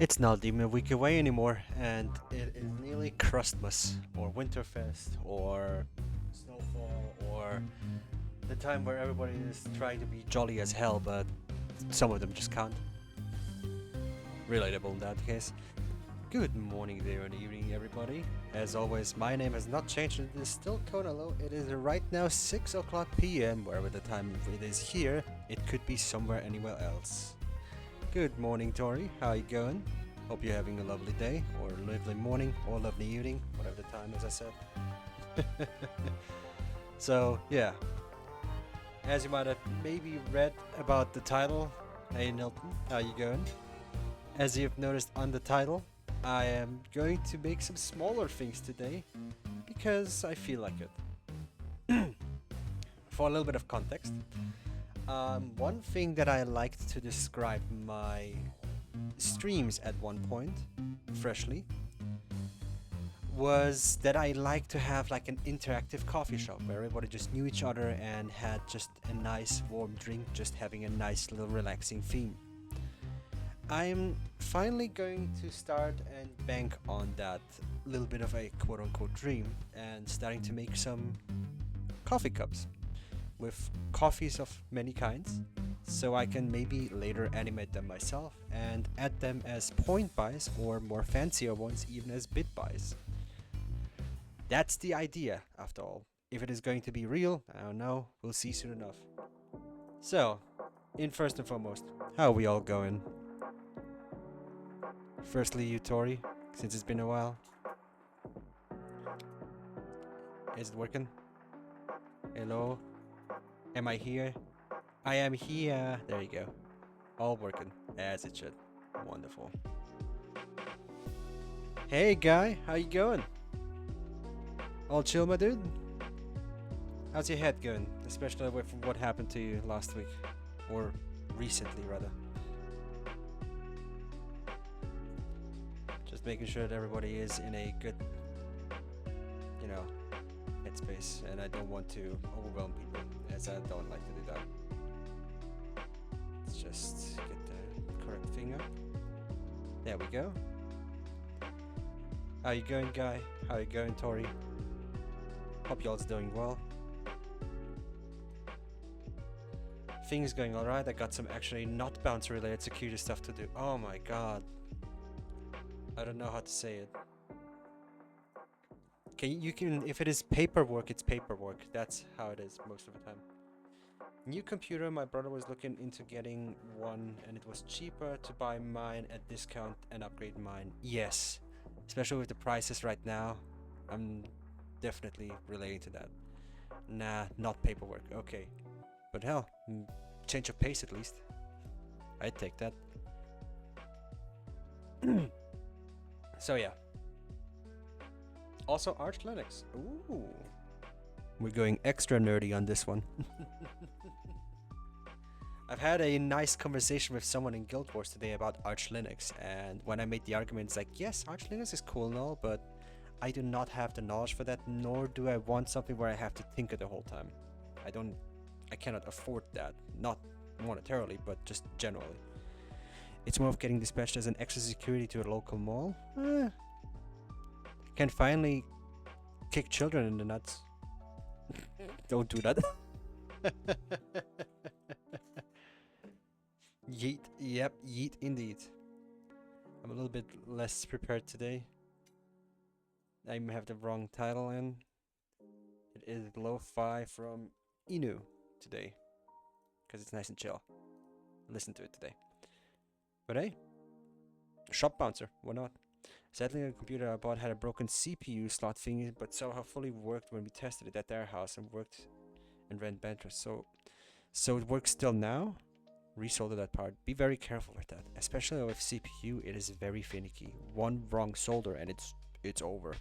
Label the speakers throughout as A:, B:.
A: It's not even a week away anymore, and it is nearly Christmas, or Winterfest, or Snowfall, or the time where everybody is trying to be jolly as hell, but some of them just can't. Relatable in that case. Good morning there and evening, everybody. As always, my name has not changed. It is still Conalo. It is right now 6 o'clock p.m. Wherever the time it is here, it could be somewhere anywhere else. Good morning, Tori. How you going? Hope you're having a lovely day, or lovely morning, or lovely evening, whatever the time, as I said. So, yeah. As you might have maybe read about the title, hey Nilton, how you going? As you've noticed on the title, I am going to make some smaller things today, because I feel like it. For a little bit of context, one thing that I liked to describe my streams at one point, freshly, was that I like to have like an interactive coffee shop where everybody just knew each other and had just a nice warm drink, just having a nice little relaxing theme. I'm finally going to start and bank on that little bit of a quote unquote dream and starting to make some coffee cups with coffees of many kinds, so I can maybe later animate them myself and add them as point buys, or more fancier ones even as bit buys. That's the idea, after all. If it is going to be real, I don't know, we'll see soon enough. So, in first and foremost, how are we all going? Firstly, you Tori, since it's been a while. Is it working? Hello? Am I here? I am here. There you go. All working as it should. Wonderful. Hey guy, how you going? All chill, my dude? How's your head going? Especially with what happened to you last week. Or recently, rather. Just making sure that everybody is in a good, you know, headspace. And I don't want to overwhelm people, as I don't like to do that. Let's just get the correct thing up. There we go. How you going, guy? How you going, Tori? Hope y'all's doing well. Things going alright. I got some actually not bouncer related security stuff to do. Oh my god. I don't know how to say it. You can, if it is paperwork, it's paperwork. That's how it is most of the time. New computer, my brother was looking into getting one, and it was cheaper to buy mine at discount and upgrade mine. Yes, especially with the prices right now, I'm definitely relating to that. Nah, not paperwork. Okay, but hell, change of pace at least. I'd take that. So yeah. Also Arch Linux. Ooh. We're going extra nerdy on this one. I've had a nice conversation with someone in Guild Wars today about Arch Linux, and when I made the argument, it's like, yes, Arch Linux is cool and all, but I do not have the knowledge for that, nor do I want something where I have to tinker the whole time. I cannot afford that. Not monetarily, but just generally. It's more of getting dispatched as an extra security to a local mall. Can finally kick children in the nuts. Don't do that. Yeet. Yep, yeet indeed. I'm a little bit less prepared today. I may have the wrong title in. It is Lo-Fi from Inu today. Because it's nice and chill. Listen to it today. But hey, shop bouncer, why not? Sadly, the computer I bought had a broken CPU slot thingy, but somehow fully worked when we tested it at their house and worked and ran benches. So it works still now? Resolder that part. Be very careful with that. Especially with CPU, it is very finicky. One wrong solder and it's over.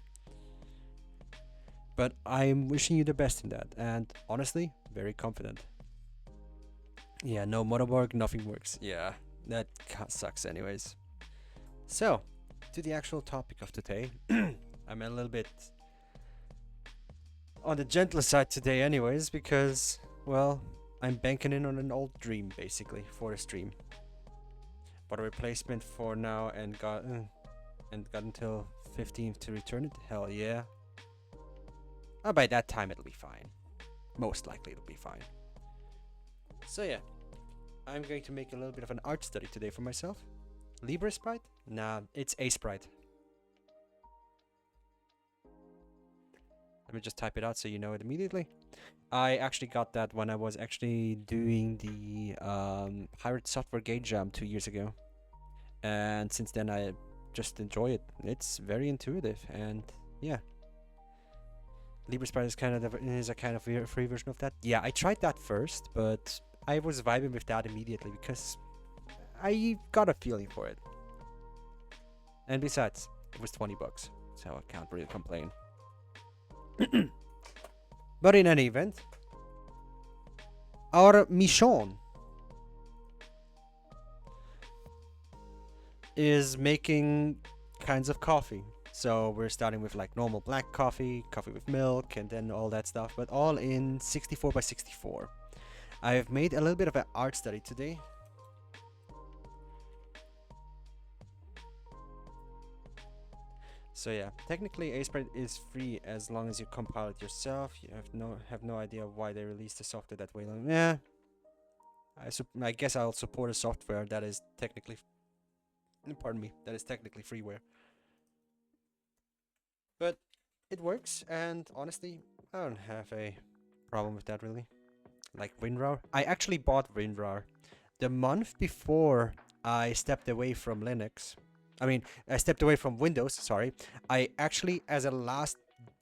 A: But I'm wishing you the best in that, and honestly, very confident. Yeah, no motherboard, nothing works. Yeah, that sucks anyways. So, to the actual topic of today. I'm a little bit on the gentler side today anyways, because, well, I'm banking in on an old dream, basically, for a stream. Bought a replacement for now and got until 15th to return it. Hell yeah. By that time it'll be fine. Most likely it'll be fine. So yeah, I'm going to make a little bit of an art study today for myself. Sprite? Nah, it's Aseprite. Let me just type it out so you know it immediately. I actually got that when I was actually doing the Pirate Software Gate Jam 2 years ago. And since then I just enjoy it. It's very intuitive and yeah. Sprite is a kind of free version of that. Yeah, I tried that first, but I was vibing with that immediately because I got a feeling for it. And besides, it was 20 bucks, so I can't really complain. But in any event, our mission is making kinds of coffee. So we're starting with like normal black coffee, coffee with milk, and then all that stuff, but all in 64 by 64. I've made a little bit of an art study today. So yeah, technically Aseprite is free as long as you compile it yourself. You have no idea why they released the software that way. Yeah, I guess I'll support a software that is technically, that is technically freeware. But it works, and honestly, I don't have a problem with that really. Like WinRAR, I actually bought WinRAR the month before I stepped away from Linux. I stepped away from Windows, sorry. I actually, as a last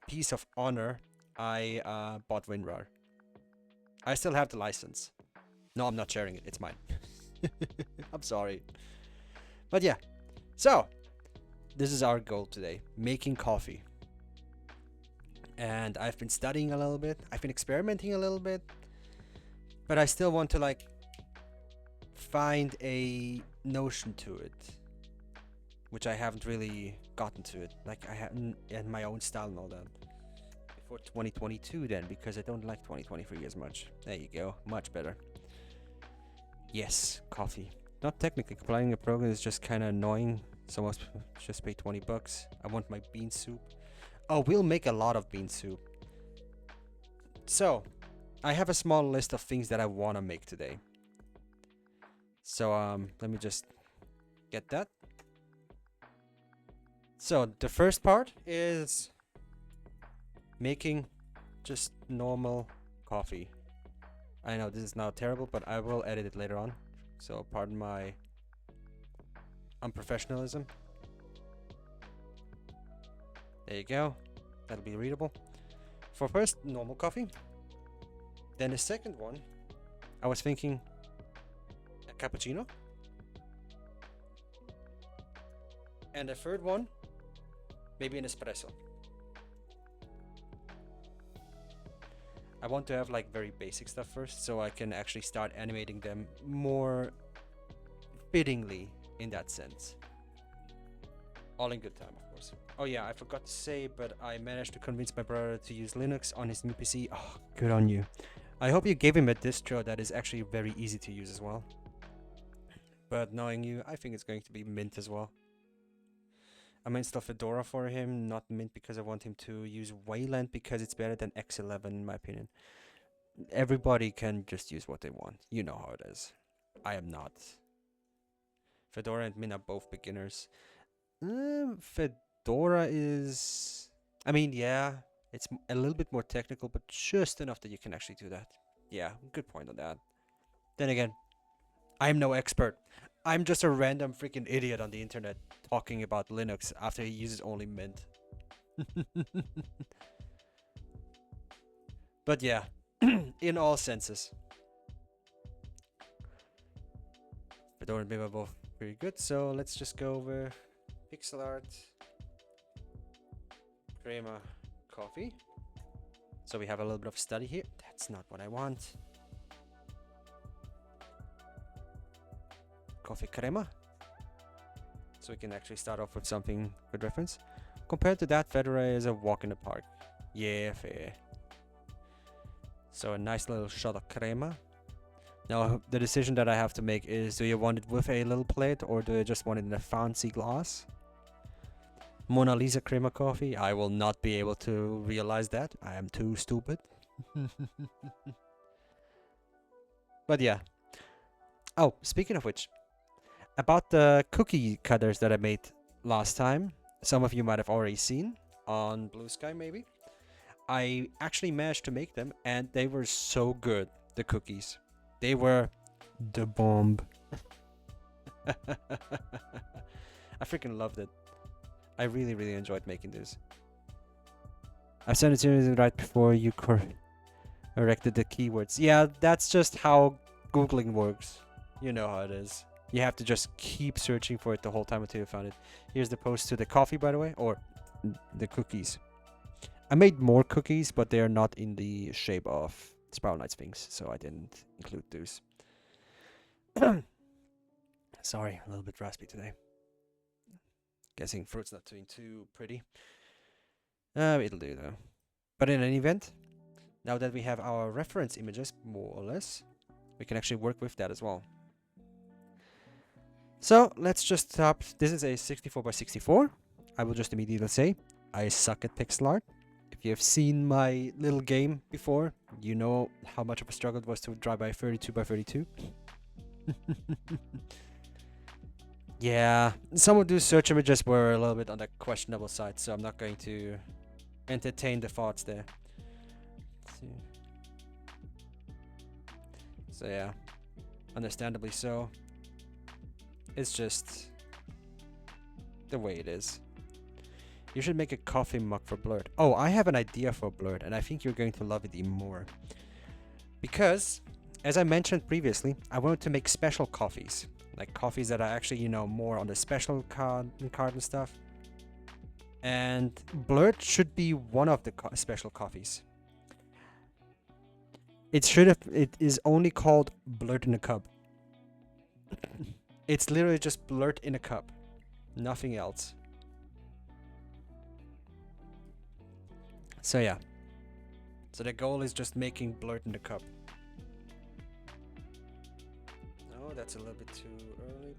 A: piece of honor, I bought WinRAR. I still have the license. No, I'm not sharing it. It's mine. I'm sorry. But yeah. So, this is our goal today. Making coffee. And I've been studying a little bit. I've been experimenting a little bit. But I still want to, like, find a notion to it. Which I haven't really gotten to it. Like, I haven't in my own style and all that. Before 2022 then, because I don't like 2023 as much. There you go. Much better. Yes, coffee. Not technically. Compiling a program is just kind of annoying. So I must just pay 20 bucks. I want my bean soup. Oh, we'll make a lot of bean soup. So, I have a small list of things that I want to make today. So, let me just get that. So, the first part is making just normal coffee. I know this is now terrible, but I will edit it later on. So, pardon my unprofessionalism. There you go. That'll be readable. For first, normal coffee. Then the second one, I was thinking a cappuccino. And the third one, maybe an espresso. I want to have like very basic stuff first, so I can actually start animating them more fittingly in that sense. All in good time, of course. Oh yeah, I forgot to say, but I managed to convince my brother to use Linux on his new PC. Oh, good on you. I hope you gave him a distro that is actually very easy to use as well. But knowing you, I think it's going to be Mint as well. I might install Fedora for him, not Mint because I want him to use Wayland because it's better than X11 in my opinion. Everybody can just use what they want. You know how it is. I am not. Fedora and Mint are both beginners. Fedora is... I mean, yeah, it's a little bit more technical, but just enough that you can actually do that. Yeah, good point on that. Then again, I'm no expert. I'm just a random freaking idiot on the internet talking about Linux after he uses only Mint. But yeah, in all senses. Fedora and Mint are both pretty good, so let's just go over pixel art, crema, coffee. So we have a little bit of study here. That's not what I want. Coffee crema. So we can actually start off with something good reference. Compared to that, Fedora is a walk in the park. Yeah, fair. So a nice little shot of crema. Now, the decision that I have to make is, do you want it with a little plate or do you just want it in a fancy glass? Mona Lisa creamer coffee? I will not be able to realize that. I am too stupid. But yeah. Oh, speaking of which, about the cookie cutters that I made last time, some of you might have already seen on Blue Sky maybe. I actually managed to make them and they were so good, the cookies. They were the bomb. I freaking loved it. I really, really enjoyed making this. I sent it to you right before you corrected the keywords. Yeah, that's just how Googling works. You know how it is. You have to just keep searching for it the whole time until you found it. Here's the post to the coffee, by the way, or the cookies. I made more cookies, but they are not in the shape of Spiral Knight Sphinx, so I didn't include those. Sorry, a little bit raspy today. Guessing fruit's not doing too pretty. It'll do though. But in any event, now that we have our reference images, more or less, we can actually work with that as well. So let's just stop. This is a 64 by 64. I will just immediately say, I suck at pixel art. If you have seen my little game before, you know how much of a struggle it was to draw by 32 by 32. Yeah, some of those search images were a little bit on the questionable side, so I'm not going to entertain the thoughts there. So yeah, understandably so. It's just the way it is. You should make a coffee mug for Blurred. Oh, I have an idea for Blurred, and I think you're going to love it even more. Because, as I mentioned previously, I wanted to make special coffees. Like coffees that are actually, you know, more on the special card and stuff. And Blurred should be one of the special coffees. It is only called Blurred in a cup. It's literally just Blurred in a cup. Nothing else. So yeah. So the goal is just making Blurred in the cup. No, that's a little bit too early.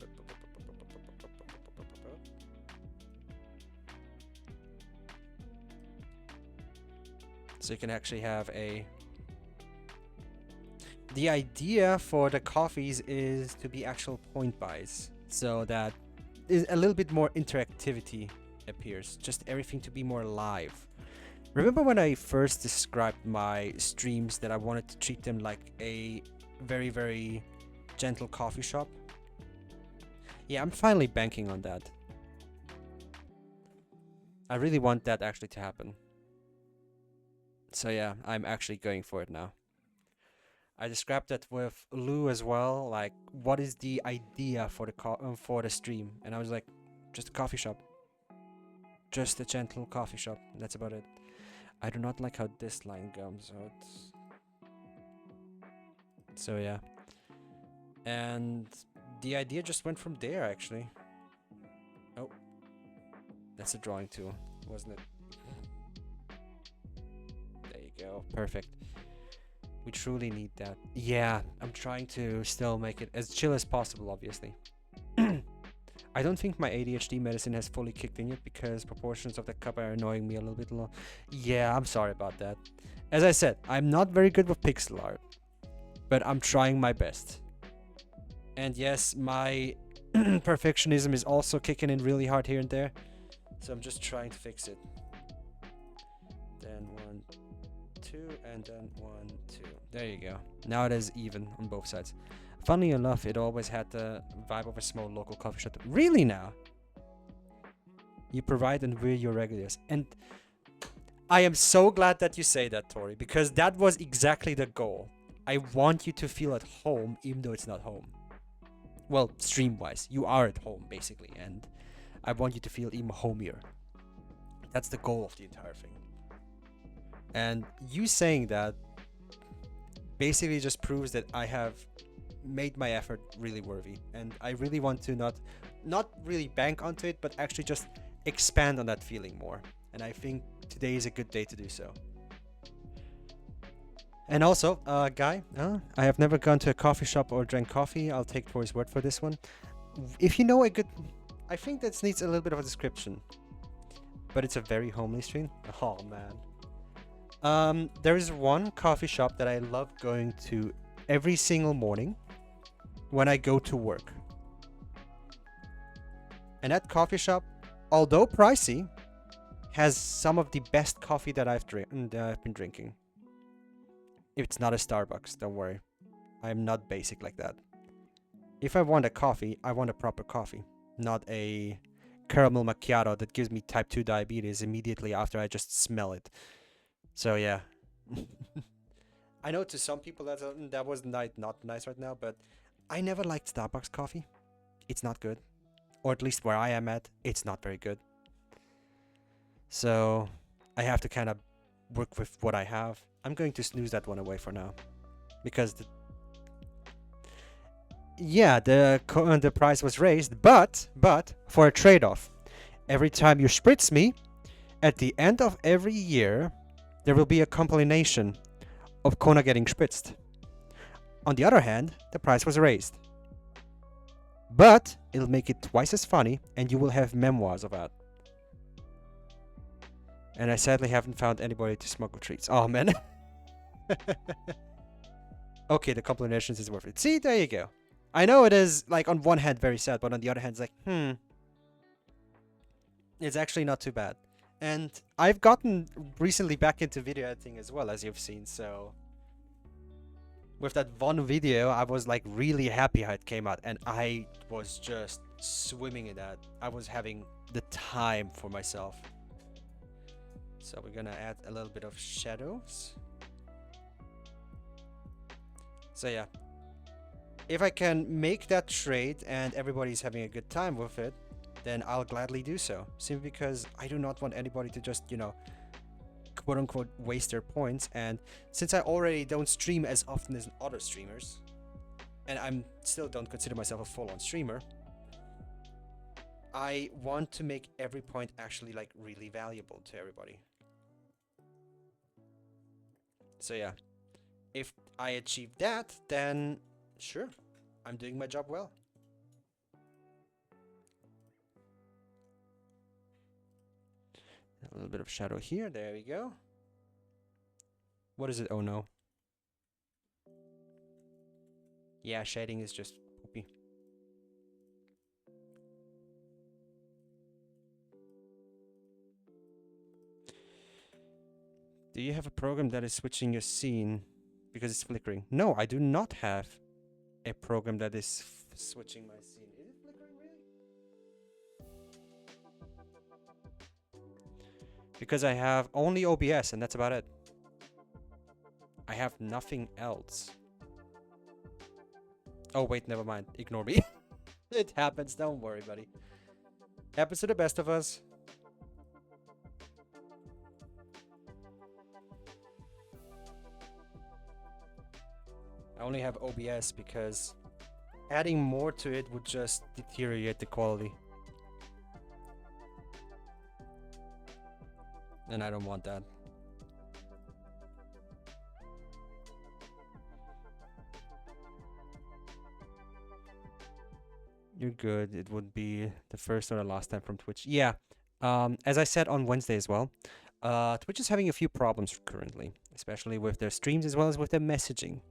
A: So you can actually have a... The idea for the coffees is to be actual point buys, so that a little bit more interactivity appears, just everything to be more live. Remember when I first described my streams that I wanted to treat them like a very, very gentle coffee shop? Yeah, I'm finally banking on that. I really want that actually to happen. So yeah, I'm actually going for it now. I described that with Lou as well, like what is the idea for the stream, and I was like, just a coffee shop, just a gentle coffee shop. That's about it. I do not like how this line comes out. So yeah, and the idea just went from there actually. Oh, that's a drawing tool, wasn't it? There you go, perfect. We truly need that. Yeah, I'm trying to still make it as chill as possible, obviously. I don't think my ADHD medicine has fully kicked in yet because proportions of the cup are annoying me a little bit. Yeah, I'm sorry about that. As I said, I'm not very good with pixel art, but I'm trying my best. And yes, my perfectionism is also kicking in really hard here and there, so I'm just trying to fix it. Then 1, 2, and then 1, 2. There you go. Now it is even on both sides. Funnily enough, it always had the vibe of a small local coffee shop. Really now? You provide and we're your regulars. And I am so glad that you say that, Tori, because that was exactly the goal. I want you to feel at home, even though it's not home. Well, stream-wise, you are at home, basically, and I want you to feel even homier. That's the goal of the entire thing. And you saying that basically just proves that I have made my effort really worthy, and I really want to not really bank onto it, but actually just expand on that feeling more. And I think today is a good day to do so. And also, guy, I have never gone to a coffee shop or drank coffee. I'll take for his word for this one. If you know a good, I think that needs a little bit of a description, but it's a very homely stream. Oh man. There is one coffee shop that I love going to every single morning when I go to work. And that coffee shop, although pricey, has some of the best coffee that I've been drinking. It's not a Starbucks, don't worry. I'm not basic like that. If I want a coffee, I want a proper coffee, not a caramel macchiato that gives me type 2 diabetes immediately after I just smell it. So yeah. I know to some people that was not nice right now, but I never liked Starbucks coffee. It's not good. Or at least where I am at, it's not very good. So I have to kind of work with what I have. I'm going to snooze that one away for now. Because the price was raised, but for a trade-off. Every time you spritz me, at the end of every year, there will be a compilation of Kona getting spritzed. On the other hand, the price was raised. But it'll make it twice as funny, and you will have memoirs of that. And I sadly haven't found anybody to smuggle treats. Oh man. Okay, the compilations is worth it. See, there you go. I know it is, like, on one hand very sad, but on the other hand, it's like, it's actually not too bad. And I've gotten recently back into video editing as well, as you've seen, so with that one video, I was like really happy how it came out, and I was just swimming in that. I was having the time for myself. So we're gonna add a little bit of shadows. So yeah, if I can make that trade and everybody's having a good time with it, then I'll gladly do so. Simply because I do not want anybody to just, quote unquote waste their points. And since I already don't stream as often as other streamers, and I'm still don't consider myself a full-on streamer, I want to make every point actually like really valuable to everybody. So yeah, if I achieve that, then sure, I'm doing my job well. A little bit of shadow here. There we go. What is it? Oh no. Yeah, shading is just poopy. Do you have a program that is switching your scene because it's flickering? No, I do not have a program that is switching my scene. Is it flickering really? Because I have only OBS and that's about it. I have nothing else. Oh wait, never mind. Ignore me. It happens, don't worry, buddy. Happens to the best of us. I only have OBS because adding more to it would just deteriorate the quality. And I don't want that. You're good. It would be the first or the last time from Twitch. Yeah. As I said on Wednesday as well, Twitch is having a few problems currently, especially with their streams as well as with their messaging.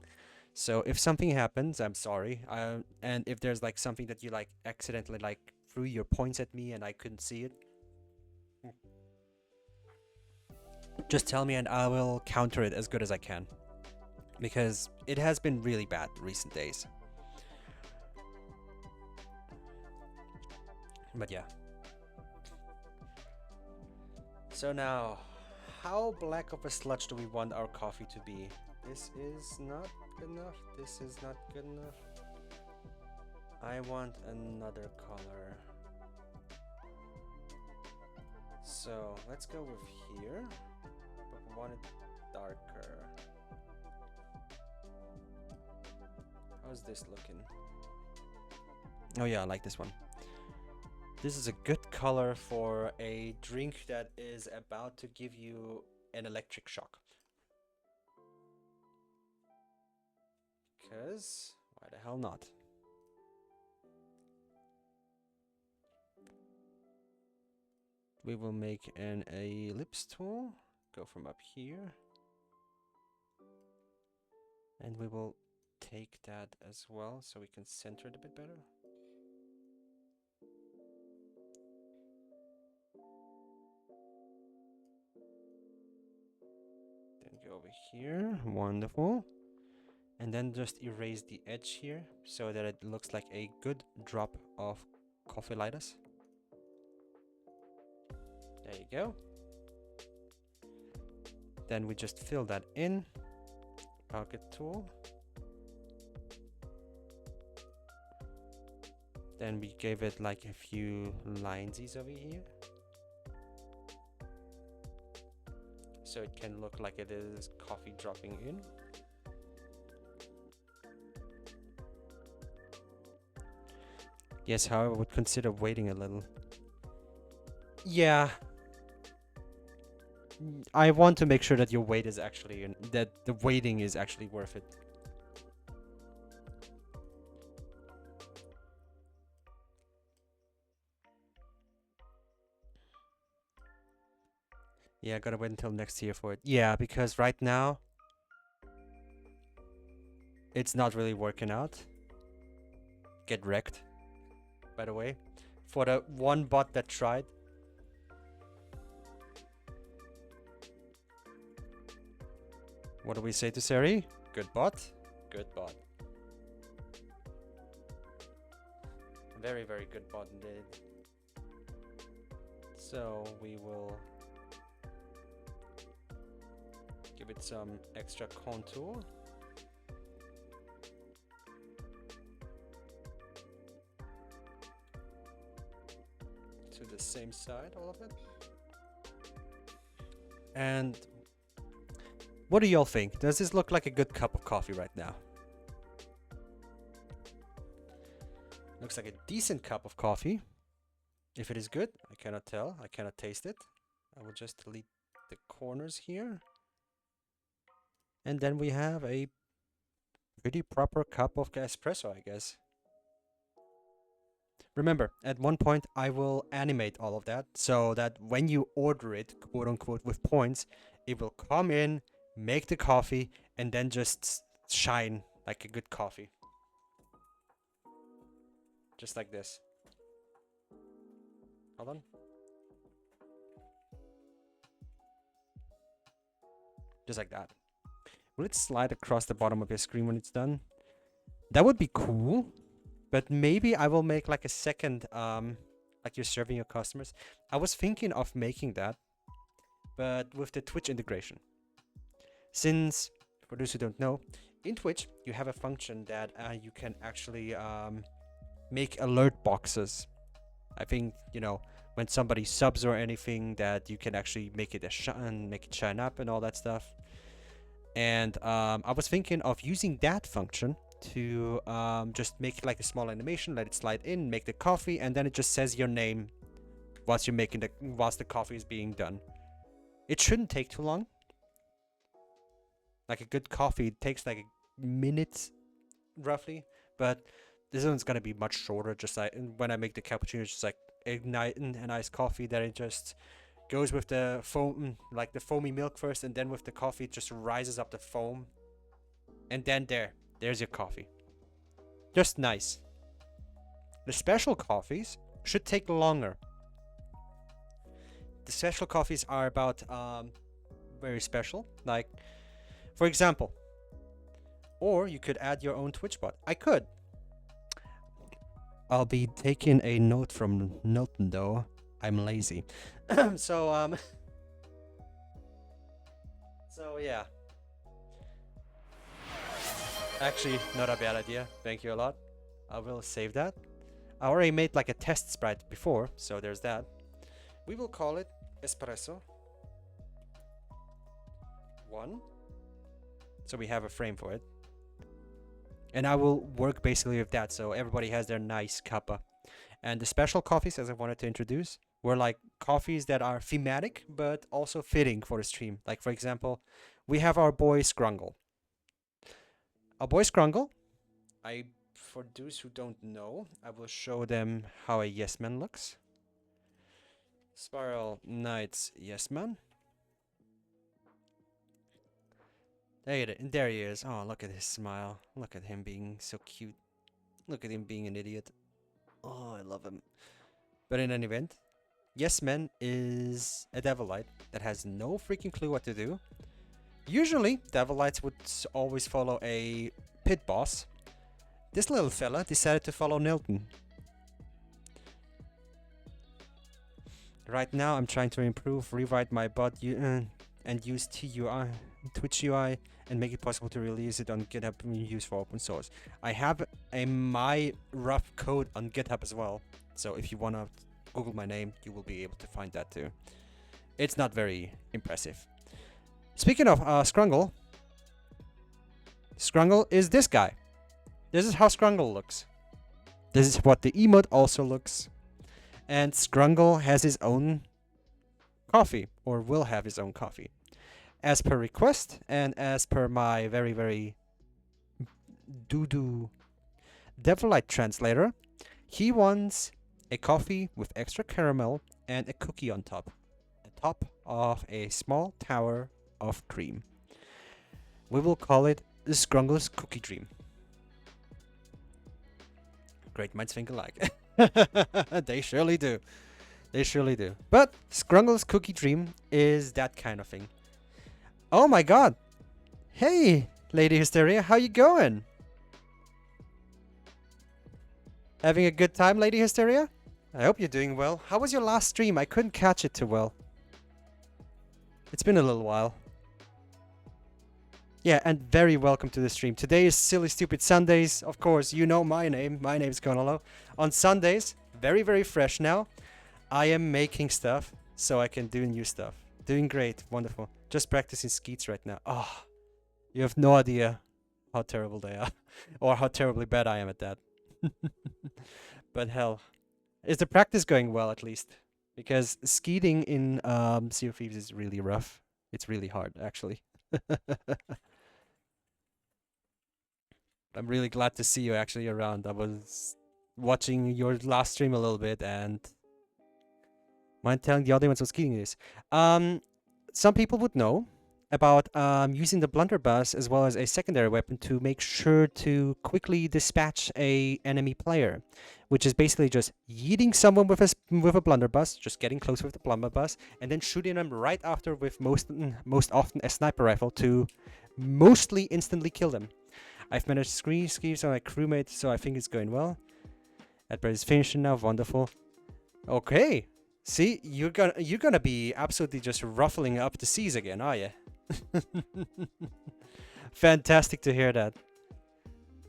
A: So if something happens, I'm sorry. And if there's like something that you like accidentally like threw your points at me and I couldn't see it, just tell me and I will counter it as good as I can. Because it has been really bad recent days. But yeah. So now, how black of a sludge do we want our coffee to be? This is not good enough. This is not good enough. I want another color. So let's go with here. But we want it darker. How's this looking? Oh yeah, I like this one. This is a good color for a drink that is about to give you an electric shock. Because why the hell not? We will make an ellipse tool. Go from up here. And we will take that as well so we can center it a bit better. Then go over here. Wonderful. And then just erase the edge here so that it looks like a good drop of coffee lighters. There you go. Then we just fill that in. Pocket tool. Then we gave it like a few linesies over here. So it can look like it is coffee dropping in. Yes, however, I would consider waiting a little. Yeah. I want to make sure that your wait is actually, that the waiting is actually worth it. Yeah, I gotta wait until next year for it. Yeah, because right now, it's not really working out. Get wrecked, by the way. For the one bot that tried. What do we say to Seri? Good bot. Good bot. Very, very good bot indeed. So we will give it some extra contour. To the same side, all of it. And what do y'all think? Does this look like a good cup of coffee right now? Looks like a decent cup of coffee. If it is good, I cannot tell. I cannot taste it. I will just delete the corners here. And then we have a pretty proper cup of espresso, I guess. Remember, at one point I will animate all of that so that when you order it, quote unquote, with points, it will come in, make the coffee, and then just shine like a good coffee. Just like this. Hold on. Just like that. Will it slide across the bottom of your screen when it's done? That would be cool. But maybe I will make like a second, like you're serving your customers. I was thinking of making that, but with the Twitch integration. Since, for those who don't know, in Twitch, you have a function that you can actually make alert boxes. I think, you know, when somebody subs or anything, that you can actually make it make it shine up and all that stuff. And I was thinking of using that function to just make like a small animation, let it slide in, make the coffee, and then it just says your name whilst you're making whilst the coffee is being done. It shouldn't take too long. Like a good coffee takes like a minute roughly, but this one's gonna be much shorter. Just like when I make the cappuccino, it's just like igniting a nice coffee, then it just goes with the foam, like the foamy milk first, and then with the coffee it just rises up the foam, and then there's your coffee. Just nice. The special coffees should take longer. The special coffees are about very special, like for example, or you could add your own Twitch bot. I could. I'll be taking a note from Milton though. I'm lazy. So yeah. Actually, not a bad idea. Thank you a lot. I will save that. I already made like a test sprite before, so there's that. We will call it Espresso 1. So we have a frame for it. And I will work basically with that, so everybody has their nice cuppa. And the special coffees, as I wanted to introduce, were like coffees that are thematic, but also fitting for the stream. Like, for example, we have our boy Scrungle. Our boy Scrungle For those who don't know, I will show them how a yes man looks. Spiral Knights yes man. There he is. Oh, look at his smile. Look at him being so cute. Look at him being an idiot. Oh, I love him. But in any event, Yes Man is a Devilite that has no freaking clue what to do. Usually, Devilites would always follow a pit boss. This little fella decided to follow Nilton. Right now, I'm trying to improve, rewrite my bot and use TUI, Twitch UI, and make it possible to release it on GitHub and use for open source. I have my rough code on GitHub as well, so if you wanna Google my name, you will be able to find that too. It's not very impressive. Speaking of Scrungle, Scrungle is this guy. This is how Scrungle looks. This is what the emote also looks. And Scrungle has his own coffee, or will have his own coffee. As per request, and as per my very, very doo-doo Devilite translator, he wants a coffee with extra caramel and a cookie on top of a small tower of cream. We will call it the Scrungle's Cookie Dream. Great minds think alike. They surely do. They surely do. But Scrungle's Cookie Dream is that kind of thing. Oh my god! Hey, Lady Hysteria, how you going? Having a good time, Lady Hysteria? I hope you're doing well. How was your last stream? I couldn't catch it too well. It's been a little while. Yeah, and very welcome to the stream. Today is Silly Stupid Sundays. Of course, you know my name. My name's Conalo. On Sundays, very, very fresh now, I am making stuff so I can do new stuff. Doing great. Wonderful. Just practicing skeets right now. Oh, you have no idea how terrible they are. Or how terribly bad I am at that. But hell, is the practice going well at least? Because skeeting in Sea of Thieves is really rough. It's really hard, actually. I'm really glad to see you actually around. I was watching your last stream a little bit and mind telling the audience what skeeting is. Some people would know about using the blunderbuss as well as a secondary weapon to make sure to quickly dispatch a enemy player, which is basically just yeeting someone with a blunderbuss, just getting close with the blunderbuss, and then shooting them right after with most often a sniper rifle to mostly instantly kill them. I've managed skeeves on my crewmate, so I think it's going well. Adbert is finishing now, wonderful. Okay, see, you're gonna be absolutely just ruffling up the seas again, are you? Fantastic to hear that.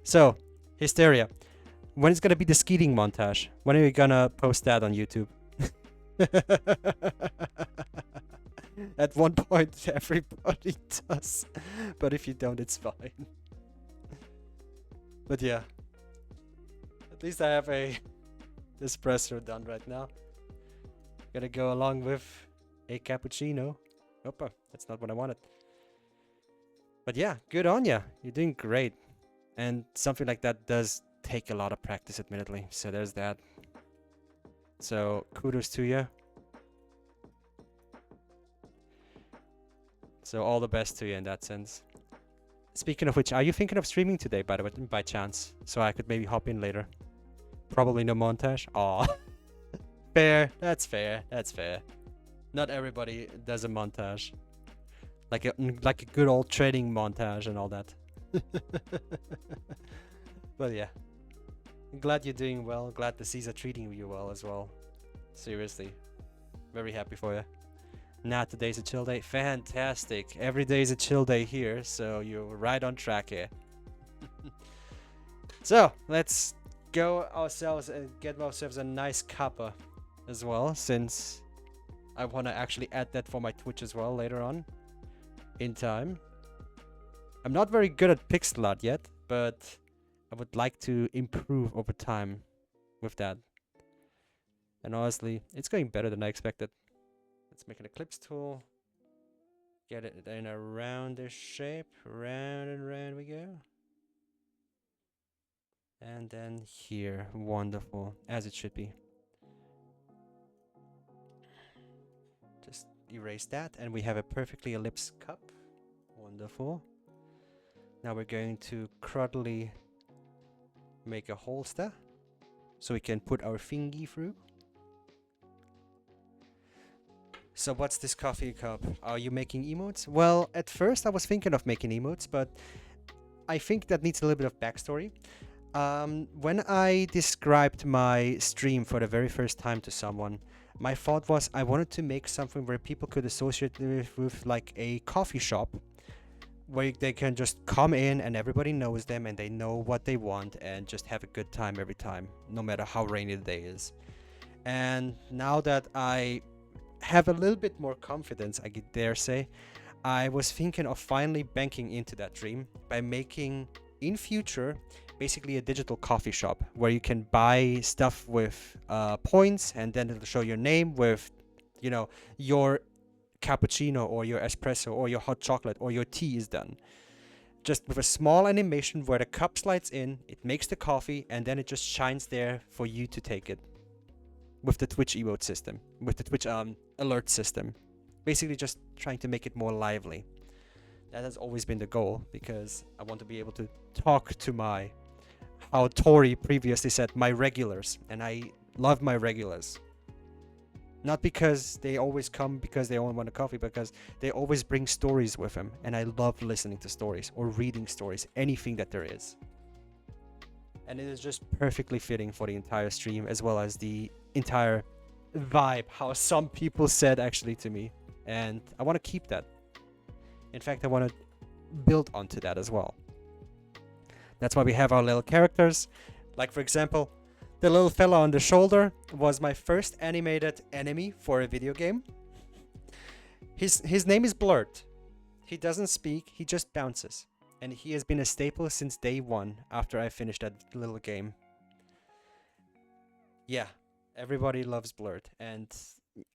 A: So, Hysteria, when is gonna be the skeeting montage? When are you gonna post that on YouTube? At one point, everybody does, but if you don't, it's fine. But yeah, at least I have a espresso done right now. Gonna go along with a cappuccino. Opa, that's not what I wanted. But yeah, good on ya. You're doing great. And something like that does take a lot of practice, admittedly. So there's that. So kudos to you. So all the best to you in that sense. Speaking of which, are you thinking of streaming today, by the way, by chance? So I could maybe hop in later. Probably no montage. Aw. Fair. That's fair. That's fair. Not everybody does a montage. Like a good old trading montage and all that. But yeah. I'm glad you're doing well. Glad the seas are treating you well as well. Seriously. Very happy for you. Nah, today's a chill day. Fantastic. Every day is a chill day here, so you're right on track here. So, let's go ourselves and get ourselves a nice cuppa as well, since I want to actually add that for my Twitch as well later on in time. I'm not very good at pixel art yet, but I would like to improve over time with that. And honestly, it's going better than I expected. Let's make an eclipse tool. Get it in a roundish shape. Round and round we go. And then here, wonderful, as it should be. Just erase that, and we have a perfectly ellipsed cup. Wonderful. Now we're going to crudely make a holster so we can put our thingy through. So what's this coffee cup? Are you making emotes? Well, at first I was thinking of making emotes, but I think that needs a little bit of backstory. When I described my stream for the very first time to someone, my thought was I wanted to make something where people could associate with like a coffee shop where they can just come in and everybody knows them and they know what they want and just have a good time every time, no matter how rainy the day is. And now that I have a little bit more confidence, I dare say, I was thinking of finally banking into that dream by making, in future, basically a digital coffee shop where you can buy stuff with points, and then it'll show your name with, you know, your cappuccino or your espresso or your hot chocolate or your tea is done. Just with a small animation where the cup slides in, it makes the coffee, and then it just shines there for you to take it. With the Twitch emote system, with the Twitch alert system. Basically just trying to make it more lively. That has always been the goal, because I want to be able to talk to my, how Tori previously said, my regulars. And I love my regulars. Not because they always come because they all want a coffee, because they always bring stories with them. And I love listening to stories or reading stories, anything that there is. And it is just perfectly fitting for the entire stream, as well as the entire vibe, how some people said actually to me. And I want to keep that. In fact, I want to build onto that as well. That's why we have our little characters. Like, for example, the little fella on the shoulder was my first animated enemy for a video game. His name is Blurt. He doesn't speak, he just bounces. And he has been a staple since day one after I finished that little game. Yeah, everybody loves Blurt, and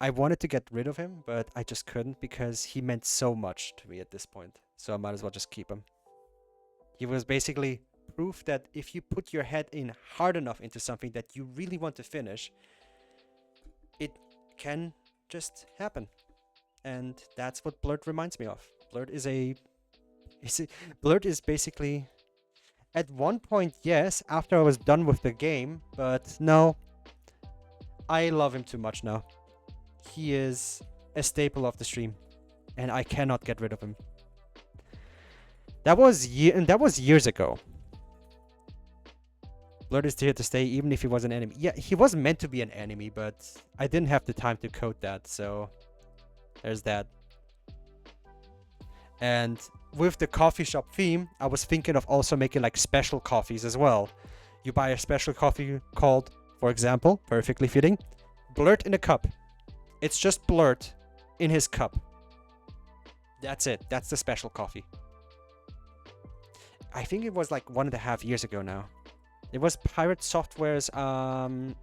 A: I wanted to get rid of him, but I just couldn't because he meant so much to me at this point. So I might as well just keep him. He was basically proof that if you put your head in hard enough into something that you really want to finish, it can just happen. And that's what Blurt reminds me of. Blurt is basically, at one point, yes, after I was done with the game, but no, I love him too much now. He is a staple of the stream, and I cannot get rid of him. That was years ago. Blurt is here to stay, even if he was an enemy. Yeah, he was meant to be an enemy, but I didn't have the time to code that, so there's that. And with the coffee shop theme, I was thinking of also making like special coffees as well. You buy a special coffee called, for example, perfectly fitting, Blurt in a cup. It's just Blurt in his cup. That's it. That's the special coffee. I think it was like 1.5 years ago now. It was Pirate Software's damn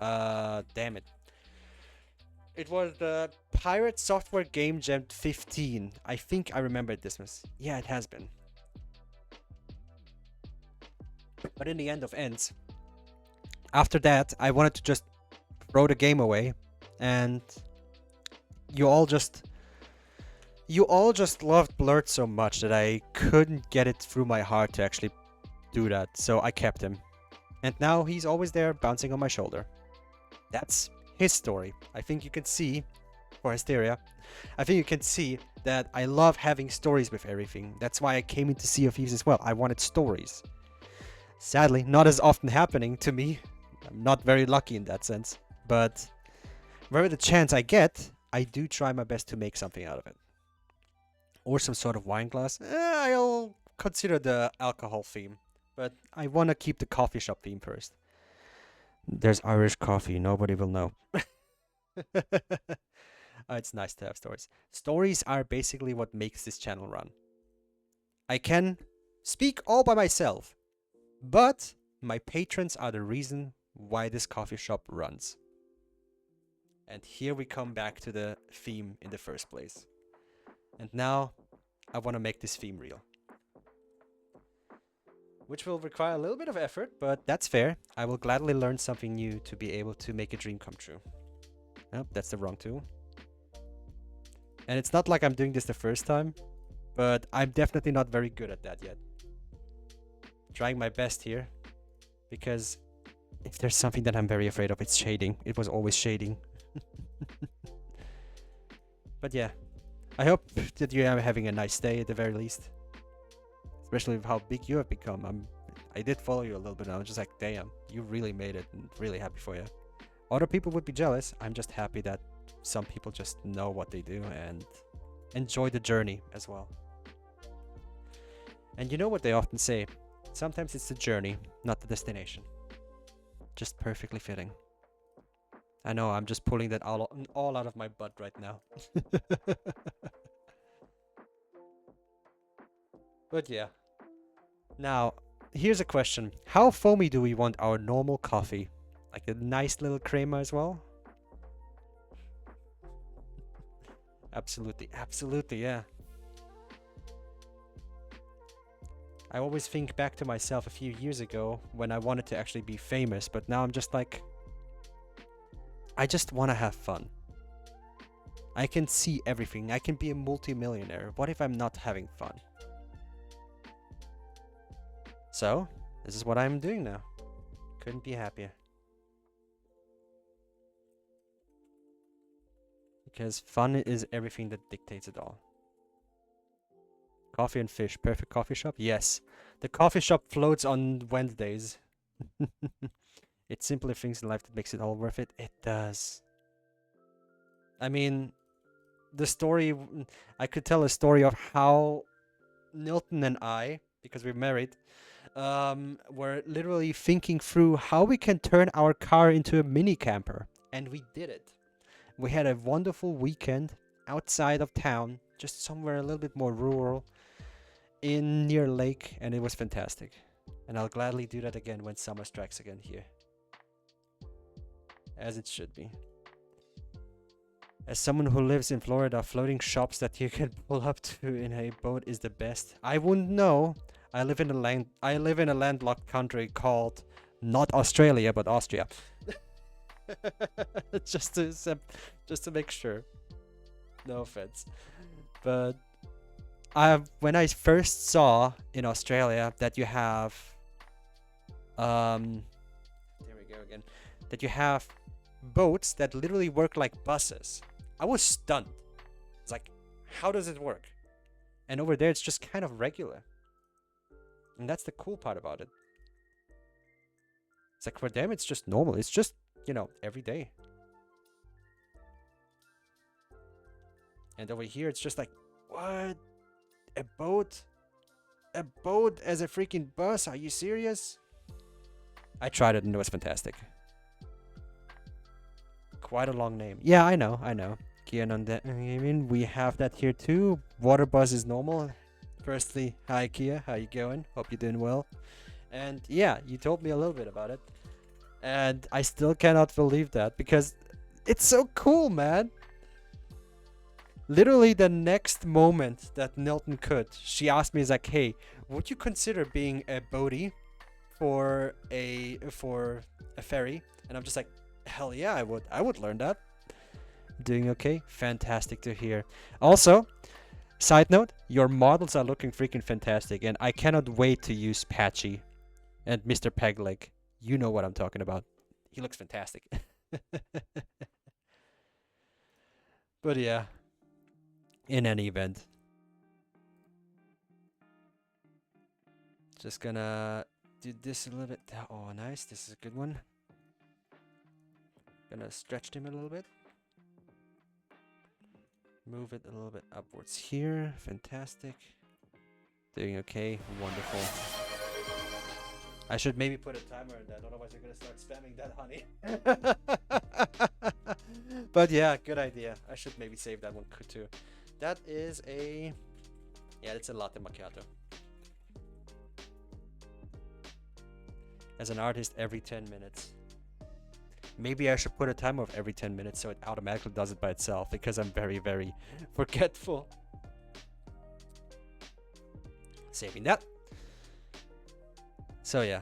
A: it. It was the Pirate Software Game Jam 15. I think I remembered this was. Yeah, it has been. But in the end of ends, after that, I wanted to just throw the game away, and you all just loved Blurt so much that I couldn't get it through my heart to actually do that, so I kept him. And now he's always there, bouncing on my shoulder. That's his story. I think you can see, for Hysteria, I think you can see that I love having stories with everything. That's why I came into Sea of Thieves as well. I wanted stories. Sadly, not as often happening to me. I'm not very lucky in that sense. But wherever the chance I get, I do try my best to make something out of it. Or some sort of wine glass. I'll consider the alcohol theme. But I want to keep the coffee shop theme first. There's Irish coffee. Nobody will know. It's nice to have stories. Stories are basically what makes this channel run. I can speak all by myself, but my patrons are the reason why this coffee shop runs. And here we come back to the theme in the first place. And now I want to make this theme real. which will require a little bit of effort, but that's fair. I will gladly learn something new to be able to make a dream come true. Nope, that's the wrong tool. And it's not like I'm doing this the first time, but I'm definitely not very good at that yet. Trying my best here, because if there's something that I'm very afraid of, it's shading. It was always shading. But yeah, I hope that you are having a nice day at the very least. Especially with how big you have become. I did follow you a little bit now. I'm just like, damn, you really made it, and really happy for you. Other people would be jealous. I'm just happy that some people just know what they do and enjoy the journey as well. And you know what they often say? Sometimes it's the journey, not the destination. Just perfectly fitting. I know, I'm just pulling that all out of my butt right now. But yeah. Now, here's a question. How foamy do we want our normal coffee? Like a nice little crema as well? Absolutely, absolutely, yeah. I always think back to myself a few years ago when I wanted to actually be famous, but now I'm just like, I just want to have fun. I can see everything. I can be a multi-millionaire. What if I'm not having fun? So, this is what I'm doing now. Couldn't be happier. Because fun is everything that dictates it all. Coffee and fish. Perfect coffee shop? Yes. The coffee shop floats on Wednesdays. It's simply things in life that makes it all worth it. It does. I mean, the story... I could tell a story of how Nilton and I, because we're married, were literally thinking through how we can turn our car into a mini camper. And we did it. We had a wonderful weekend outside of town, just somewhere a little bit more rural, in near lake, and it was fantastic. And I'll gladly do that again when summer strikes again here. As it should be. As someone who lives in Florida, floating shops that you can pull up to in a boat is the best. I wouldn't know. I live in a landlocked country called not Australia but Austria. just to make sure. No offense. But when I first saw in Australia that you have there we go again. That you have boats that literally work like buses. I was stunned. It's like, how does it work? And over there it's just kind of regular. And that's the cool part about it. It's like for them it's just normal. It's just, you know, every day. And over here it's just like, what? A boat? A boat as a freaking bus? Are you serious? I tried it and it was fantastic. Quite a long name. Yeah, I know. Kia Gaming, we have that here too. Water bus is normal. Firstly, hi Kia, how you going? Hope you're doing well. And yeah, you told me a little bit about it. And I still cannot believe that because it's so cool, man. Literally the next moment that Nilton could, she asked me, is like, hey, would you consider being a boatie for a ferry? And I'm just like, hell yeah, I would. I would learn that. Doing okay? Fantastic to hear. Also, side note, your models are looking freaking fantastic, and I cannot wait to use Patchy and Mr. Pegleg. You know what I'm talking about. He looks fantastic. But yeah, in any event, just gonna do this a little bit. Oh, nice. This is a good one. Gonna stretch him a little bit. Move it a little bit upwards here. Fantastic. Doing okay. Wonderful. I should maybe put a timer on that, otherwise you're gonna start spamming that honey. But yeah, good idea. I should maybe save that one too. That is a... yeah, it's a latte macchiato. As an artist, every 10 minutes. Maybe I should put a timer of every 10 minutes so it automatically does it by itself, because I'm very, very forgetful. Saving that. So yeah.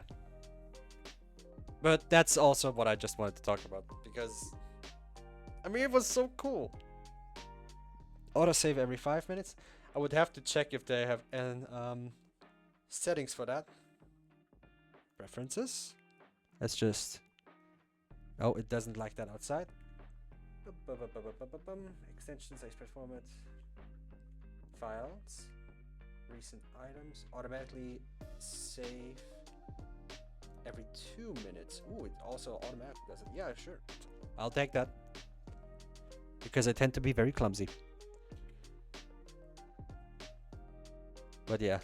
A: But that's also what I just wanted to talk about because I mean it was so cool. Autosave every 5 minutes. I would have to check if they have an settings for that. Preferences. Let's just. Oh, it doesn't like that outside. Extensions, export format, files, recent items, automatically save every 2 minutes. Ooh, it also automatically does it. Yeah, sure. I'll take that because I tend to be very clumsy. But yeah.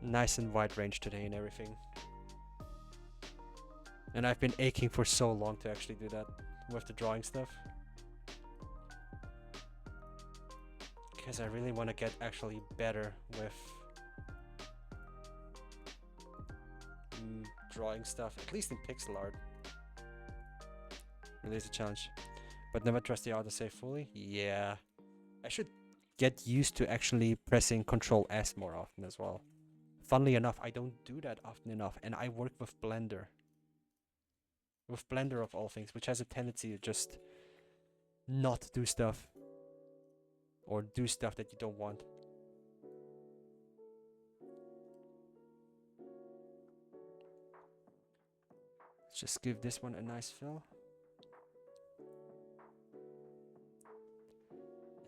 A: Nice and wide range today and everything. And I've been aching for so long to actually do that with the drawing stuff. Because I really want to get actually better with drawing stuff, at least in pixel art. Really is a challenge. But never trust the autosave fully? Yeah. I should get used to actually pressing Control S more often as well. Funnily enough, I don't do that often enough, and I work with Blender. With Blender of all things, which has a tendency to just not do stuff. Or do stuff that you don't want. Let's just give this one a nice fill.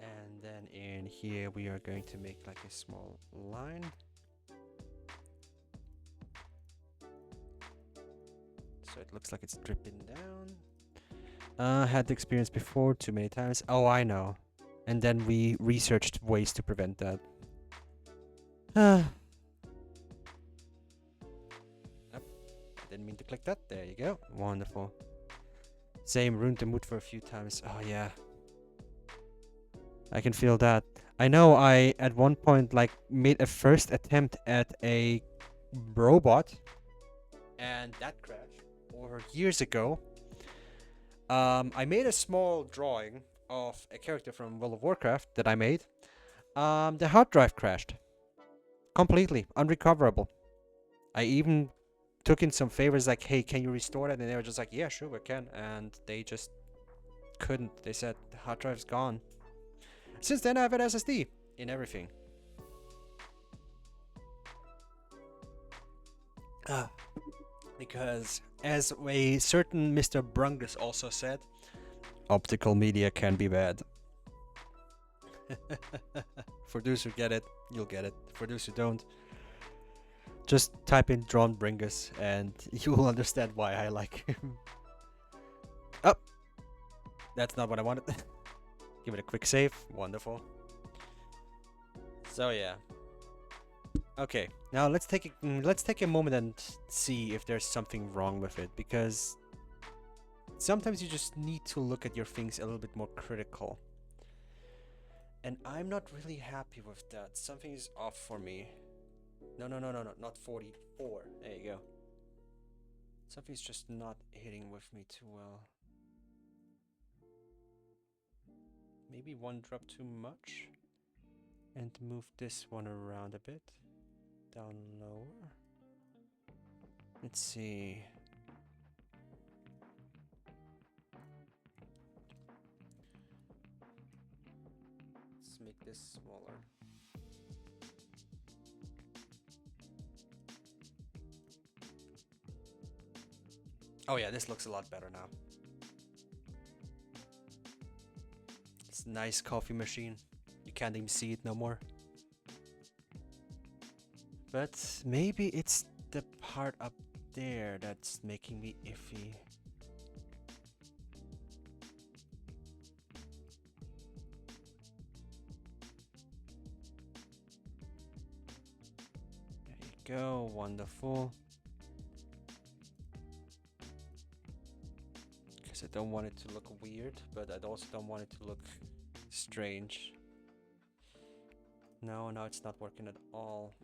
A: And then in here we are going to make like a small line. So it looks like it's dripping down. Had the experience before too many times. Oh, I know. And then we researched ways to prevent that. Yep. Didn't mean to click that. There you go. Wonderful. Same, ruined the mood for a few times. Oh yeah. I can feel that. I know I at one point like made a first attempt at a robot and that crashed over years ago. I made a small drawing of a character from World of Warcraft that I made. The hard drive crashed. Completely. Unrecoverable. I even took in some favors like, hey, can you restore that? And they were just like, yeah, sure, we can. And they just couldn't. They said, the hard drive's gone. Since then, I have an SSD in everything. Because, as a certain Mr. Brungus also said, optical media can be bad. For those who get it, you'll get it. For those who don't, just type in Drawn Bringus and you will understand why I like him. Oh, that's not what I wanted. Give it a quick save. Wonderful. So yeah. Okay, now let's take a moment and see if there's something wrong with it, because sometimes you just need to look at your things a little bit more critical. And I'm not really happy with that. Something is off for me. No, not 44. There you go. Something's just not hitting with me too well. Maybe one drop too much. And move this one around a bit. Down lower. Let's see. Let's make this smaller. Oh yeah, this looks a lot better now. It's a nice coffee machine. You can't even see it no more. But maybe it's the part up there that's making me iffy. There you go, wonderful. Because I don't want it to look weird, but I also don't want it to look strange. No, it's not working at all.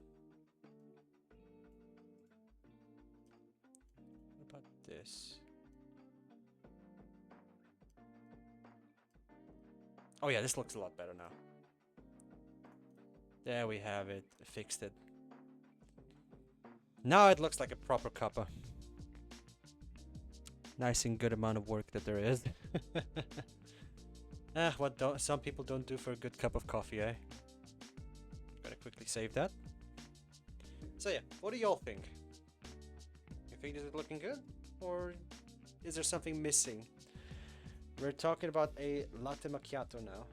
A: What about this? Oh yeah, this looks a lot better now. There we have it. Fixed it. Now it looks like a proper cuppa. Nice and good amount of work that there is. What don't some people don't do for a good cup of coffee, eh? Gotta quickly save that. So yeah, what do y'all think? You think this is looking good? Or is there something missing? We're talking about a latte macchiato now.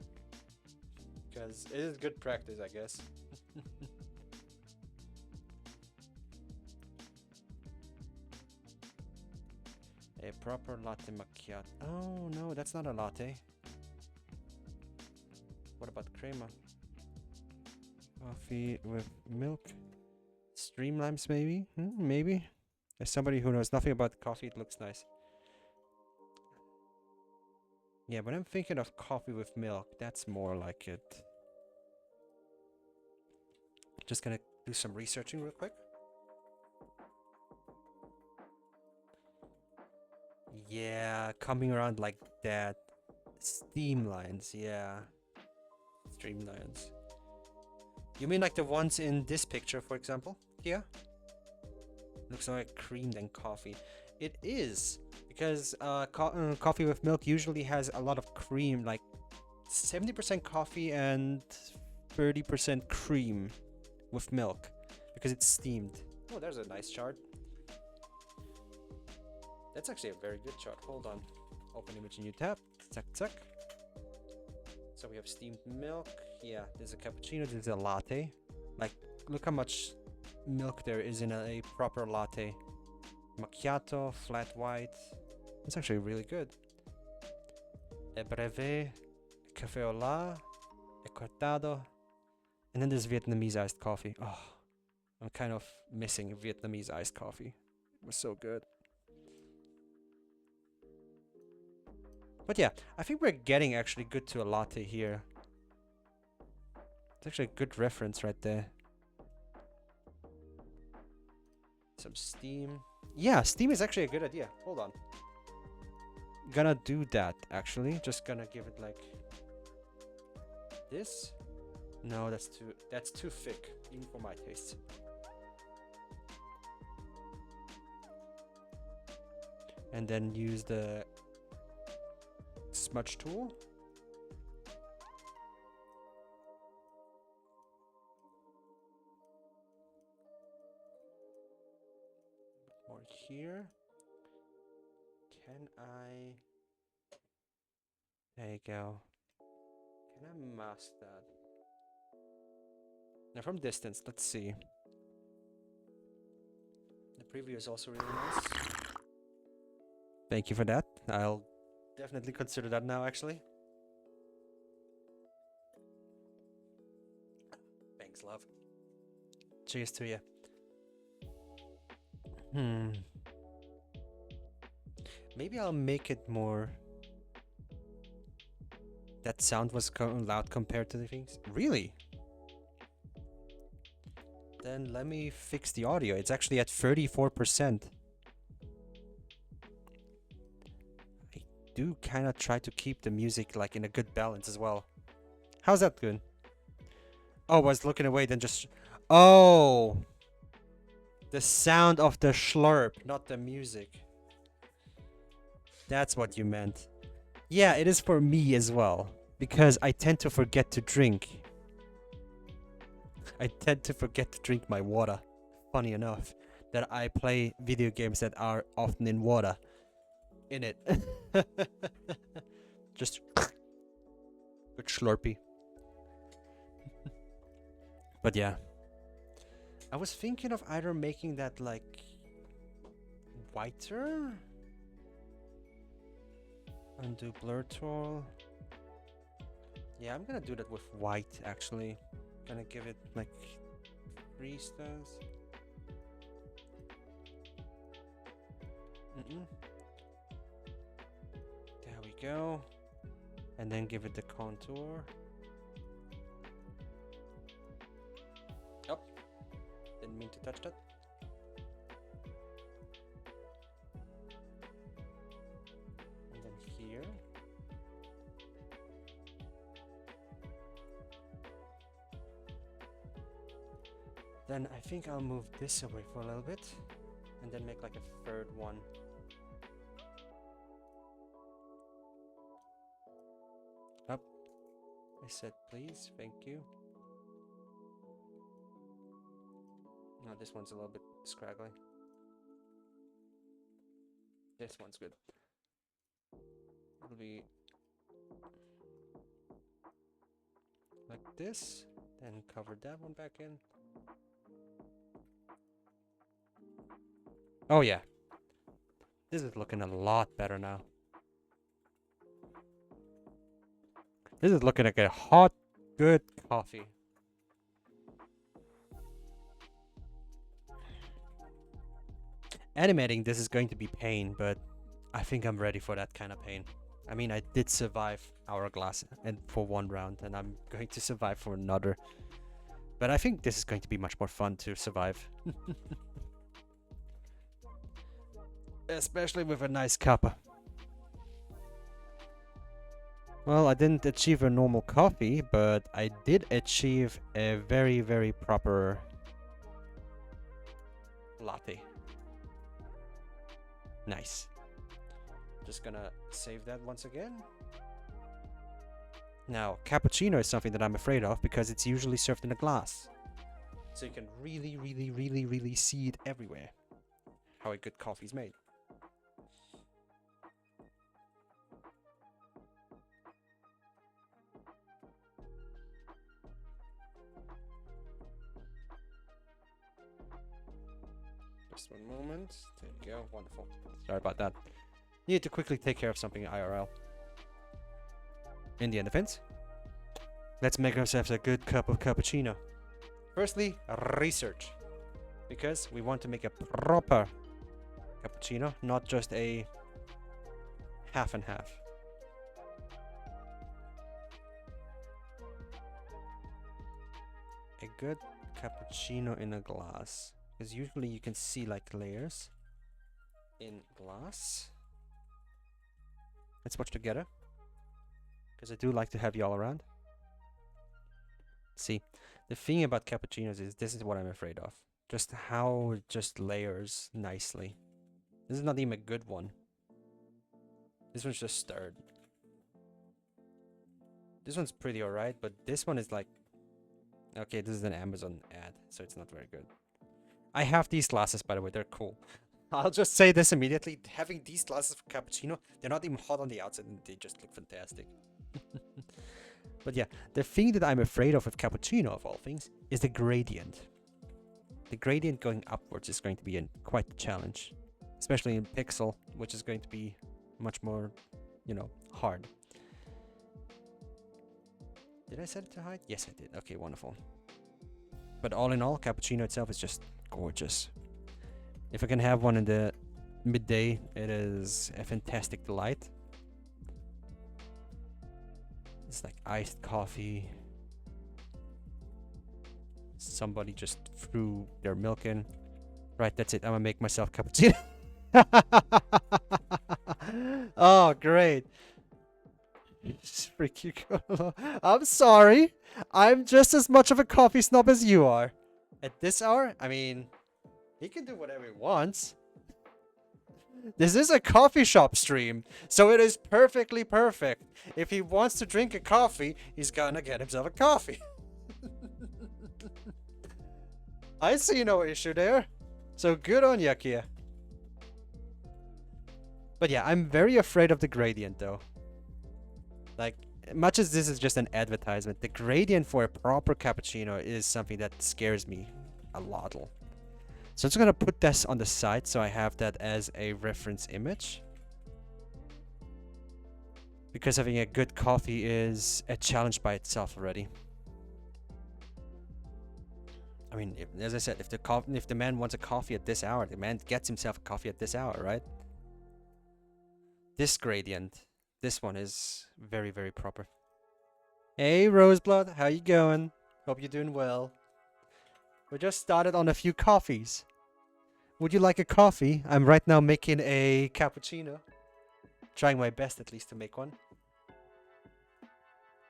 A: Because it is good practice, I guess. A proper latte macchiato. Oh no, that's not a latte. What about crema? Coffee with milk? Streamlines maybe? Maybe? As somebody who knows nothing about coffee, it looks nice. Yeah, but I'm thinking of coffee with milk. That's more like it. Just gonna do some researching real quick. Yeah, coming around like that. Streamlines, yeah. Streamlines. You mean like the ones in this picture, for example? Yeah? Looks more like cream than coffee. It is, because coffee with milk usually has a lot of cream, like 70% coffee and 30% cream with milk, because it's steamed. Oh, there's a nice chart. That's actually a very good chart. Hold on. Open image in new tab. Tuck, tuck. So we have steamed milk. Yeah, there's a cappuccino. There's a latte. Like, look how much milk there is in a proper latte. Macchiato, flat white. It's actually really good. E breve, café au lait, e cortado. And then there's Vietnamese iced coffee. Oh, I'm kind of missing Vietnamese iced coffee. It was so good. But yeah, I think we're getting actually good to a latte here. It's actually a good reference right there. Some steam. Yeah, steam is actually a good idea. Hold on. Gonna do that actually. Just gonna give it like this. No, that's too thick, even for my taste. And then use the smudge tool. More here. Can I? There you go. Can I mask that? Now from distance, let's see. The preview is also really nice. Thank you for that. I'll definitely consider that now, actually. Thanks, love. Cheers to you. Maybe I'll make it more. That sound was loud compared to the things. Really? Then let me fix the audio. It's actually at 34%. I do kind of try to keep the music like in a good balance as well. How's that good? Oh, I was looking away, then just... Oh! The sound of the slurp, not the music. That's what you meant. Yeah, it is for me as well. Because I tend to forget to drink. I tend to forget to drink my water. Funny enough, that I play video games that are often in water. In it. Just... Good slurpy. But yeah. I was thinking of either making that like... whiter? Undo blur tool. Yeah, I'm gonna do that with white actually. Gonna give it like 3 stars. There we go. And then give it the contour. Oh, didn't mean to touch that. And then here. Then I think I'll move this away for a little bit and then make like a third one. Up. I said please, thank you. No, this one's a little bit scraggly. This one's good. It'll be like this, then cover that one back in. Oh yeah. This is looking a lot better now. This is looking like a hot, good coffee. Animating this is going to be pain, but I think I'm ready for that kind of pain. I mean, I did survive Hourglass and for one round, and I'm going to survive for another. But I think this is going to be much more fun to survive. Especially with a nice cuppa. Well, I didn't achieve a normal coffee, but I did achieve a very, very proper latte. Nice. Just gonna save that once again. Now, cappuccino is something that I'm afraid of because it's usually served in a glass. So you can really, really, really, really see it everywhere. How a good coffee is made. Just one moment. There you go. Wonderful. Sorry about that. Need to quickly take care of something IRL. In the end defense, let's make ourselves a good cup of cappuccino. Firstly, research. Because we want to make a proper cappuccino, not just a half and half. A good cappuccino in a glass. Because usually you can see like layers in glass. Let's watch together. Because I do like to have y'all around. See, the thing about cappuccinos is this is what I'm afraid of. Just how it just layers nicely. This is not even a good one. This one's just stirred. This one's pretty alright, but this one is like... Okay, this is an Amazon ad, so it's not very good. I have these glasses, by the way, they're cool. I'll just say this immediately. Having these glasses for cappuccino, they're not even hot on the outside and they just look fantastic. But yeah, the thing that I'm afraid of with cappuccino, of all things, is the gradient. The gradient going upwards is going to be quite a challenge. Especially in pixel, which is going to be much more, you know, hard. Did I set it to hide? Yes, I did. Okay, wonderful. But all in all, cappuccino itself is just gorgeous. If I can have one in the midday, it is a fantastic delight. It's like iced coffee. Somebody just threw their milk in. Right, that's it. I'm gonna make myself cappuccino. Oh, great. Freak you. I'm sorry. I'm just as much of a coffee snob as you are. At this hour, I mean, he can do whatever he wants. This is a coffee shop stream, so it is perfectly perfect. If he wants to drink a coffee, he's gonna get himself a coffee. I see no issue there. So good on you, Kia. But yeah, I'm very afraid of the gradient though. Like, much as this is just an advertisement, the gradient for a proper cappuccino is something that scares me a lot. So I'm just gonna put this on the side so I have that as a reference image. Because having a good coffee is a challenge by itself already. I mean, as I said, if the man wants a coffee at this hour, the man gets himself a coffee at this hour, right? This gradient, this one is very, very proper. Hey, Roseblood, how you going? Hope you're doing well. We just started on a few coffees. Would you like a coffee? I'm right now making a cappuccino. Trying my best at least to make one.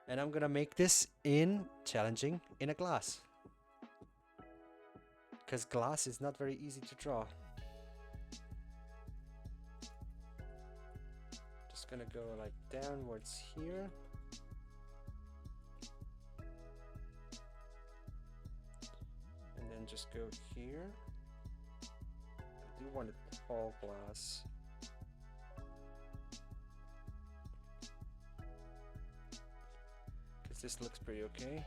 A: And I'm gonna make this challenging in a glass. because glass is not very easy to draw. Just gonna go like downwards here. And then just go here. I do want a tall glass. Because this looks pretty okay.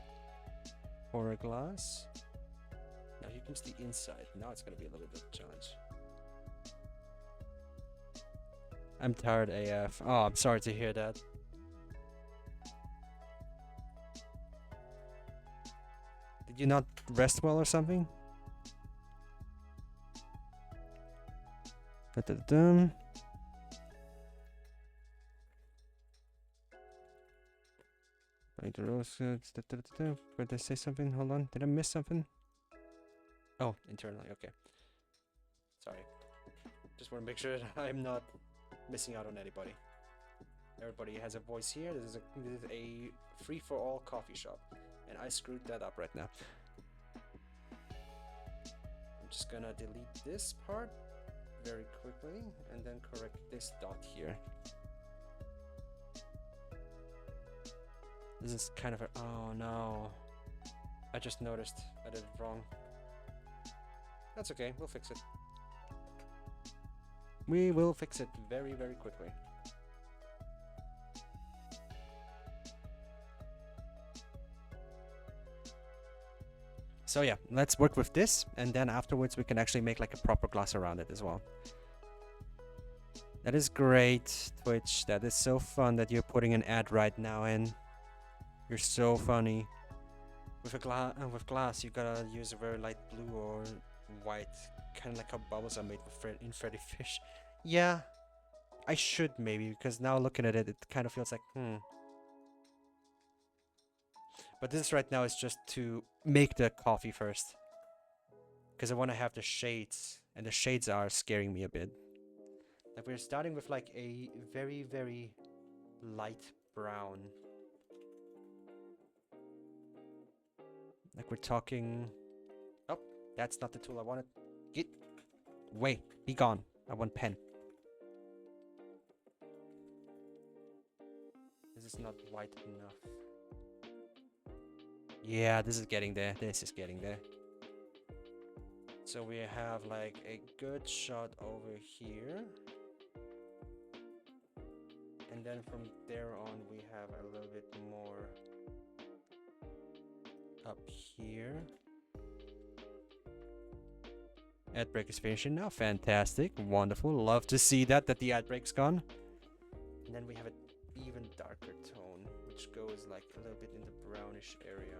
A: For a glass. Now here comes the inside. Now it's gonna be a little bit of a challenge. I'm tired AF. Oh, I'm sorry to hear that. Did you not rest well or something? Da-da-dum. Did I say something? Hold on. Did I miss something? Oh, internally. Okay. Sorry. Just want to make sure that I'm not missing out on anybody. Everybody has a voice here. This is a free-for-all coffee shop. And I screwed that up right now. I'm just gonna delete this part very quickly and then correct this dot here. This is kind of a... Oh no. I just noticed I did it wrong. That's okay, we'll fix it. We will fix it very, very quickly. So yeah, let's work with this, and then afterwards we can actually make like a proper glass around it as well. That is great, Twitch. That is so fun that you're putting an ad right now in. You're so funny. With glass, you gotta use a very light blue or white, kind of like how bubbles are made with in Freddy Fish. Yeah, I should maybe, because now looking at it, it kind of feels like But this right now is just to make the coffee first, because I want to have the shades, and the shades are scaring me a bit. Like we're starting with like a very, very light brown. Like we're talking... Oh, that's not the tool I wanted. Get away. Be gone. I want pen. This is not white enough. Yeah, this is getting there. This is getting there. So we have like a good shot over here. And then from there on we have a little bit more up here. Ad break is finishing now. Fantastic. Wonderful. Love to see that the ad break's gone. And then we have an even darker tone, which goes like a little bit in the brownish area.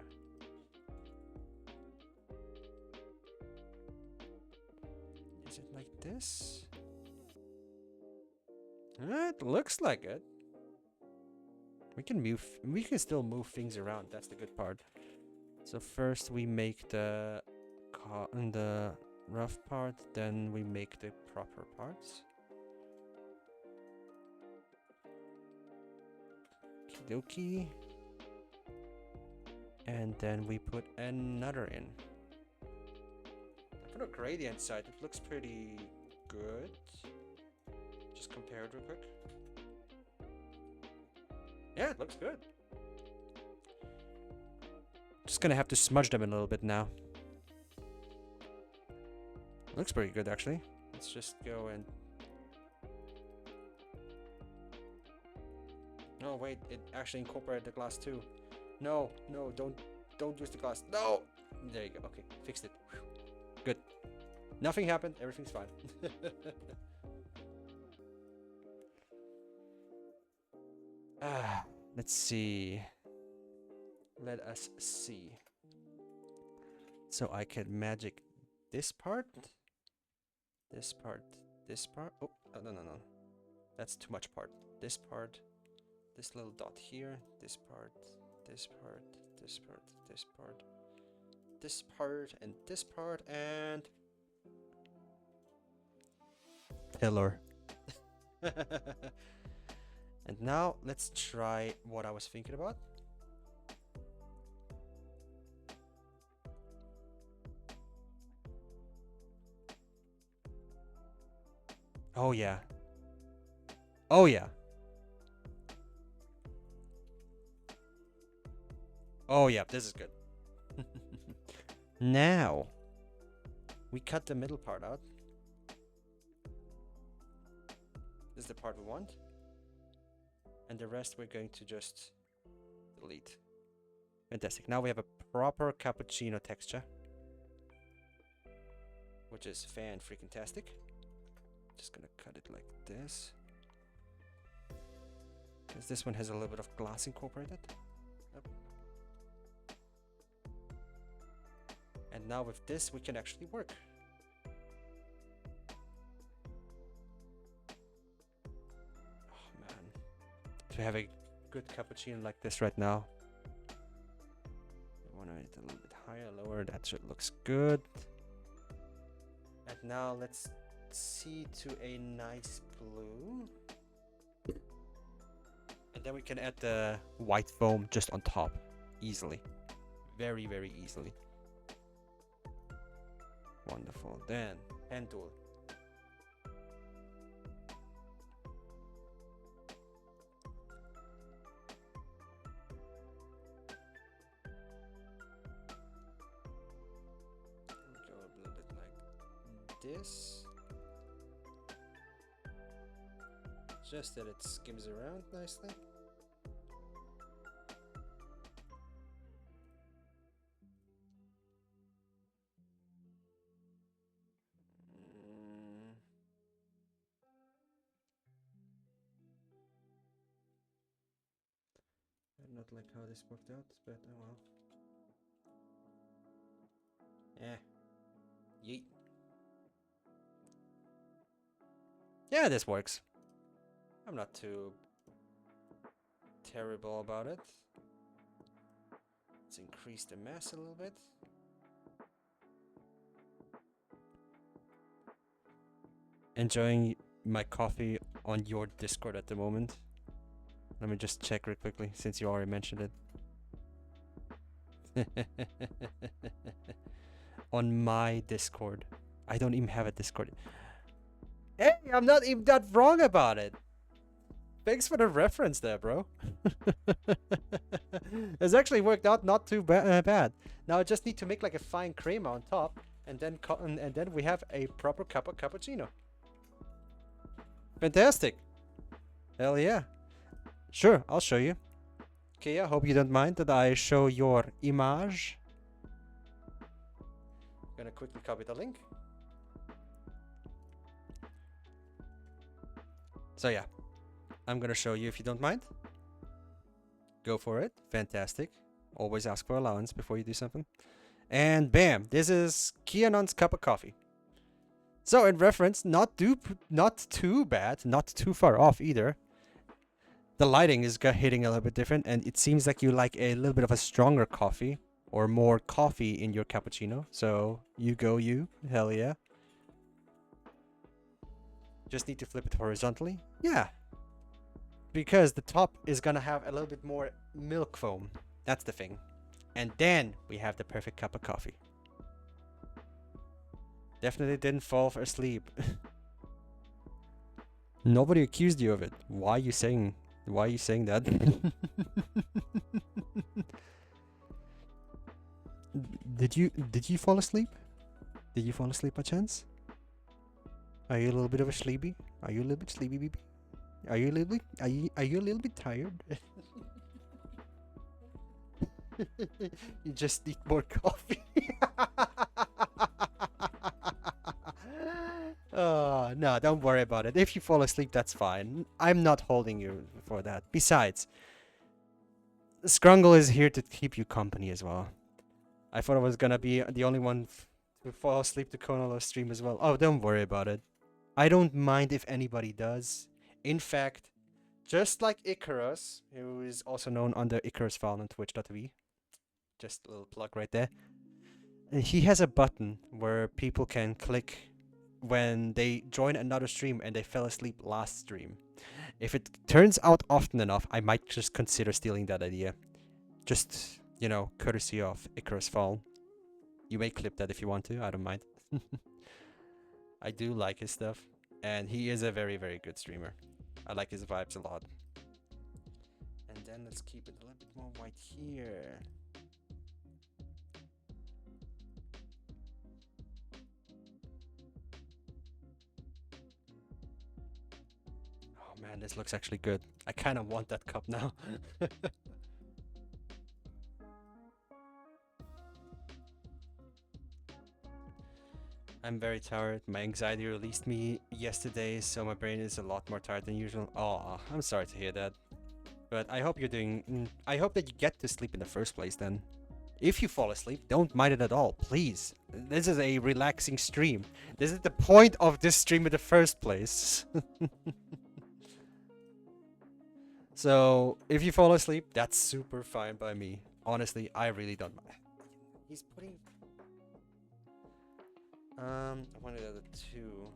A: Is it like this? It looks like it. We can still move things around. That's the good part. So first we make the rough part, then we make the proper parts. Okie dokie. And then we put another in. For the gradient side, it looks pretty good. Just compare it real quick. Yeah, it looks good. Just gonna have to smudge them a little bit now. Looks pretty good actually. Let's just go and... Oh wait, it actually incorporated the glass too. No, no, don't use the glass. No! There you go. Okay, fixed it. Whew. Good. Nothing happened. Everything's fine. Let's see. Let us see. So I can magic this part. This part. This part. Oh, no, no, no. That's too much part. This part. This little dot here. This part. This part. This part. This part. This part. And this part. And... pillar. And now let's try what I was thinking about. Oh yeah. Oh yeah. Oh yeah, this is good. Now, we cut the middle part out. This is the part we want. And the rest we're going to just delete. Fantastic. Now we have a proper cappuccino texture, which is fan-freaking-tastic. Just gonna cut it like this. Because this one has a little bit of glass incorporated. Yep. And now with this, we can actually work. Oh man. To have a good cappuccino like this right now. I want it a little bit higher, lower. That shit looks good. And now let's see to a nice blue. And then we can add the white foam just on top. Easily. Very, very easily. Wonderful. Then, hand tool. Go a little bit like this. Just that it skims around nicely. I not like how this worked out, but oh well. Yeet. Yeah, this works. I'm not too terrible about it. Let's increase the mass a little bit. Enjoying my coffee on your Discord at the moment. Let me just check real quickly, since you already mentioned it. On my Discord. I don't even have a Discord. Hey, I'm not even that wrong about it. Thanks for the reference there, bro. It's actually worked out not too bad. Now I just need to make like a fine crema on top, and then we have a proper cup of cappuccino. Fantastic. Hell yeah. Sure, I'll show you. Okay, I hope you don't mind that I show your image. Gonna quickly copy the link. So yeah, I'm gonna show you if you don't mind. Go for it. Fantastic. Always ask for allowance before you do something. And bam, this is Kianon's cup of coffee. So in reference, not too bad, not too far off either. The lighting is hitting a little bit different, and it seems like you like a little bit of a stronger coffee or more coffee in your cappuccino. So you go, you. Hell yeah. Just need to flip it horizontally. Yeah. Because the top is gonna have a little bit more milk foam. That's the thing. And then we have the perfect cup of coffee. Definitely didn't fall asleep. Nobody accused you of it. Why are you saying that? Did you fall asleep? Did you fall asleep by chance? Are you a little bit of a sleepy? Are you a little bit sleepy, baby? Are you a little bit tired? You just need more coffee. Oh, no, don't worry about it. If you fall asleep, that's fine. I'm not holding you for that. Besides, Scrungle is here to keep you company as well. I thought I was gonna be the only one to fall asleep to conalocsc stream as well. Oh, don't worry about it. I don't mind if anybody does. In fact, just like Icarus, who is also known under Icarus File on twitch.tv, just a little plug right there, he has a button where people can click when they join another stream and they fell asleep last stream. If it turns out often enough, I might just consider stealing that idea. Just, you know, courtesy of Icarus Fall. You may clip that if you want to, I don't mind. I do like his stuff. And he is a very, very good streamer. I like his vibes a lot. And then let's keep it a little bit more white here. Oh man, this looks actually good. I kind of want that cup now. I'm very tired. My anxiety released me yesterday, so my brain is a lot more tired than usual. Oh, I'm sorry to hear that. But I hope you're doing... I hope that you get to sleep in the first place then. If you fall asleep, don't mind it at all, please. This is a relaxing stream. This is the point of this stream in the first place. So, if you fall asleep, that's super fine by me. Honestly, I really don't mind. He's putting... I wanted the other two.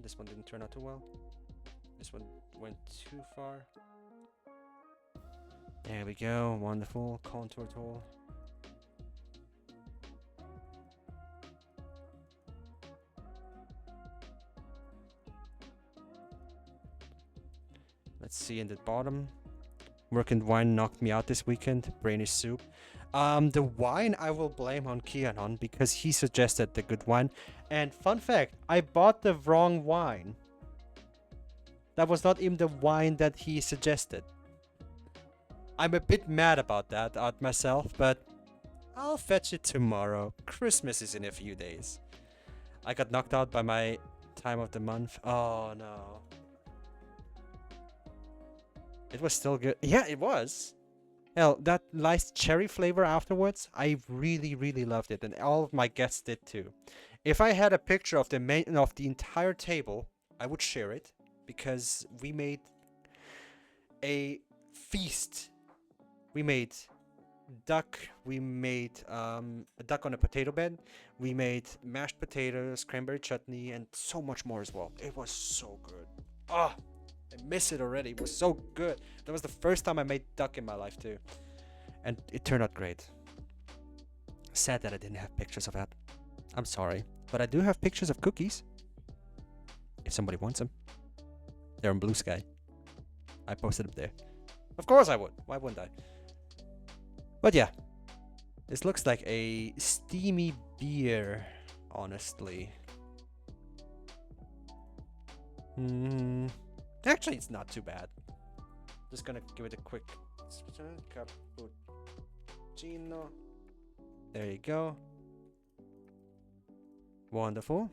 A: This one didn't turn out too well. This one went too far. There we go. Wonderful. Contour tool. Let's see in the bottom. Work and wine knocked me out this weekend. Brainish soup. The wine I will blame on Kianon because he suggested the good wine. And fun fact, I bought the wrong wine. That was not even the wine that he suggested. I'm a bit mad about that at myself, but I'll fetch it tomorrow. Christmas is in a few days. I got knocked out by my time of the month. Oh no. It was still good. Yeah, it was. Hell, that nice cherry flavor afterwards, I really, really loved it, and all of my guests did too. If I had a picture of the entire table, I would share it because we made a feast. We made duck. We made a duck on a potato bed. We made mashed potatoes, cranberry chutney, and so much more as well. It was so good. Ah. I miss it already. It was so good. That was the first time I made duck in my life too. And it turned out great. Sad that I didn't have pictures of that. I'm sorry. But I do have pictures of cookies. If somebody wants them. They're on Blue Sky. I posted them there. Of course I would. Why wouldn't I? But yeah. This looks like a steamy beer, honestly. Actually, it's not too bad. Just gonna give it a quick cappuccino. There you go. Wonderful.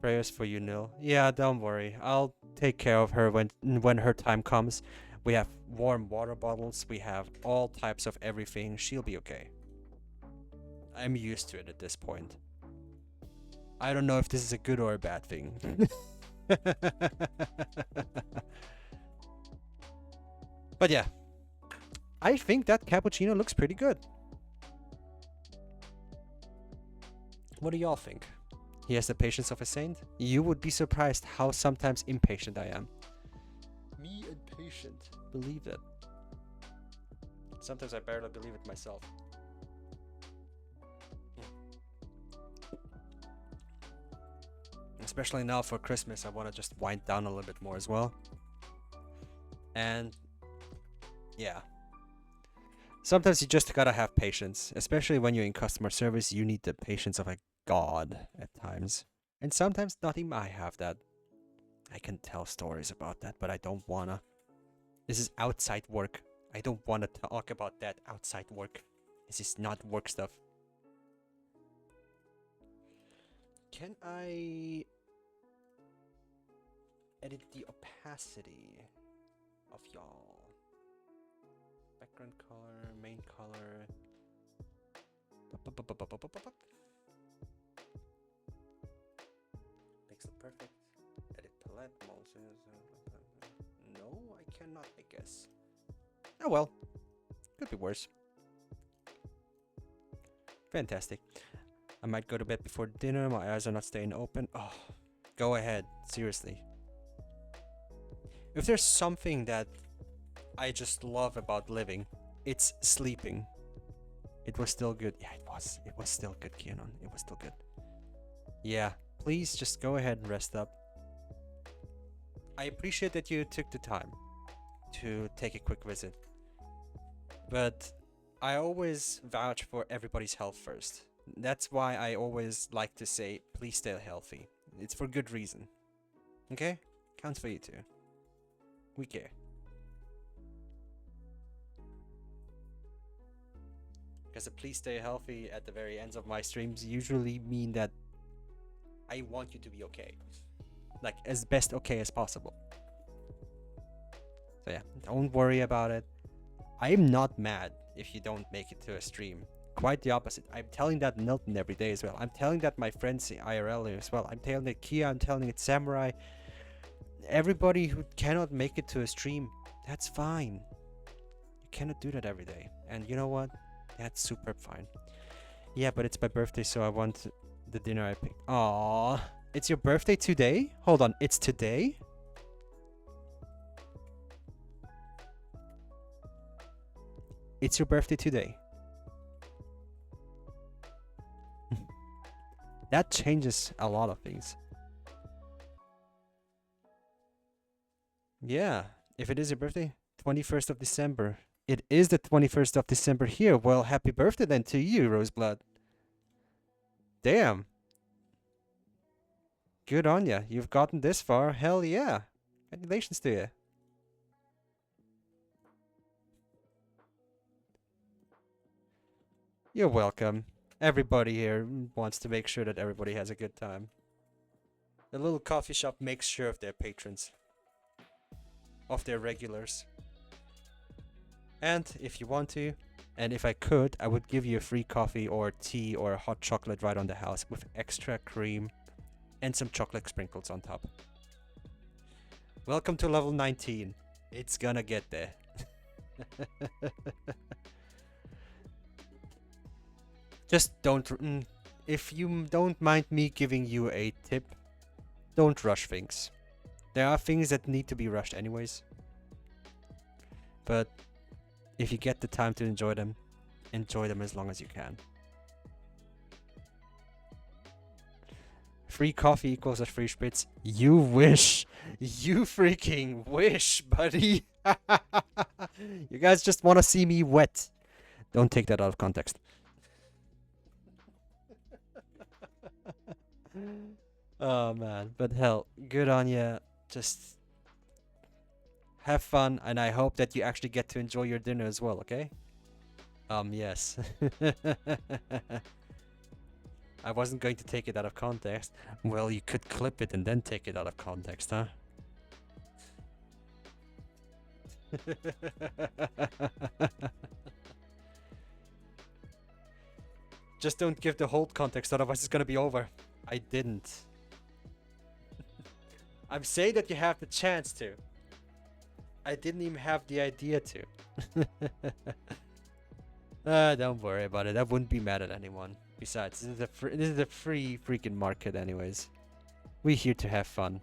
A: Prayers for you, Nil. Yeah, don't worry. I'll take care of her when her time comes. We have warm water bottles. We have all types of everything. She'll be okay. I'm used to it at this point. I don't know if this is a good or a bad thing. But yeah, I think that cappuccino looks pretty good. What do y'all think? He has the patience of a saint? You would be surprised how sometimes impatient I am. Me impatient. Believe it. Sometimes I barely believe it myself. Especially now for Christmas, I want to just wind down a little bit more as well. And yeah. Sometimes you just gotta have patience. Especially when you're in customer service, you need the patience of a god at times. And sometimes not even I have that. I can tell stories about that, but I don't wanna. This is outside work. I don't wanna talk about that outside work. This is not work stuff. Can I edit the opacity of y'all? Background color, main color. Pixel perfect. Edit palette. No, I cannot, I guess. Oh well. Could be worse. Fantastic. I might go to bed before dinner. My eyes are not staying open. Oh, go ahead. Seriously. If there's something that I just love about living, it's sleeping. It was still good. Yeah, it was. It was still good, Keanon. It was still good. Yeah, please just go ahead and rest up. I appreciate that you took the time to take a quick visit, but I always vouch for everybody's health first. That's why I always like to say, please stay healthy. It's for good reason. Okay? Counts for you too. We care. Because the please stay healthy at the very ends of my streams usually mean that I want you to be okay. Like, as best okay as possible. So yeah, don't worry about it. I'm not mad if you don't make it to a stream. Quite the opposite. I'm telling that Milton every day as well. I'm telling that my friends IRL as well. I'm telling it Kia, I'm telling it Samurai. Everybody who cannot make it to a stream, that's fine. You cannot do that every day. And you know what? That's super fine. Yeah, but it's my birthday, so I want the dinner I picked. Aww. It's your birthday today? Hold on, it's today? It's your birthday today. That changes a lot of things. Yeah, if it is your birthday, 21st of December. It is the 21st of December here. Well, happy birthday then to you, Roseblood. Damn. Good on ya. You've gotten this far. Hell yeah. Congratulations to you. You're welcome. Everybody here wants to make sure that everybody has a good time. The little coffee shop makes sure of their patrons. Of their regulars. And if you want to, and if I could, I would give you a free coffee or tea or hot chocolate right on the house with extra cream and some chocolate sprinkles on top. Welcome to level 19. It's gonna get there. Just don't... if you don't mind me giving you a tip, don't rush things. There are things that need to be rushed anyways. But if you get the time to enjoy them as long as you can. Free coffee equals a free spritz. You wish. You freaking wish, buddy. You guys just want to see me wet. Don't take that out of context. Oh man, but hell, good on ya. Just have fun, and I hope that you actually get to enjoy your dinner as well, okay? Yes. I wasn't going to take it out of context. Well, you could clip it and then take it out of context, huh? Just don't give the whole context, otherwise it's gonna be over. I didn't. I'm saying that you have the chance to. I didn't even have the idea to. Don't worry about it. I wouldn't be mad at anyone. Besides, this is a free freaking market anyways. We're here to have fun.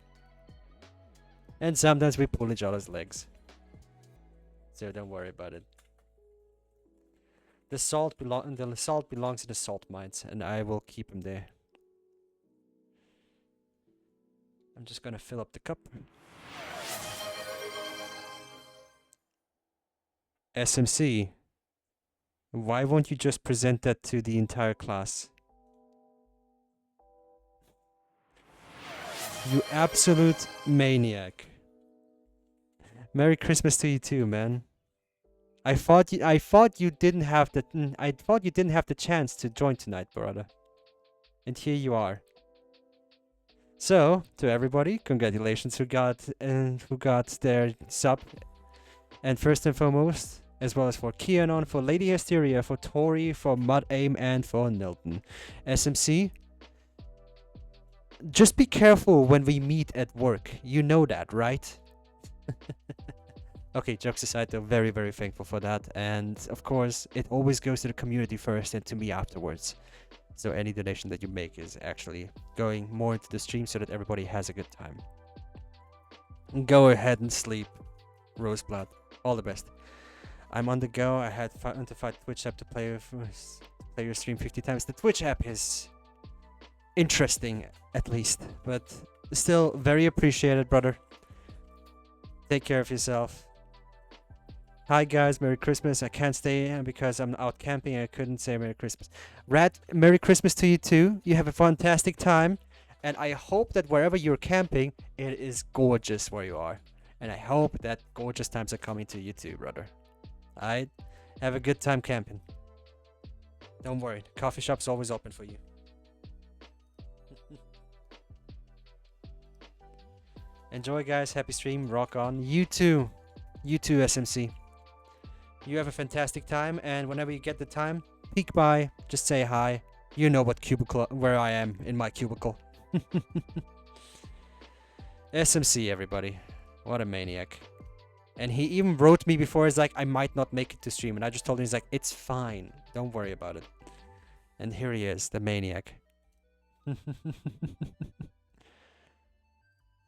A: And sometimes we pull each other's legs. So don't worry about it. The salt belongs in the salt mines, and I will keep him there. I'm just gonna fill up the cup. SMC. Why won't you just present that to the entire class? You absolute maniac. Merry Christmas to you too, man. I thought you didn't have the chance to join tonight, brother. And here you are. So, to everybody, congratulations who got their sub. And first and foremost, as well as for Keanon, for Lady Hysteria, for Tori, for Mud Aim, and for Nilton. SMC, just be careful when we meet at work. You know that, right? Okay, jokes aside, though, very, very thankful for that. And of course, it always goes to the community first and to me afterwards. So any donation that you make is actually going more into the stream so that everybody has a good time. Go ahead and sleep, Roseblood. All the best. I'm on the go. I had to find the Twitch app to play your stream 50 times. The Twitch app is interesting, at least, but still very appreciated, brother. Take care of yourself. Hi guys, Merry Christmas. I can't stay because I'm out camping. I couldn't say Merry Christmas. Rat, Merry Christmas to you too. You have a fantastic time. And I hope that wherever you're camping, it is gorgeous where you are. And I hope that gorgeous times are coming to you too, brother. Alright? Have a good time camping. Don't worry, the coffee shop's always open for you. Enjoy guys, happy stream, rock on. You too, SMC. You have a fantastic time, and whenever you get the time, peek by, just say hi. You know what cubicle, where I am in my cubicle. SMC, everybody. What a maniac. And he even wrote me before, he's like, I might not make it to stream. And I just told him, he's like, it's fine. Don't worry about it. And here he is, the maniac.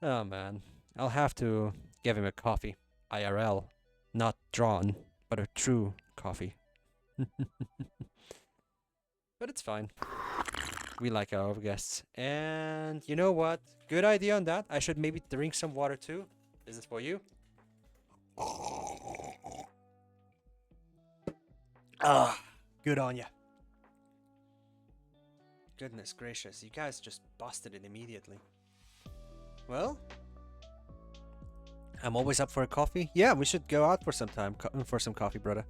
A: Oh, man. I'll have to give him a coffee. IRL. Not drawn, but a true coffee. But it's fine. We like our guests. And you know what? Good idea on that. I should maybe drink some water too. This is for you. Ah, good on ya. Goodness gracious, you guys just busted it immediately. Well, I'm always up for a coffee. Yeah, we should go out for some time for some coffee, brother.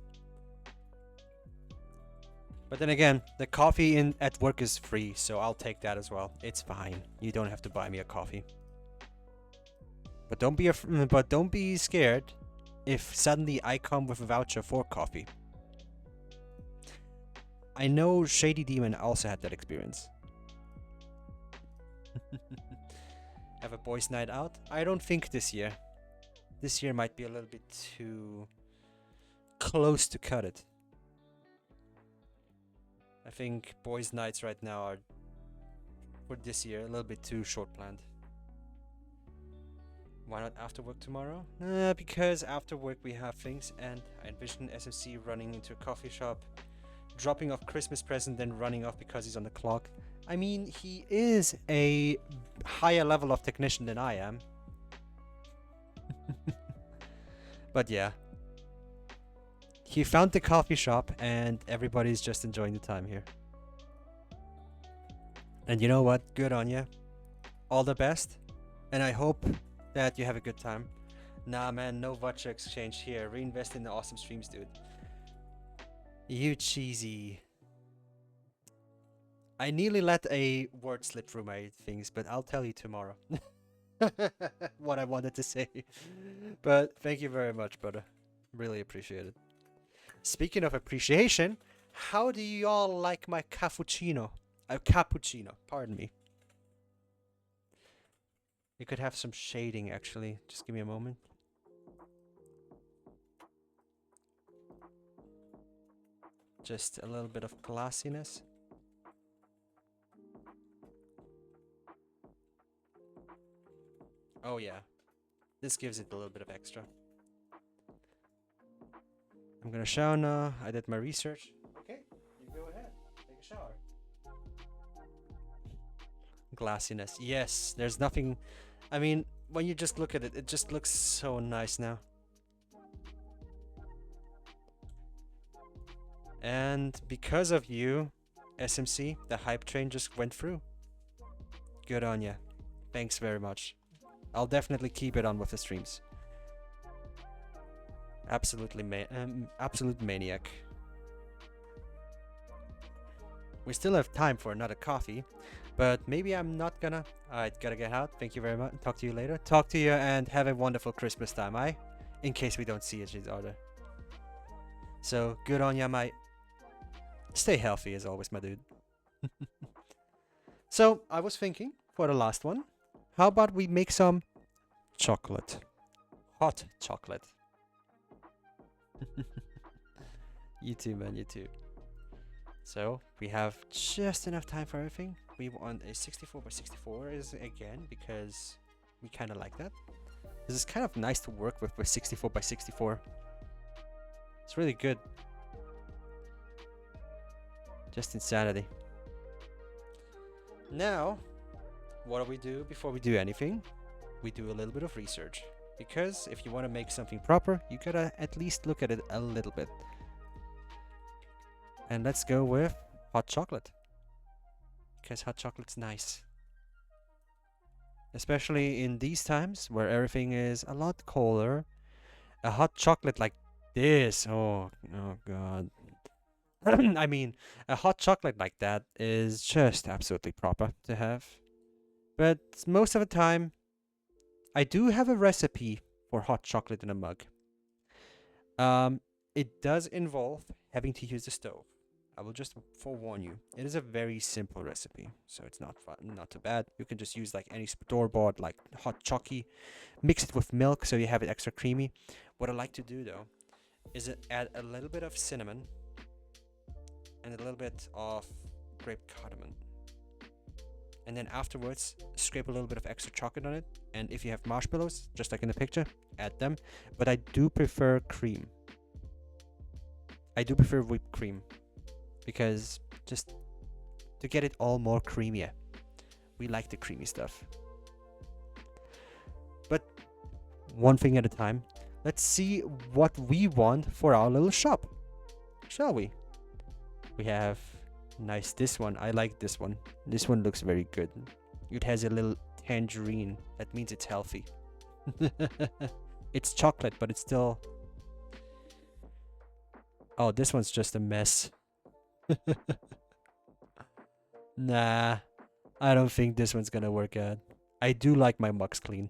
A: But then again, the coffee at work is free, so I'll take that as well. It's fine. You don't have to buy me a coffee. But don't be scared if suddenly I come with a voucher for coffee. I know Shady Demon also had that experience. Have a boys' night out? I don't think this year. This year might be a little bit too close to cut it. I think boys' nights right now are, for this year, a little bit too short planned. Why not after work tomorrow? Because after work we have things, and I envision SMC running into a coffee shop, dropping off Christmas present, then running off because he's on the clock. I mean, he is a higher level of technician than I am. But yeah. He found the coffee shop and everybody's just enjoying the time here. And you know what? Good on you. All the best. And I hope that you have a good time. Nah, man, no voucher exchange here. Reinvest in the awesome streams, dude. You cheesy. I nearly let a word slip through my things, but I'll tell you tomorrow. What I wanted to say. But thank you very much, brother. Really appreciate it. Speaking of appreciation, how do you all like my cappuccino? Cappuccino, pardon me. You could have some shading, actually. Just give me a moment. Just a little bit of glassiness. Oh yeah, this gives it a little bit of extra. I'm gonna shower now. I did my research. Okay, you go ahead. Take a shower. Glassiness. Yes, there's nothing. I mean, when you just look at it, it just looks so nice now. And because of you, SMC, the hype train just went through. Good on ya. Thanks very much. I'll definitely keep it on with the streams. Absolutely, absolute maniac. We still have time for another coffee, but maybe I'm not gonna. Alright, gotta get out. Thank you very much. Talk to you later. Talk to you and have a wonderful Christmas time, aye? In case we don't see each other. So, good on ya, mate. Stay healthy as always, my dude. So, I was thinking, for the last one, how about we make some chocolate? Hot chocolate. You too, man, you too. So, we have just enough time for everything. We want a 64x64 is again, because we kind of like that. This is kind of nice to work with 64x64. It's really good. Just insanity. Now, what do we do before we do anything? We do a little bit of research. Because if you want to make something proper, you gotta at least look at it a little bit. And let's go with hot chocolate. Because hot chocolate's nice. Especially in these times where everything is a lot colder. A hot chocolate like this. Oh god. I mean, a hot chocolate like that is just absolutely proper to have. But most of the time, I do have a recipe for hot chocolate in a mug. It does involve having to use the stove. I will just forewarn you. It is a very simple recipe, so it's not not too bad. You can just use like any store-bought like hot chocky, mix it with milk so you have it extra creamy. What I like to do though is add a little bit of cinnamon and a little bit of grape cardamom. And then afterwards, scrape a little bit of extra chocolate on it. And if you have marshmallows, just like in the picture, add them. But I do prefer cream. I do prefer whipped cream. Because just to get it all more creamier. We like the creamy stuff. But one thing at a time. Let's see what we want for our little shop. Shall we? We have nice this one. I like this one. This one looks very good. It has a little tangerine. That means it's healthy. It's chocolate, but it's still... Oh, this one's just a mess. Nah, I don't think this one's gonna work out. I do like my mugs clean.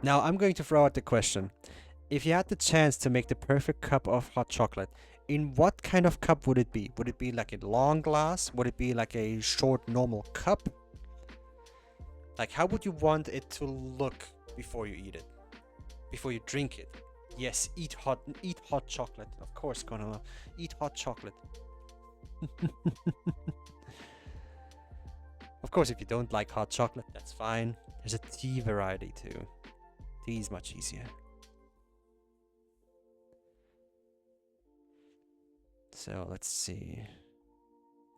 A: Now I'm going to throw out the question. If you had the chance to make the perfect cup of hot chocolate, in what kind of cup would it be? Would it be like a long glass? Would it be like a short normal cup? Like how would you want it to look before you eat it? Before you drink it? Yes, eat hot chocolate. Of course, gonna eat hot chocolate. Of course, if you don't like hot chocolate, that's fine. There's a tea variety too. Tea is much easier. So let's see.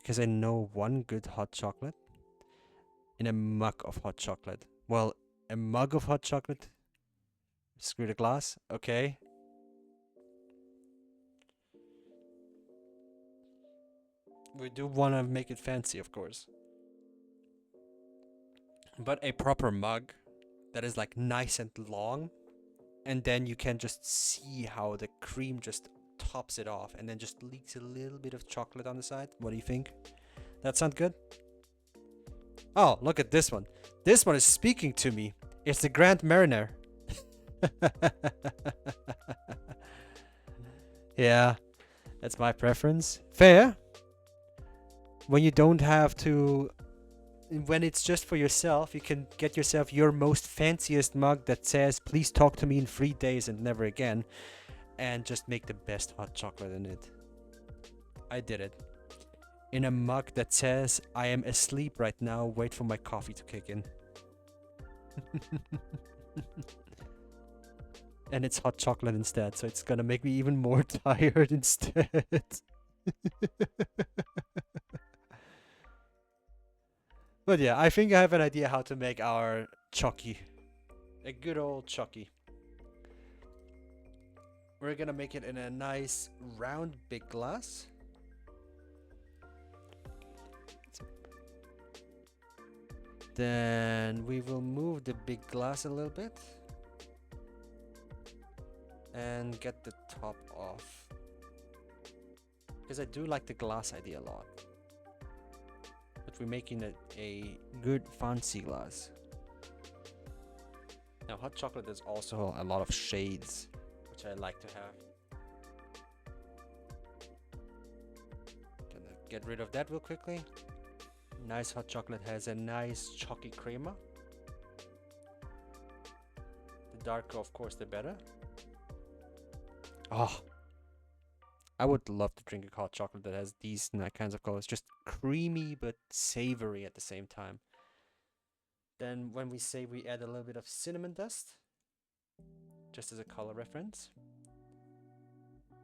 A: Because I know one good hot chocolate in a mug of hot chocolate. Well, a mug of hot chocolate. Screw the glass. Okay. We do want to make it fancy, of course. But a proper mug that is like nice and long. And then you can just see how the cream just tops it off and then just leaks a little bit of chocolate on the side. What do you think? That sound good? Oh, look at this one. This one is speaking to me. It's the Grand Mariner. Yeah, that's my preference. Fair. When you don't have to... When it's just for yourself, you can get yourself your most fanciest mug that says, please talk to me in 3 days and never again. And just make the best hot chocolate in it. I did it. In a mug that says, I am asleep right now, wait for my coffee to kick in. And it's hot chocolate instead, so it's gonna make me even more tired instead. But yeah, I think I have an idea how to make our chocky. A good old chocky. We're gonna make it in a nice round big glass. Then we will move the big glass a little bit. And get the top off. Because I do like the glass idea a lot. But we're making it a good fancy glass. Now hot chocolate is also a lot of shades, which I like to have. Gonna get rid of that real quickly. Nice hot chocolate has a nice chalky crema. The darker, of course, the better. Oh, I would love to drink a hot chocolate that has these kinds of colors. Just creamy but savory at the same time. Then when we say we add a little bit of cinnamon dust, just as a color reference.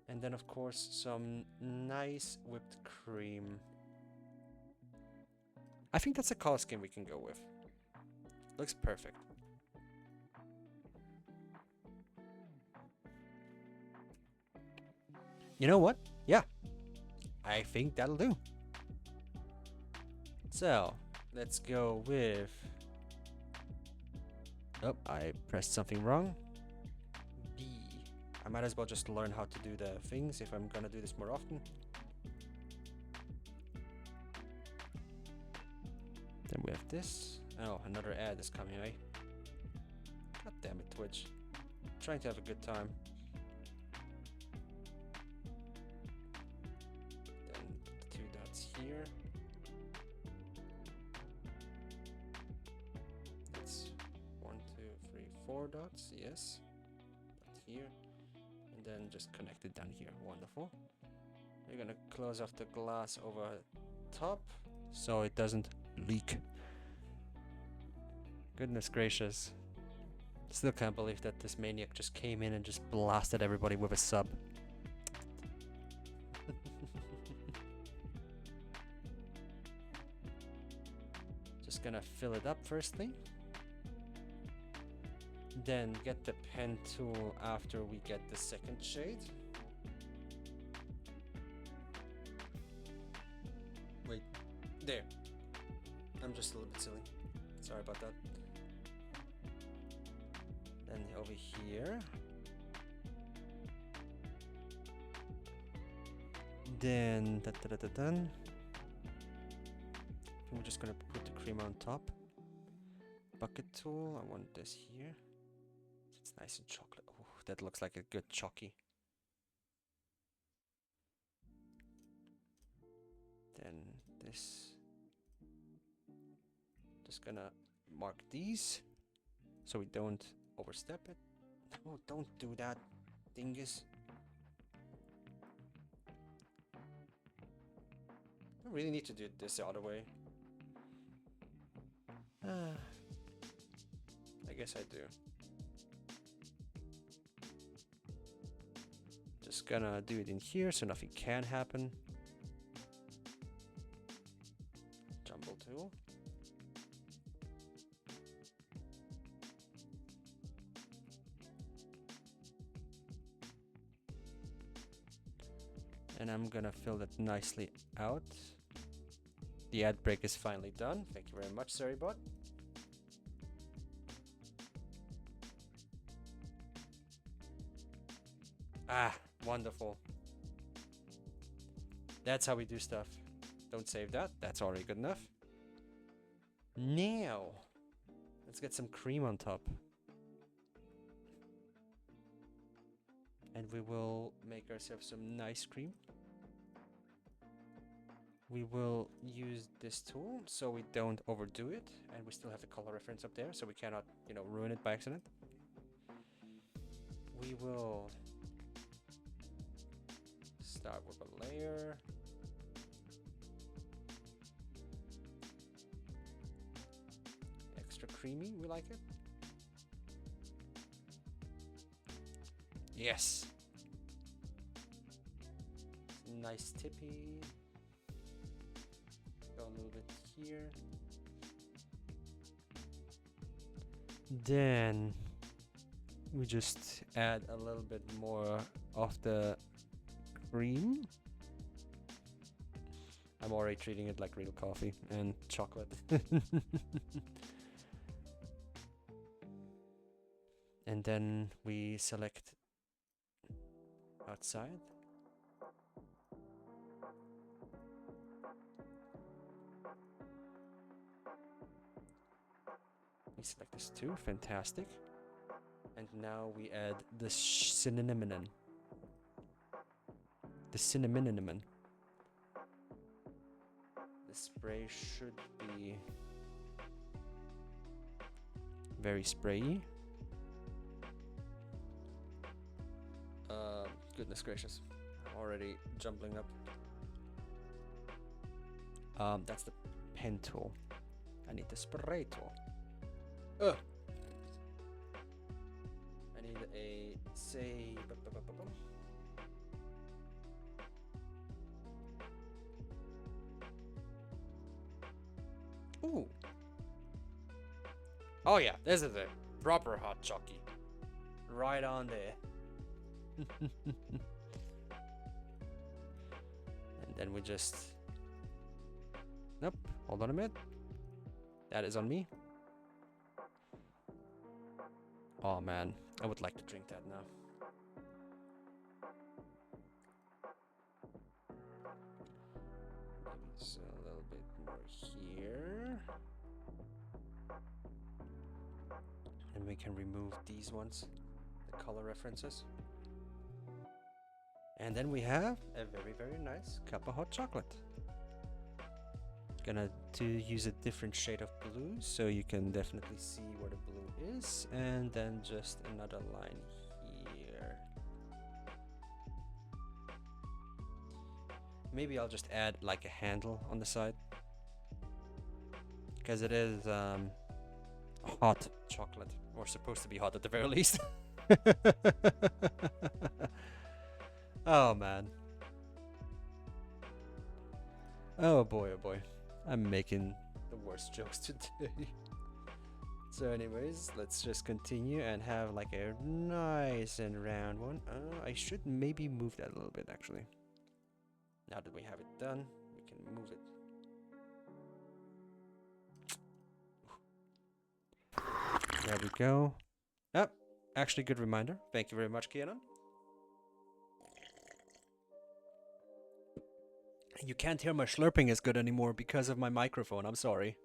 A: And then of course some nice whipped cream. I think that's a color scheme we can go with. Looks perfect. You know what? Yeah, I think that'll do. So let's go with... Oh, I pressed something wrong. B. I might as well just learn how to do the things if I'm gonna do this more often. Then we have this. Oh, another ad is coming, eh? God damn it, Twitch. I'm trying to have a good time. Then the 2 dots here. That's 1, 2, 3, 4 dots, yes. Dot here. And then just connect it down here. Wonderful. We're gonna close off the glass over top so it doesn't leak. Goodness gracious. Still can't believe that this maniac just came in and just blasted everybody with a sub. Just gonna fill it up firstly. Then get the pen tool after we get the second shade. Wait, there. I'm just a little bit silly. Sorry about that. Then over here. Then dun. We're just gonna put the cream on top. Bucket tool, I want this here. It's nice and chocolate. Oh, that looks like a good chalky. Then this. Just gonna mark these so we don't overstep it. Oh, don't do that, dingus. I really need to do it this other way. I guess I do. Just gonna do it in here so nothing can happen. Jumble tool. And I'm gonna fill that nicely out. The ad break is finally done. Thank you very much, Seribot. Ah, wonderful. That's how we do stuff. Don't save that. That's already good enough. Now, let's get some cream on top. And we will make ourselves some nice cream. We will use this tool so we don't overdo it, and we still have the color reference up there so we cannot, you know, ruin it by accident. We will start with a layer. Extra creamy, we like it. Yes. Nice tippy. Go a little bit here. Then we just add a little bit more of the cream. I'm already treating it like real coffee and chocolate. And then we select outside. We select this too, fantastic. And now we add the cinnamon. The cinnamon. The spray should be very sprayy. Goodness gracious, I'm already jumbling up. That's the pen tool. I need the spray tool. I need need a say. Ooh. Oh yeah, this is a proper hot chocolate. Right on there. And then we just... Nope, hold on a minute. That is on me. Oh man, I would like to drink that now. Maybe so a little bit more here. And we can remove these ones, the color references. And then we have a very, very nice cup of hot chocolate. Gonna use a different shade of blue so you can definitely see where the blue is, and then just another line here. Maybe I'll just add like a handle on the side, because it is hot chocolate, or supposed to be hot at the very least. Oh man. Oh boy, oh boy. I'm making the worst jokes today. So anyways, let's just continue and have like a nice and round one. I should maybe move that a little bit actually. Now that we have it done, we can move it. There we go. Oh, actually good reminder. Thank you very much, Kianan. You can't hear my slurping as good anymore because of my microphone, I'm sorry.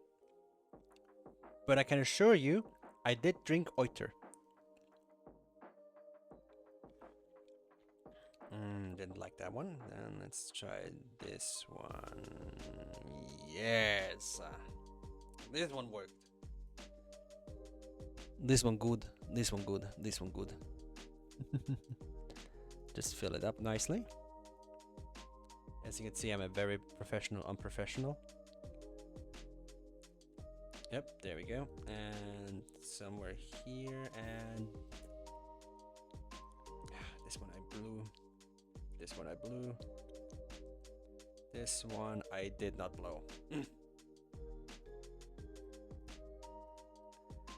A: But I can assure you, I did drink Euter. Didn't like that one. Then let's try this one. Yes. This one worked. This one good. This one good. This one good. Just fill it up nicely. As you can see, I'm a very professional unprofessional. Yep, there we go. And somewhere here, and this one I blew. This one I blew. This one I did not blow.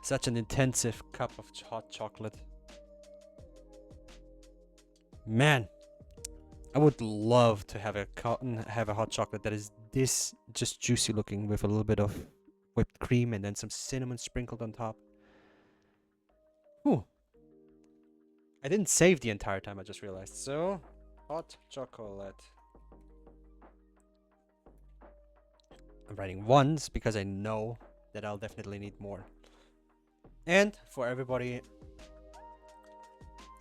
A: Such an intensive cup of hot chocolate. Man, I would love to have a hot chocolate that is this just juicy looking with a little bit of whipped cream and then some cinnamon sprinkled on top. Ooh. I didn't save the entire time, I just realized. So, hot chocolate. I'm writing ones because I know that I'll definitely need more. And for everybody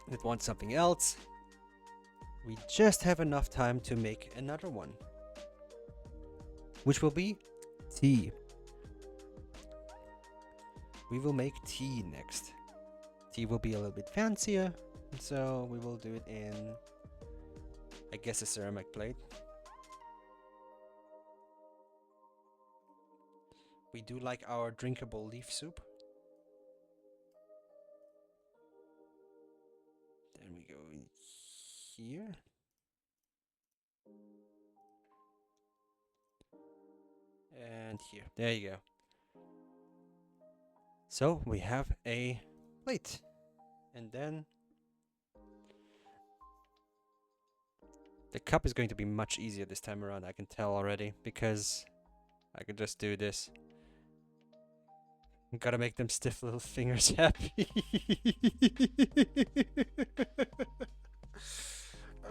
A: that wants something else, we just have enough time to make another one, which will be tea. We will make tea next. Tea will be a little bit fancier, so we will do it in, I guess, a ceramic plate. We do like our drinkable leaf soup. Then we go in here. And here. There you go. So we have a plate. And then the cup is going to be much easier this time around, I can tell already, because I can just do this. Gotta make them stiff little fingers happy.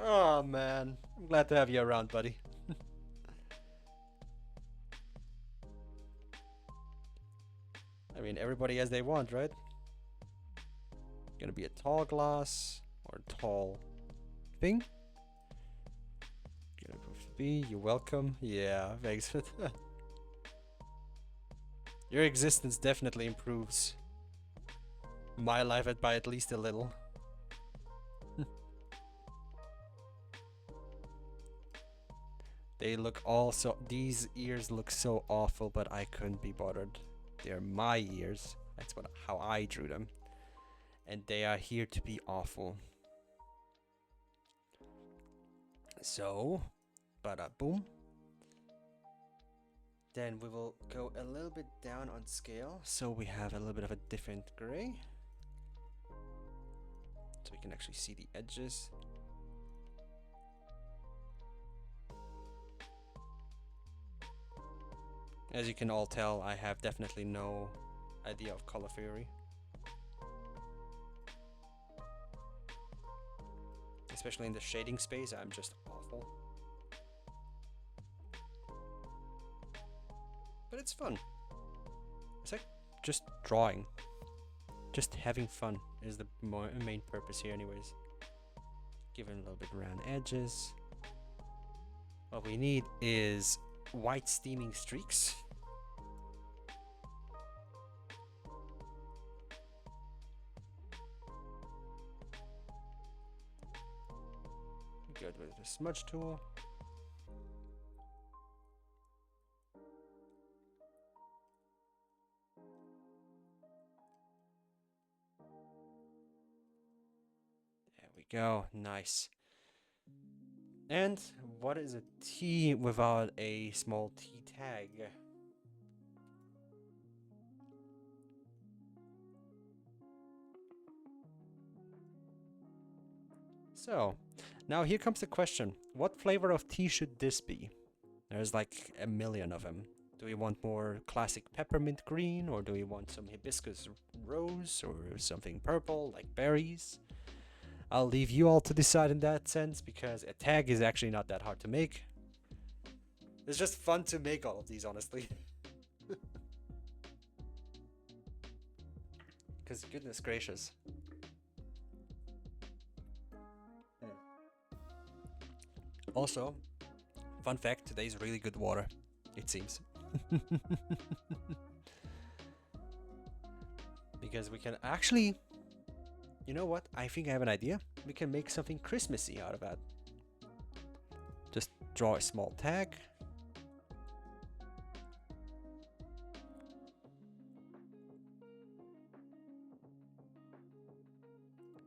A: Oh man, I'm glad to have you around, buddy. I mean, everybody as they want, right? Gonna be a tall glass or a tall thing. Gonna go for B. You're welcome. Yeah, thanks for that. Your existence definitely improves my life by at least a little. They look all so... These ears look so awful, but I couldn't be bothered. They're my ears. That's how I drew them. and they are here to be awful. So, bada boom. Then we will go a little bit down on scale, so we have a little bit of a different gray. So we can actually see the edges. As you can all tell, I have definitely no idea of color theory. Especially in the shading space, I'm just awful. But it's fun. It's like just drawing. Just having fun is the main purpose here anyways. Give it a little bit round edges. What we need is white steaming streaks. Good with the smudge tool. There we go, nice. And what is a T without a small T tag? So, now here comes the question. What flavor of tea should this be? There's like a million of them. Do we want more classic peppermint green, or do we want some hibiscus rose, or something purple like berries? I'll leave you all to decide in that sense, because a tag is actually not that hard to make. It's just fun to make all of these, honestly. Because goodness gracious. Also, fun fact, today's really good water, it seems. Because we can actually, you know what, I think I have an idea. We can make something Christmassy out of that. Just draw a small tag.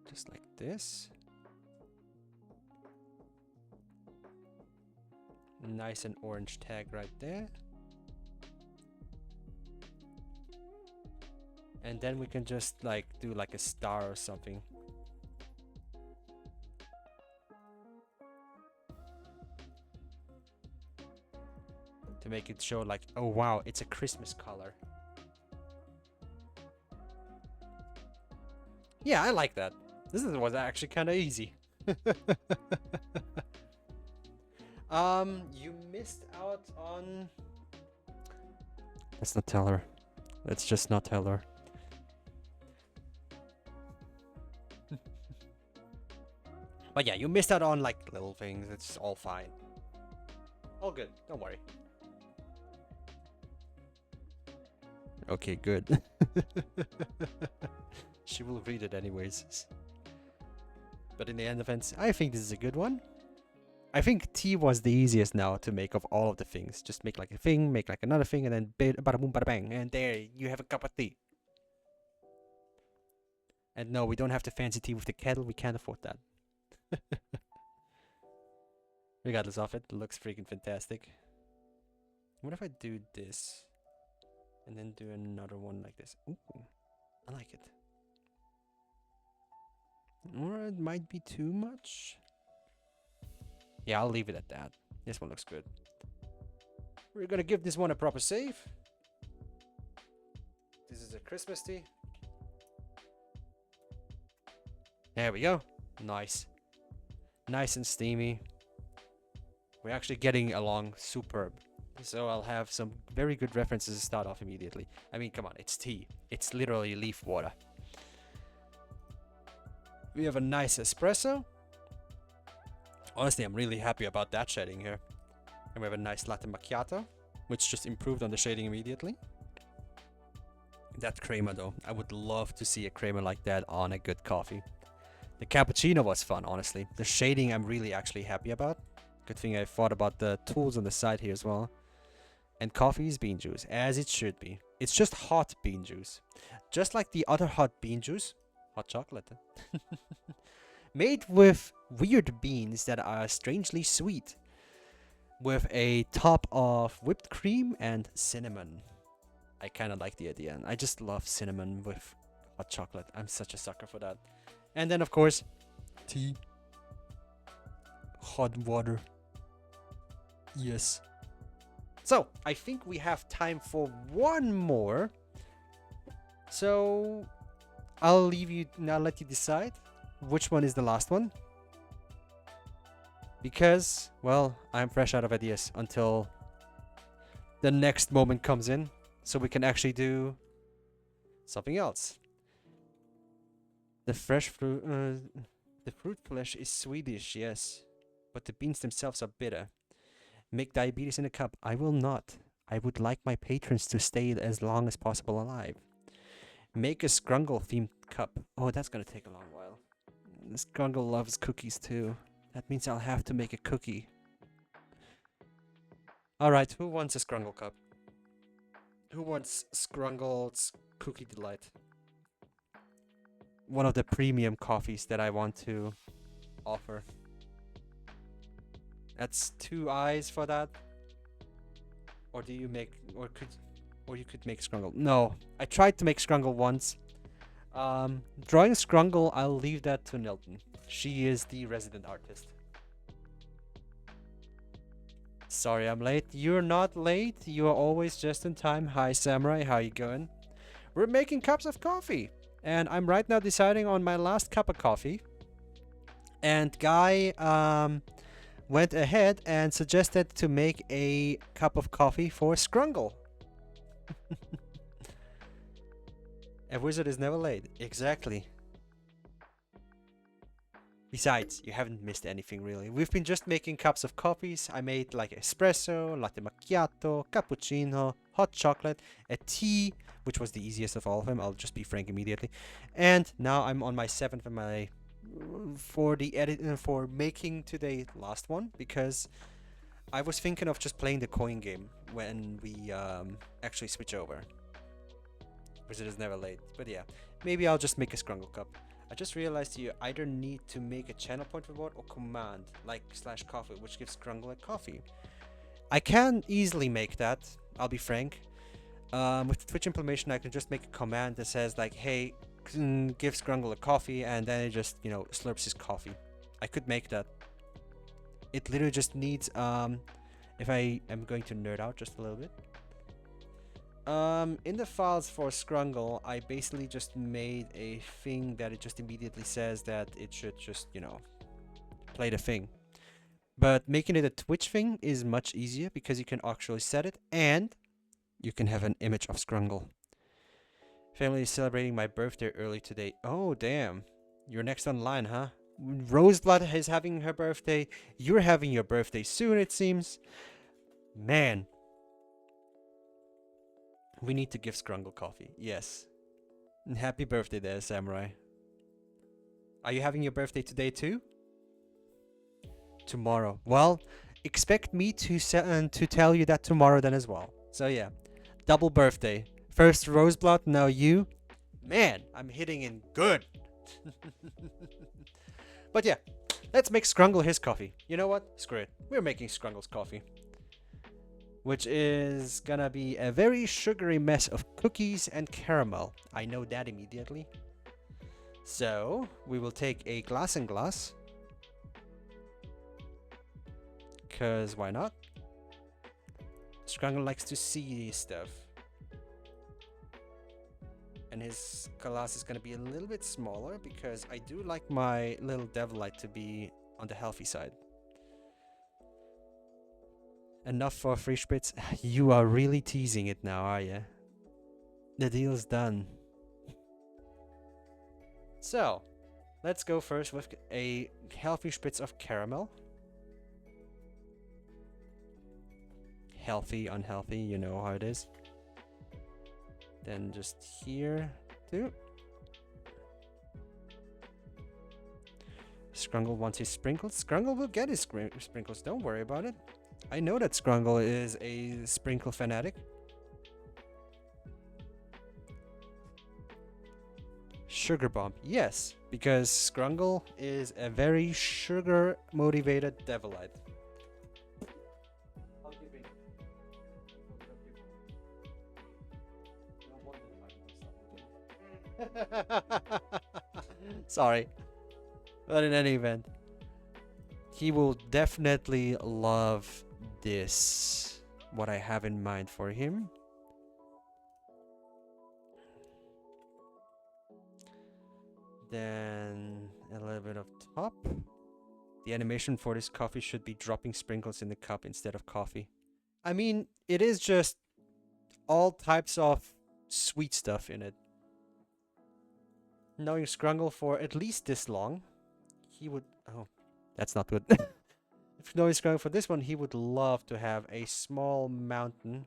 A: Just like this. Nice and orange tag right there. And then we can just like do like a star or something. To make it show like, oh wow, it's a Christmas color. Yeah, I like that. This was actually kind of easy. You missed out on... Let's not tell her. Let's just not tell her. But yeah, you missed out on like little things. It's all fine. All good. Don't worry. Okay, good. She will read it anyways. But in the end events, I think this is a good one. I think tea was the easiest now to make of all of the things. Just make like a thing, make like another thing, and then bada boom, bada bang, and there you have a cup of tea. And no, we don't have the fancy tea with the kettle. We can't afford that. Regardless of it, looks freaking fantastic. What if I do this and then do another one like this? Ooh, I like it. Or it might be too much. Yeah, I'll leave it at that. This one looks good. We're gonna give this one a proper save. This is a Christmas tea. There we go. Nice. Nice and steamy. We're actually getting along superb. So I'll have some very good references to start off immediately. I mean, come on, it's tea. It's literally leaf water. We have a nice espresso. Honestly, I'm really happy about that shading here. And we have a nice latte macchiato, which just improved on the shading immediately. That crema though, I would love to see a crema like that on a good coffee. The cappuccino was fun, honestly. The shading I'm really actually happy about. Good thing I thought about the tools on the side here as well. And coffee is bean juice, as it should be. It's just hot bean juice. Just like the other hot bean juice, hot chocolate. Made with weird beans that are strangely sweet, with a top of whipped cream and cinnamon. I kind of like the idea, and I just love cinnamon with hot chocolate. I'm such a sucker for that. And then, of course, tea, hot water. Yes. So, I think we have time for one more. So, I'll leave you, now let you decide which one is the last one. Because, well, I'm fresh out of ideas until the next moment comes in. So we can actually do something else. The fresh fruit, the fruit flesh is Swedish, yes. But the beans themselves are bitter. Make diabetes in a cup. I will not. I would like my patrons to stay as long as possible alive. Make a Scrungle themed cup. Oh, that's gonna take a long while. Scrungle loves cookies too. That means I'll have to make a cookie. Alright, who wants a Scrungle cup? Who wants Scrungle's Cookie Delight? One of the premium coffees that I want to offer. That's 2 eyes for that. Or do you make, or you could make Scrungle. No, I tried to make Scrungle once. Drawing Scrungle, I'll leave that to Nilton. She is the resident artist. Sorry I'm late. You're not late. You are always just in time. Hi Samurai, how you going? We're making cups of coffee. And I'm right now deciding on my last cup of coffee. And Guy went ahead and suggested to make a cup of coffee for Scrungle. A wizard is never late. Exactly. Besides, you haven't missed anything really. We've been just making cups of coffees. I made like espresso, latte macchiato, cappuccino, hot chocolate, a tea, which was the easiest of all of them. I'll just be frank immediately. And now I'm on my 7th of my for the edit for making today last one, because I was thinking of just playing the coin game when we actually switch over. Wizard is never late. But yeah, maybe I'll just make a Scrungle cup. I just realized you either need to make a channel point reward or command, like /coffee, which gives Scrungle a coffee. I can easily make that, I'll be frank. With the Twitch implementation, I can just make a command that says like, hey, give Scrungle a coffee, and then it just, you know, slurps his coffee. I could make that. It literally just needs, if I am going to nerd out just a little bit. In the files for Scrungle, I basically just made a thing that it just immediately says that it should just, you know, play the thing. But making it a Twitch thing is much easier because you can actually set it and you can have an image of Scrungle. Family is celebrating my birthday early today. Oh, damn. You're next online, huh? Roseblood is having her birthday. You're having your birthday soon, it seems. Man. We need to give Scrungle coffee. Yes. And happy birthday there, Samurai. Are you having your birthday today too? Tomorrow. Well, expect me to tell you that tomorrow then as well. So yeah, double birthday. First Roseblood, now you. Man, I'm hitting in good. But yeah, let's make Scrungle his coffee. You know what? Screw it. We're making Scrungle's coffee. Which is gonna be a very sugary mess of cookies and caramel. I know that immediately. So, we will take a glass and glass. Cause why not? Scrungle likes to see stuff. And his glass is gonna be a little bit smaller because I do like my little devil light to be on the healthy side. Enough for free spritz. You are really teasing it now, are you? The deal's done. So, let's go first with a healthy spritz of caramel. Healthy, unhealthy, you know how it is. Then just here, too. Scrungle wants his sprinkles. Scrungle will get his sprinkles, don't worry about it. I know that Scrungle is a sprinkle fanatic. sugar bomb. Yes, because Scrungle is a very sugar motivated devilite. Sorry. But in any event, he will definitely love this. What I have in mind for him. Then a little bit of top. The animation for this coffee should be dropping sprinkles in the cup instead of coffee. I mean, it is just all types of sweet stuff in it. Knowing Scrungle for at least this long, he would... Oh, that's not good. If knowing Scrungle for this one, he would love to have a small mountain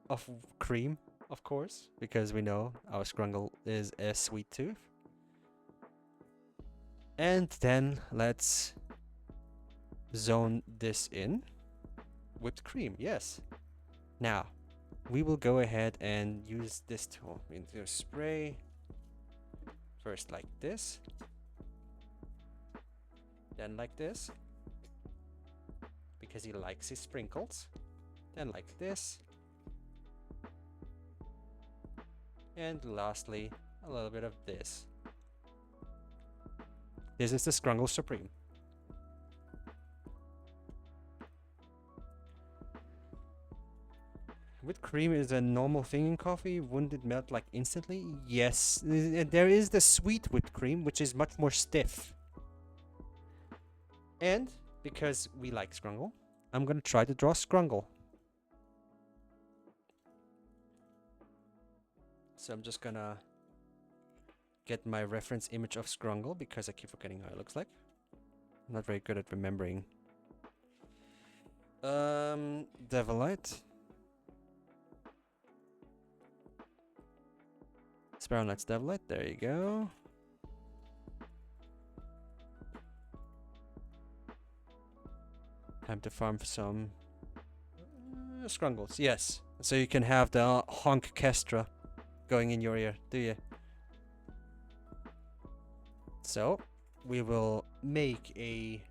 A: of cream, of course, because we know our Scrungle is a sweet tooth. And then let's zone this in. Whipped cream, yes. Now, we will go ahead and use this tool. Into spray. First like this. Then like this. Because he likes his sprinkles. Then like this. And lastly, a little bit of this. This is the Scrungle Supreme. Whipped cream is a normal thing in coffee. Wouldn't it melt like instantly? Yes. There is the sweet whipped cream, which is much more stiff. And because we like Scrungle, I'm going to try to draw Scrungle. So I'm just going to get my reference image of Scrungle because I keep forgetting how it looks like. I'm not very good at remembering. Devilite. Sparrow Knight's Devilite, there you go. Time to farm for some Scrungles, yes. So you can have the honk kestra going in your ear, do you? So, we will make a...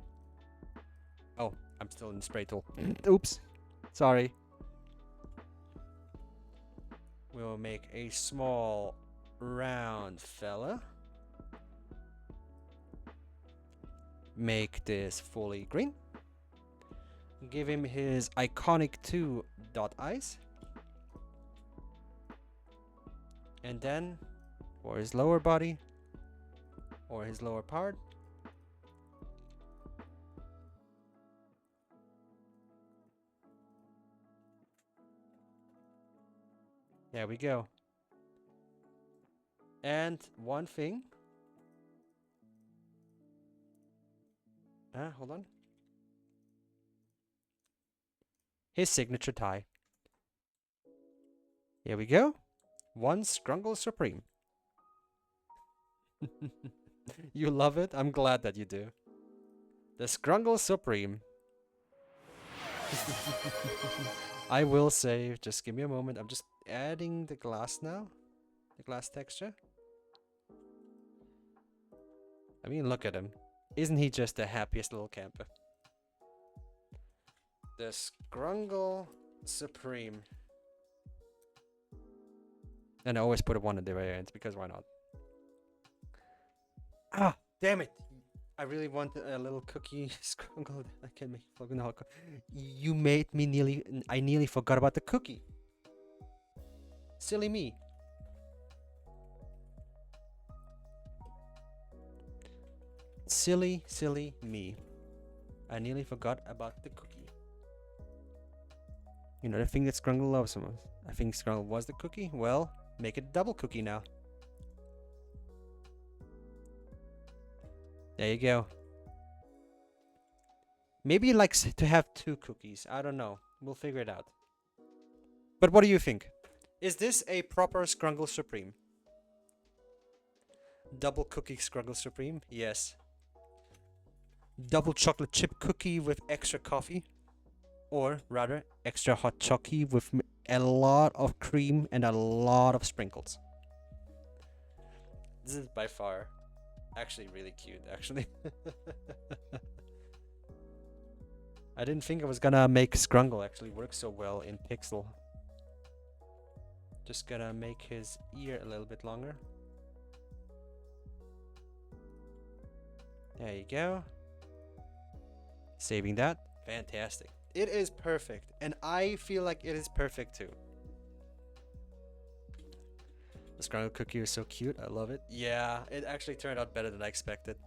A: Oh, I'm still in the spray tool. Oops, sorry. We'll make a small round fella. Make this fully green. Give him his iconic 2 dot eyes. And then for his lower body or his lower part, there we go. And one thing. Hold on. His signature tie. Here we go. One Scrungle Supreme. You love it? I'm glad that you do. The Scrungle Supreme. I will save. Just give me a moment. I'm just adding the glass now. The glass texture. I mean, look at him. Isn't he just the happiest little camper? The Scrungle Supreme. And I always put a 1 at the very end, because why not? Ah, damn it! I really want a little cookie Scrungle. I can make fucking hot. You made me nearly... I nearly forgot about the cookie. Silly me. Silly, silly me. I nearly forgot about the cookie. You know, the thing that Scrungle loves the most. I think Scrungle was the cookie. Well, make it a double cookie now. There you go. Maybe he likes to have 2 cookies. I don't know. We'll figure it out. But what do you think? Is this a proper Scrungle Supreme? Double cookie Scrungle Supreme? Yes. Double chocolate chip cookie with extra coffee. Or rather, extra hot chocolate with a lot of cream and a lot of sprinkles. This is by far actually really cute, actually. I didn't think I was gonna make Scrungle actually work so well in Pixel. Just gonna make his ear a little bit longer. There you go. Saving that. Fantastic. It is perfect. And I feel like it is perfect too. The Scrungle cookie is so cute. I love it. Yeah, it actually turned out better than I expected.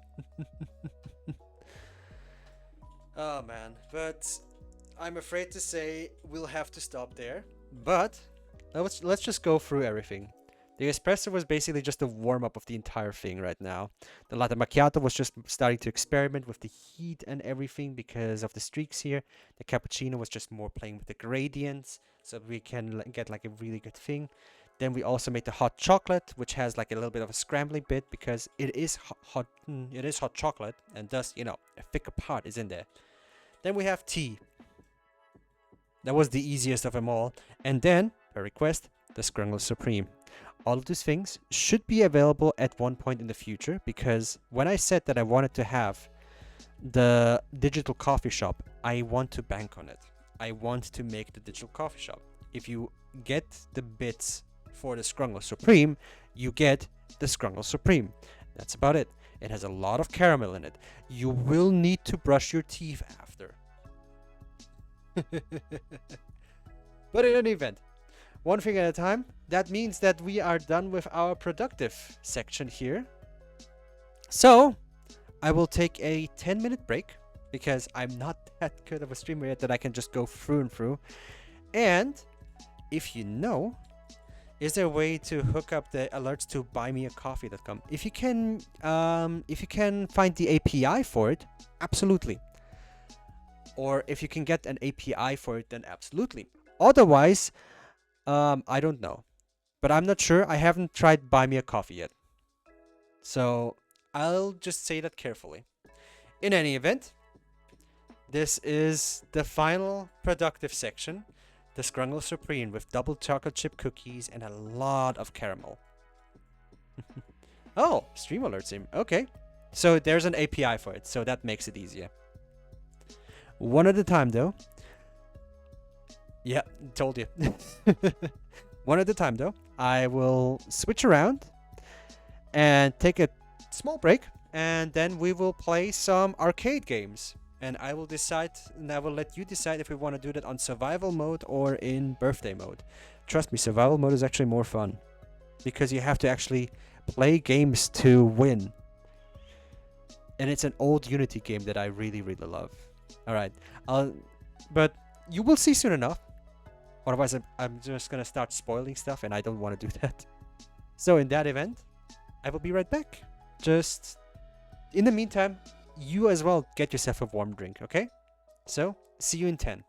A: Oh man. But I'm afraid to say we'll have to stop there. But let's just go through everything. The espresso was basically just a warm up of the entire thing right now. The latte macchiato was just starting to experiment with the heat and everything because of the streaks here. The cappuccino was just more playing with the gradients so we can get like a really good thing. Then we also made the hot chocolate, which has like a little bit of a scrambling bit because it is it is hot chocolate, and thus, you know, a thicker part is in there. Then we have tea. That was the easiest of them all. And then, per request, the Scrungle Supreme. All of these things should be available at one point in the future, because when I said that I wanted to have the digital coffee shop, I want to bank on it. I want to make the digital coffee shop. If you get the bits for the Scrungle Supreme, you get the Scrungle Supreme. That's about it. It has a lot of caramel in it. You will need to brush your teeth after. But in any event, one thing at a time. That means that we are done with our productive section here. So, I will take a 10-minute break because I'm not that good of a streamer yet that I can just go through and through. And if you know, is there a way to hook up the alerts to buymeacoffee.com? If you can find the API for it, absolutely. Or if you can get an API for it, then absolutely. Otherwise, I don't know. But I'm not sure. I haven't tried Buy Me a Coffee yet. So I'll just say that carefully. In any event, this is the final productive section. The Scrungle Supreme with double chocolate chip cookies and a lot of caramel. Oh, stream alerts him. Okay. So there's an API for it, so that makes it easier. One at a time, though. Yeah, told you. One at a time, though. I will switch around and take a small break, and then we will play some arcade games. And I will decide, and I will let you decide if we want to do that on survival mode or in birthday mode. Trust me, survival mode is actually more fun because you have to actually play games to win. And it's an old Unity game that I really, really love. All right, but you will see soon enough. Otherwise, I'm just going to start spoiling stuff, and I don't want to do that. So in that event, I will be right back. Just in the meantime, you as well get yourself a warm drink, okay? So, see you in 10.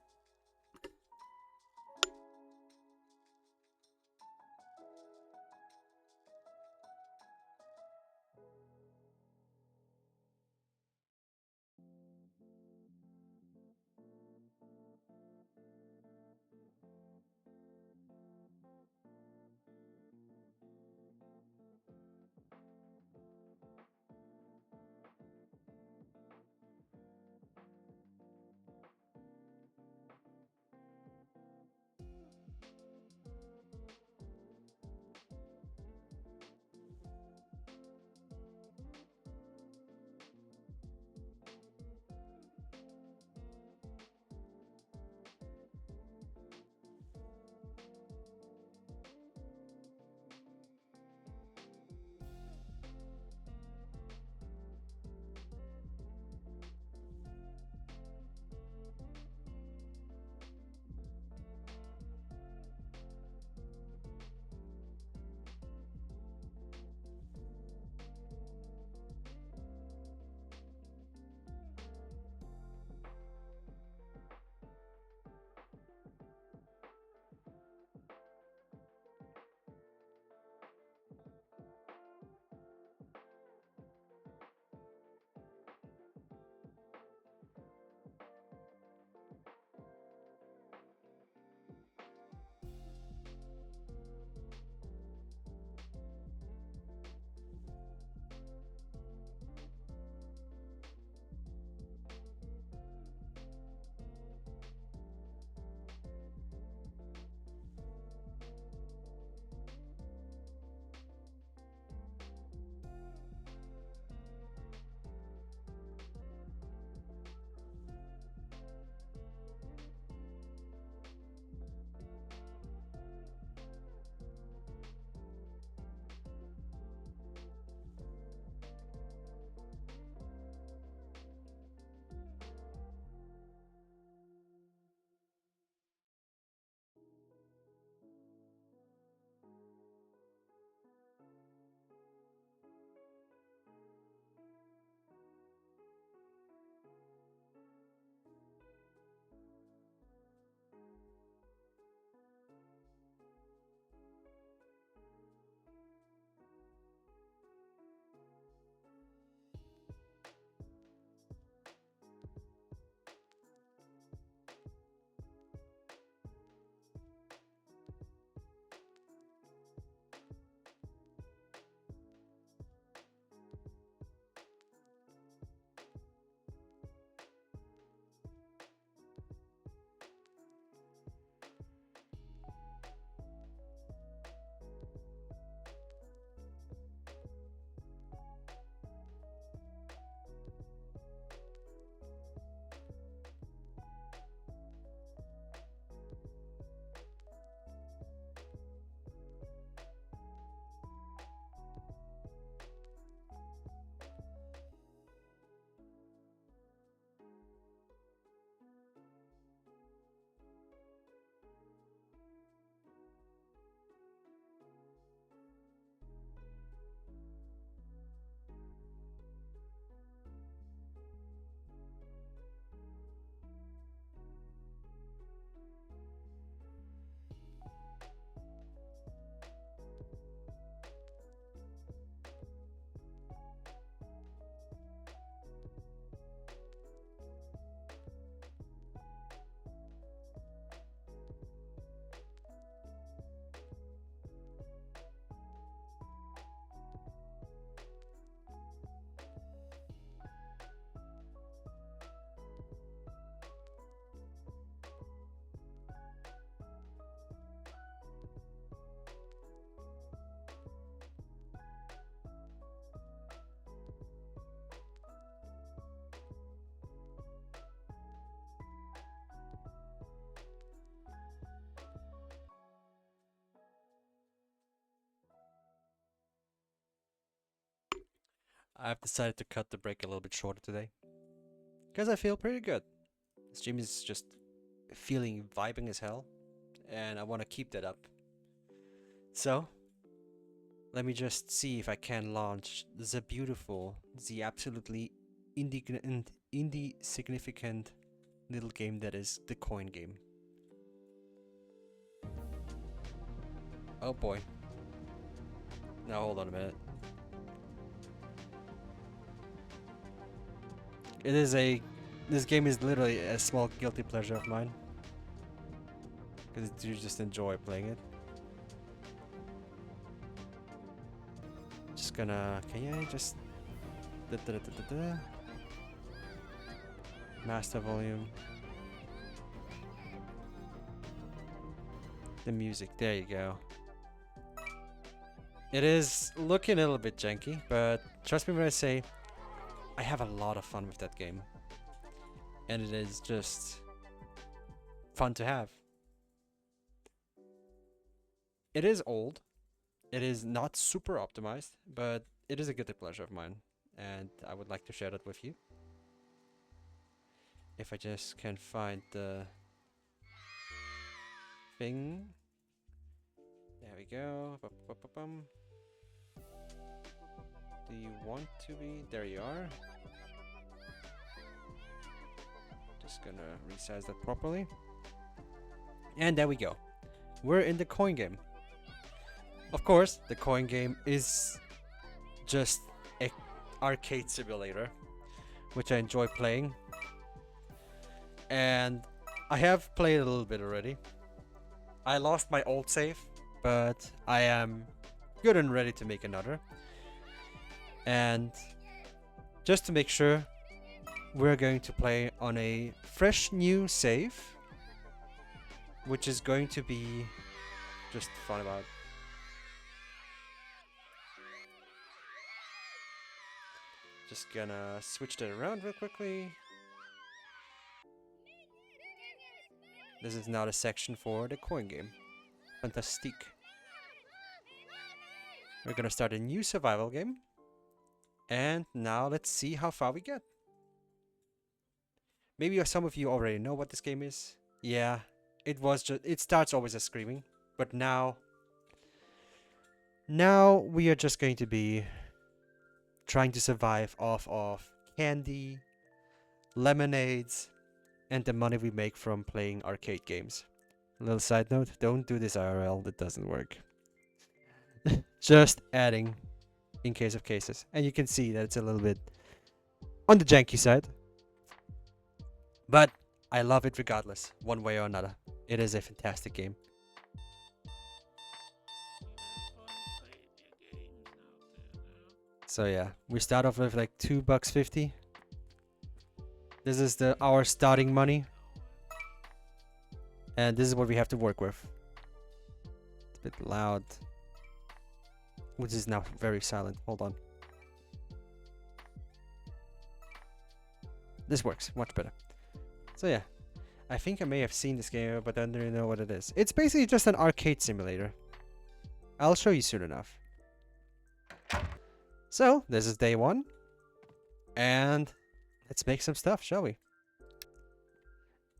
A: I've decided to cut the break a little bit shorter today. Because I feel pretty good. Stream is just feeling vibing as hell. And I want to keep that up. So, let me just see if I can launch the beautiful, the absolutely indie significant little game that is the coin game. Oh boy. Now hold on a minute. This game is literally a small guilty pleasure of mine. Because you just enjoy playing it. Just gonna, can you just... Master volume. The music, there you go. It is looking a little bit janky, but trust me when I say I have a lot of fun with that game. And it is just fun to have. It is old. It is not super optimized, but it is a guilty pleasure of mine. And I would like to share that with you. If I just can find the thing. There we go. Do you want to be? There you are. Just gonna resize that properly. And there we go. We're in the coin game. Of course, the coin game is just an arcade simulator, which I enjoy playing. And I have played a little bit already. I lost my old save, but I am good and ready to make another. And just to make sure, we're going to play on a fresh new save, which is going to be just fun about. Just gonna switch that around real quickly. This is now the section for the coin game. Fantastic. We're gonna start a new survival game. And now let's see how far we get. Maybe some of you already know what this game is. Yeah, it starts always as screaming, but now we are just going to be trying to survive off of candy, lemonades, and the money we make from playing arcade games. A little side note, don't do this IRL, that doesn't work. Just adding in case of cases. And you can see that it's a little bit on the janky side. But I love it regardless, one way or another. It is a fantastic game. So yeah, we start off with like $2.50. This is our starting money. And this is what we have to work with. It's a bit loud. Which is now very silent. Hold on. This works much better. So yeah, I think I may have seen this game, but I don't really know what it is. It's basically just an arcade simulator. I'll show you soon enough. So, this is day one. And let's make some stuff, shall we?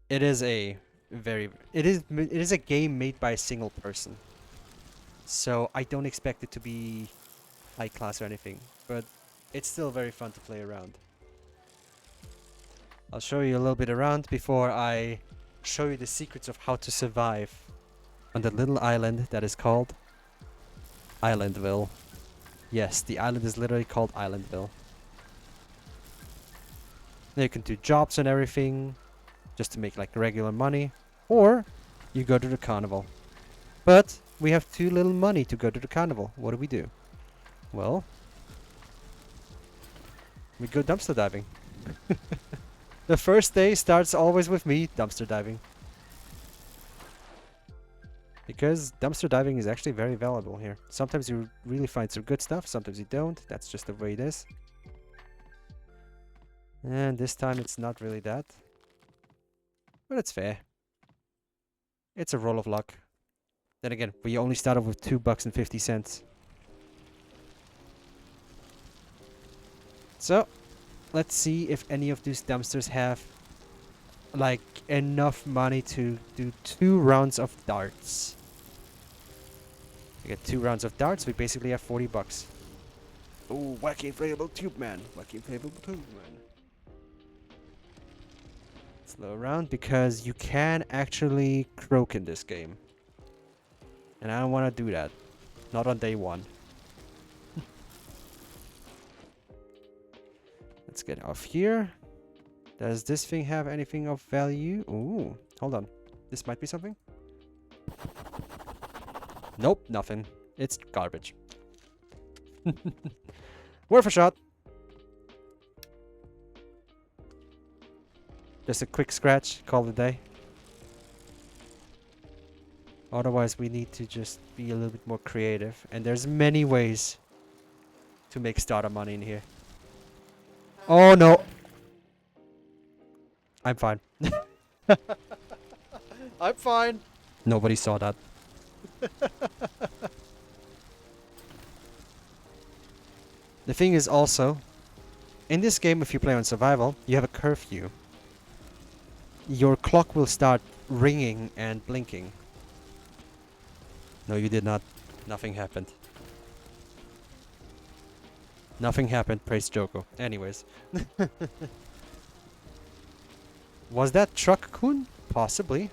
A: It is a game made by a single person. So I don't expect it to be high class or anything, but it's still very fun to play around. I'll show you a little bit around before I show you the secrets of how to survive on the little island that is called Islandville. Yes, the island is literally called Islandville. Now you can do jobs and everything just to make like regular money, or you go to the carnival. But we have too little money to go to the carnival. What do? Well, we go dumpster diving. The first day starts always with me dumpster diving. Because dumpster diving is actually very valuable here. Sometimes you really find some good stuff, sometimes you don't. That's just the way it is. And this time it's not really that. But it's fair. It's a roll of luck. Then again, we only started with $2.50. So, let's see if any of these dumpsters have like enough money to do 2 rounds of darts. We get 2 rounds of darts, we basically have 40 bucks. Oh, wacky inflatable tube man. Wacky inflatable tube man. Slow around because you can actually croak in this game. And I don't want to do that. Not on day 1. Let's get off here. Does this thing have anything of value? Ooh, hold on. This might be something. Nope, nothing. It's garbage. Worth a shot. Just a quick scratch, call it a day. Otherwise, we need to just be a little bit more creative. And there's many ways to make starter money in here. Oh no! I'm fine. I'm fine. Nobody saw that. The thing is also, in this game, if you play on survival, you have a curfew. Your clock will start ringing and blinking. No, you did not. Nothing happened. Nothing happened, praise Joko. Anyways. Was that Truck Kun? Possibly.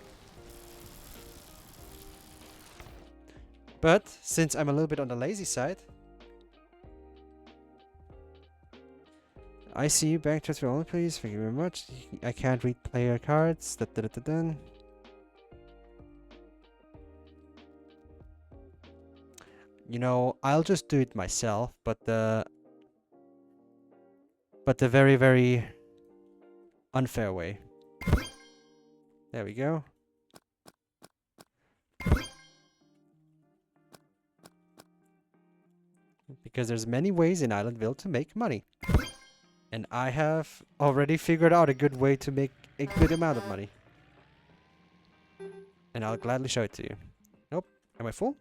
A: But, since I'm a little bit on the lazy side... I see you, bank transfer only please, thank you very much. I can't read player cards. Da, da, da, da, da. You know, I'll just do it myself, but the very, very unfair way. There we go. Because there's many ways in Islandville to make money. And I have already figured out a good way to make a good amount of money. And I'll gladly show it to you. Nope. Am I full?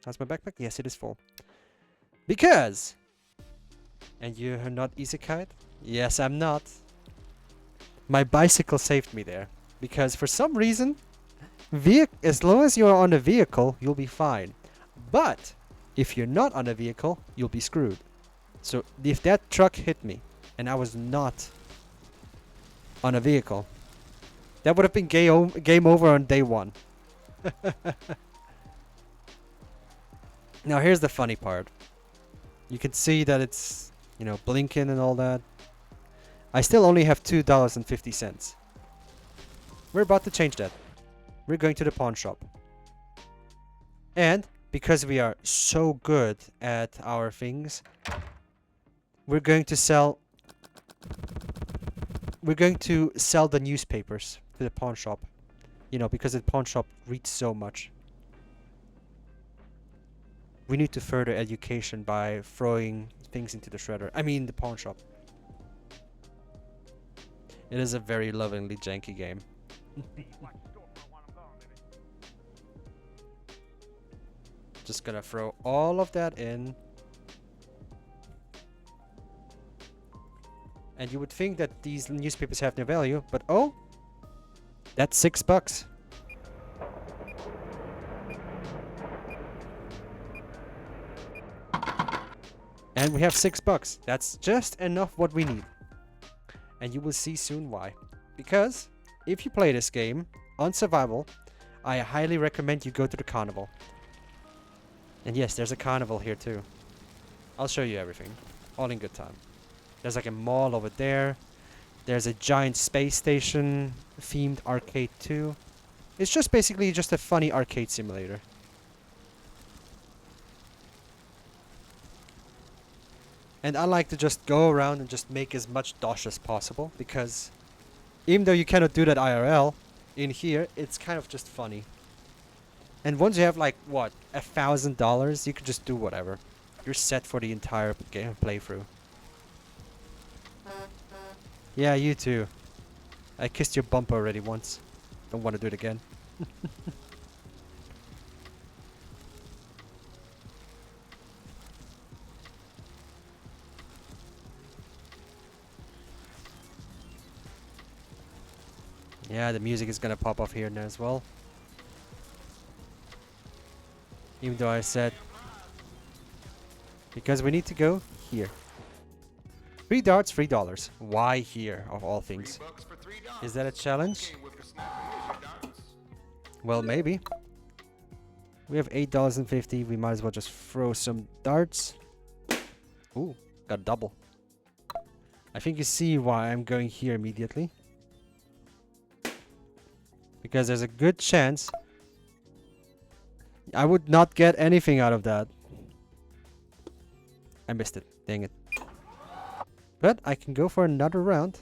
A: How's my backpack? Yes, it is full. Because... And you're not Isekai? Yes, I'm not. My bicycle saved me there. Because for some reason, as long as you're on a vehicle, you'll be fine. But if you're not on a vehicle, you'll be screwed. So if that truck hit me, and I was not on a vehicle, that would have been game over on day 1. Now here's the funny part. You can see that it's, you know, blinking and all that. I still only have $2.50. We're about to change that. We're going to the pawn shop. And because we are so good at our things, we're going to sell the newspapers to the pawn shop. You know, because the pawn shop reads so much. We need to further education by throwing things into the shredder. I mean, the pawn shop. It is a very lovingly janky game. Just gonna throw all of that in. And you would think that these newspapers have no value, but oh, that's $6. And we have $6. That's just enough what we need. And you will see soon why. Because if you play this game on survival, I highly recommend you go to the carnival. And yes, there's a carnival here too. I'll show you everything. All in good time. There's like a mall over there. There's a giant space station themed arcade too. It's just basically just a funny arcade simulator. And I like to just go around and just make as much dosh as possible, because even though you cannot do that IRL, in here, it's kind of just funny. And once you have like, what, $1,000, you can just do whatever. You're set for the entire game playthrough. Yeah, you too. I kissed your bump already once. Don't want to do it again. Yeah, the music is gonna pop off here now as well. Even though I said... Because we need to go here. 3 darts, $3. Why here, of all things? Is that a challenge? Well, maybe. We have $8.50. We might as well just throw some darts. Ooh, got a double. I think you see why I'm going here immediately. Because there's a good chance I would not get anything out of that. I missed it. Dang it. But I can go for another round.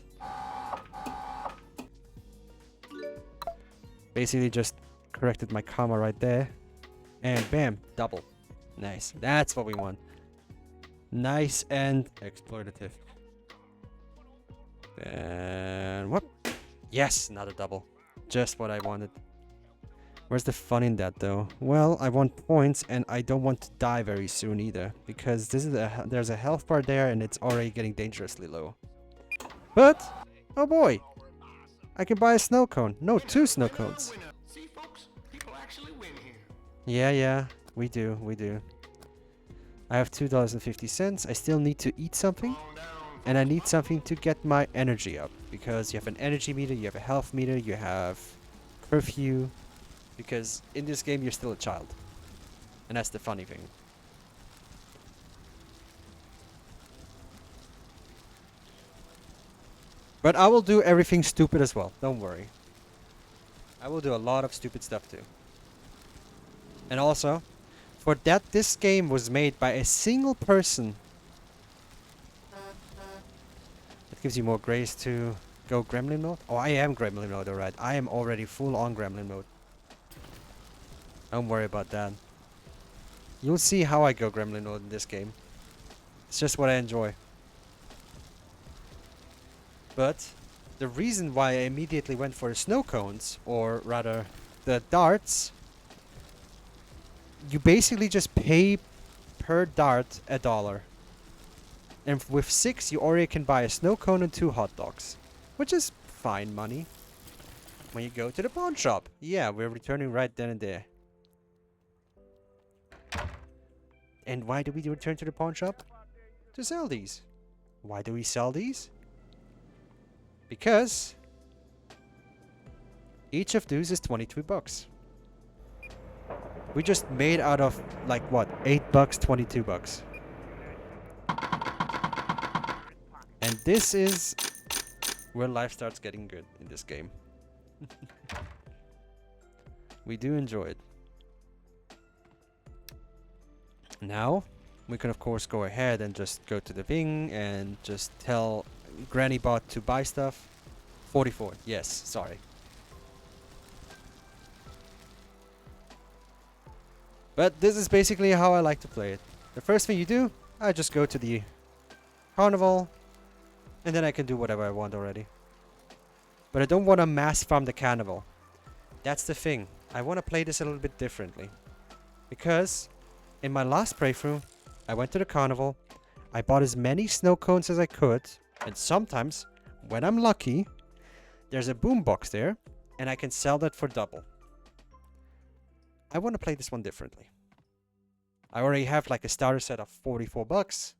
A: Basically just corrected my comma right there. And bam, double. Nice. That's what we want. Nice and exploitative. And what? Yes, another double. Just what I wanted. Where's the fun in that though? Well, I want points and I don't want to die very soon either. Because this is there's a health bar there and it's already getting dangerously low. But, oh boy. I can buy a snow cone. No, 2 snow cones. Yeah, we do. I have $2.50. I still need to eat something. And I need something to get my energy up. Because you have an energy meter, you have a health meter, you have curfew. Because in this game, you're still a child. And that's the funny thing. But I will do everything stupid as well. Don't worry. I will do a lot of stupid stuff too. And also, for that this game was made by a single person. That gives you more grace to go gremlin mode. Oh, I am gremlin mode, alright. I am already full on gremlin mode. Don't worry about that. You'll see how I go gremlin mode in this game. It's just what I enjoy. But the reason why I immediately went for the snow cones, or rather the darts, you basically just pay per dart $1. And with 6 you already can buy a snow cone and 2 hot dogs. Which is fine money. When you go to the pawn shop. Yeah, we're returning right then and there. And why do we return to the pawn shop? To sell these. Why do we sell these? Because each of those is 22 bucks. We just made out of like what? 8 bucks, 22 bucks. And this is where life starts getting good in this game. We do enjoy it. Now, we can of course go ahead and just go to the thing and just tell GrannyBot to buy stuff. 44. Yes, sorry. But this is basically how I like to play it. The first thing you do, I just go to the carnival, and then I can do whatever I want already. But I don't want to mass farm the carnival. That's the thing. I want to play this a little bit differently. Because in my last playthrough, I went to the carnival, I bought as many snow cones as I could, and sometimes, when I'm lucky, there's a boombox there, and I can sell that for double. I want to play this one differently. I already have like a starter set of 44 bucks.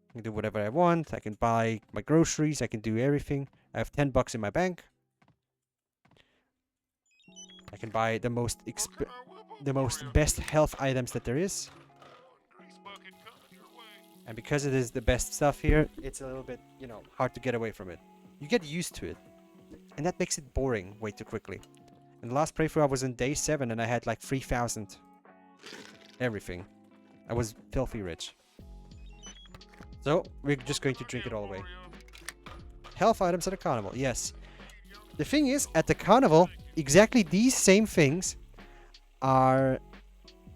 A: I can do whatever I want. I can buy my groceries. I can do everything. I have 10 bucks in my bank. I can buy the most best health items that there is. And because it is the best stuff here, it's a little bit, you know, hard to get away from it. You get used to it. And that makes it boring way too quickly. In the last playthrough, I was on day 7 and I had like 3,000. Everything. I was filthy rich. So, we're just going to drink it all away. Health items at the carnival. Yes. The thing is, at the carnival, exactly these same things are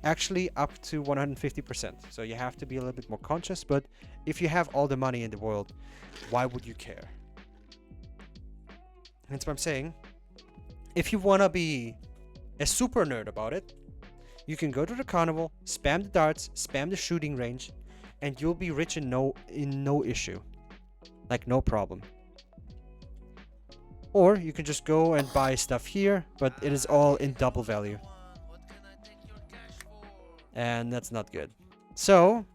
A: actually up to 150%. So you have to be a little bit more conscious, but if you have all the money in the world, why would you care? That's what I'm saying. If you want to be a super nerd about it, you can go to the carnival, spam the darts, spam the shooting range, and you'll be rich in no issue. Like no problem. Or you can just go and buy stuff here, but it is all in double value. And that's not good. So,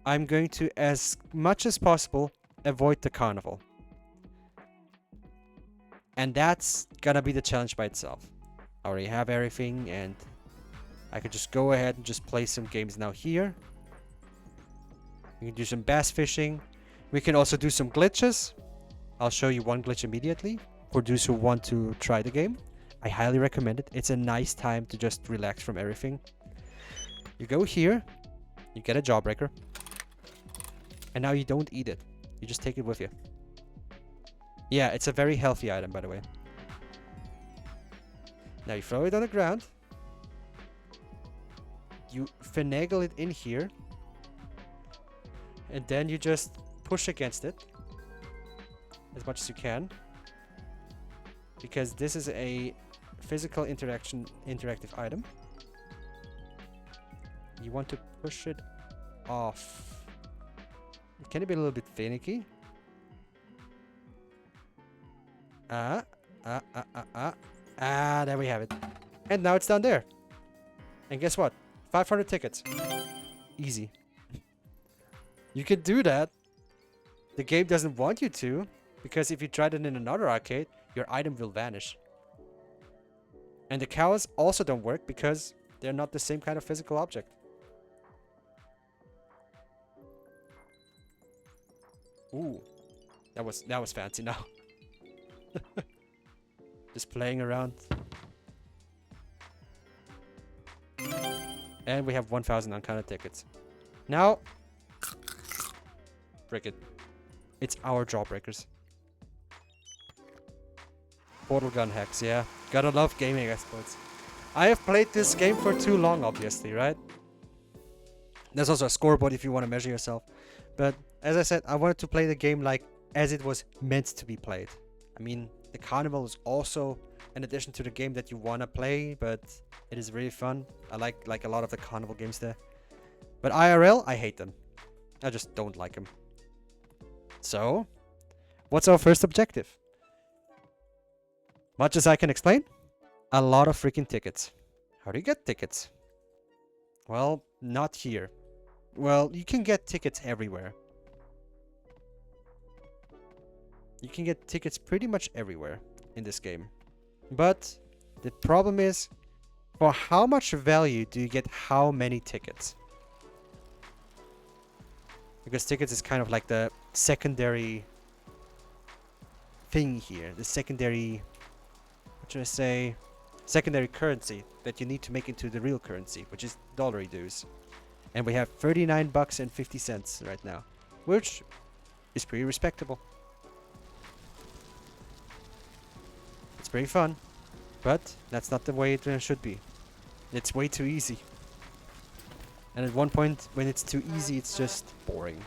A: I'm going to, as much as possible, avoid the carnival. And that's gonna be the challenge by itself. I already have everything, and I could just go ahead and just play some games now here. We can do some bass fishing. We can also do some glitches. I'll show you one glitch immediately for those who want to try the game. I highly recommend it. It's a nice time to just relax from everything. You go here, you get a jawbreaker, and now you don't eat it. You just take it with you. Yeah, it's a very healthy item, by the way. Now you throw it on the ground. You finagle it in here. And then you just push against it as much as you can. Because this is a physical interactive item. You want to push it off. Can it be a little bit finicky? There we have it. And now it's down there. And guess what? 500 tickets. Easy. You can do that. The game doesn't want you to, because if you tried it in another arcade, your item will vanish. And the cows also don't work because they're not the same kind of physical object. Ooh, that was fancy now. Just playing around. And we have 1,000 uncounted tickets. Now, break it. It's our jawbreakers. Portal gun hacks, yeah. Gotta love gaming exploits. I have played this game for too long, obviously, right? There's also a scoreboard if you want to measure yourself. But as I said, I wanted to play the game like as it was meant to be played. I mean, the carnival is also an addition to the game that you want to play, but it is really fun. I like a lot of the carnival games there. But IRL, I hate them. I just don't like them. So, what's our first objective? Much as I can explain, a lot of freaking tickets. How do you get tickets? Well, not here. Well, you can get tickets everywhere. You can get tickets pretty much everywhere in this game. But the problem is, for how much value do you get how many tickets? Because tickets is kind of like the secondary thing here. The secondary, what should I say? Secondary currency that you need to make into the real currency, which is dollary dues. And we have 39 bucks and 50 cents right now, which is pretty respectable. It's pretty fun, but that's not the way it should be. It's way too easy. And at one point, when it's too easy, it's just boring.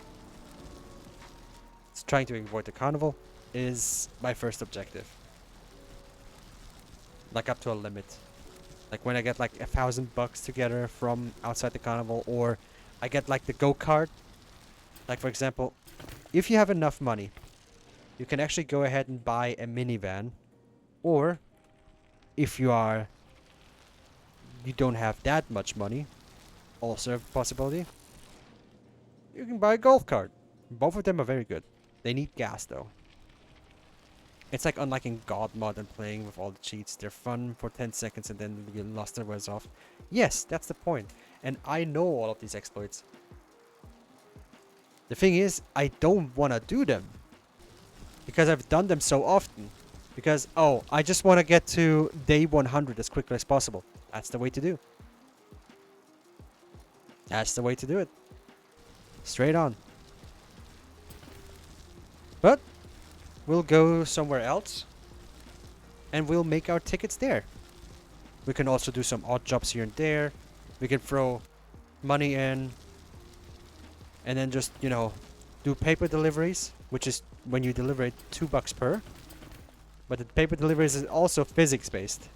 A: So trying to avoid the carnival is my first objective. Like up to a limit. Like when I get like 1,000 bucks together from outside the carnival, or I get like the go-kart. Like for example, if you have enough money, you can actually go ahead and buy a minivan. Or if you don't have that much money, also a possibility, you can buy a golf cart. Both of them are very good. They need gas though. It's like unlocking God mod and playing with all the cheats. They're fun for 10 seconds and then you lost their ways off. Yes, that's the point. And I know all of these exploits. The thing is, I don't want to do them. Because I've done them so often. Because, oh, I just want to get to day 100 as quickly as possible. That's the way to do. That's the way to do it. Straight on. But we'll go somewhere else. And we'll make our tickets there. We can also do some odd jobs here and there. We can throw money in. And then just, you know, do paper deliveries. Which is when you deliver it, $2 per. But the paper deliveries is also physics-based.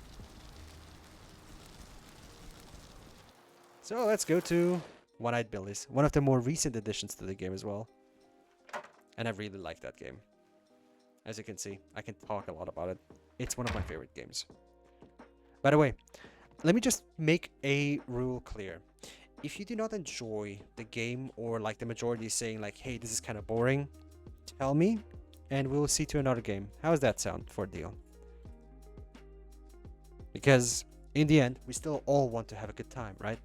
A: So let's go to One-Eyed Billy's. One of the more recent additions to the game as well. And I really like that game. As you can see, I can talk a lot about it. It's one of my favorite games. By the way, let me just make a rule clear. If you do not enjoy the game, or like the majority is saying like, hey, this is kind of boring, tell me and we'll see to another game. How does that sound for a deal? Because in the end, we still all want to have a good time, right?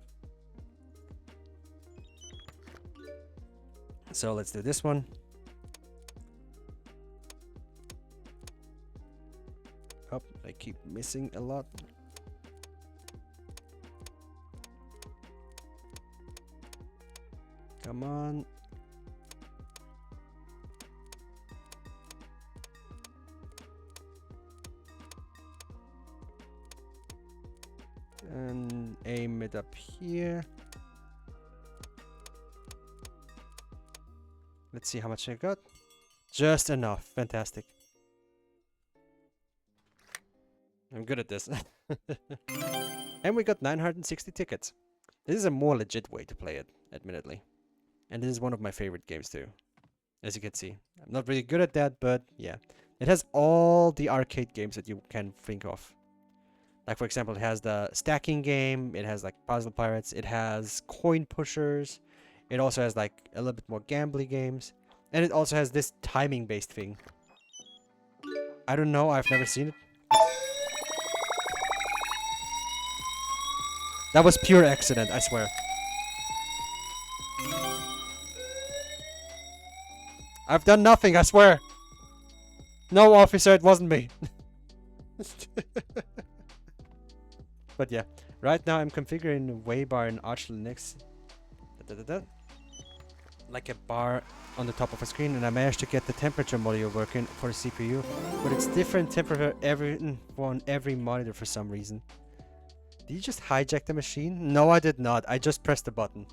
A: So let's do this one. Oh, I keep missing a lot. Come on. And aim it up here. Let's see how much I got. Just enough. Fantastic. I'm good at this. And we got 960 tickets. This is a more legit way to play it, admittedly. And this is one of my favorite games too. As you can see. I'm not really good at that, but yeah. It has all the arcade games that you can think of. Like, for example, it has the stacking game. It has like Puzzle Pirates. It has coin pushers. It also has like a little bit more gambly games. And it also has this timing based thing. I don't know. I've never seen it. That was pure accident, I swear. I've done nothing, I swear. No, officer, it wasn't me. But yeah, right now I'm configuring way bar in Arch Linux. Like a bar on the top of a screen, and I managed to get the temperature module working for the CPU. But it's different temperature on every monitor for some reason. Did you just hijack the machine? No, I did not. I just pressed the button.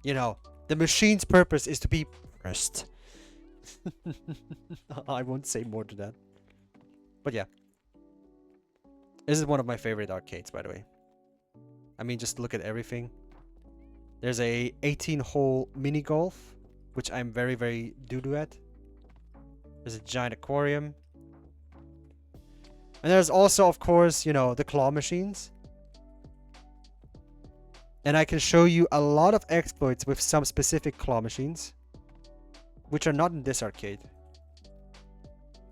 A: You know, the machine's purpose is to be pressed. I won't say more to that. But yeah. This is one of my favorite arcades, by the way. I mean, just look at everything. There's a 18-hole mini golf, which I'm very, very doo-doo at. There's a giant aquarium. And there's also, of course, you know, the claw machines. And I can show you a lot of exploits with some specific claw machines, which are not in this arcade.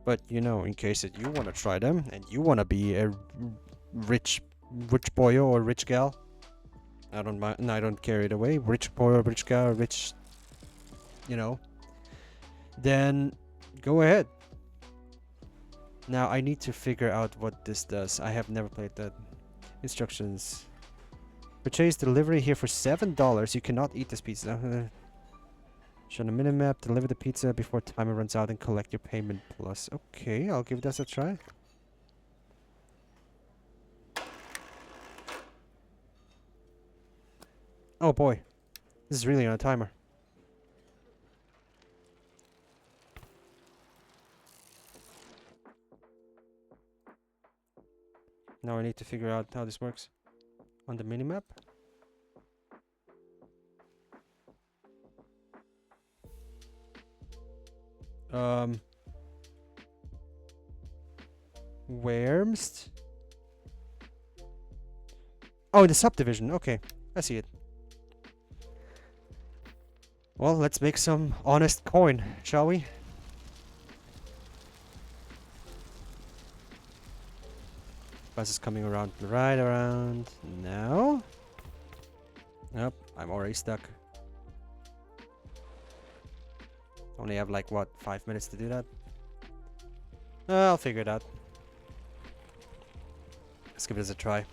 A: But, you know, in case that you want to try them, and you want to be a rich boy or rich gal, I don't mind, no, I don't care either way, rich boy or rich gal or rich, you know, then go ahead. Now, I need to figure out what this does. I have never played that. Instructions. Purchase delivery here for $7. You cannot eat this pizza. Show the minimap. Deliver the pizza before timer runs out and collect your payment plus. Okay, I'll give this a try. Oh boy. This is really on a timer. Now I need to figure out how this works. On the minimap. Where's? Oh, in the subdivision. Okay, I see it. Well, let's make some honest coin, shall we? Bus is coming around right around now. Nope, I'm already stuck. Only have like what, 5 minutes to do that? I'll figure it out. Let's give this a try.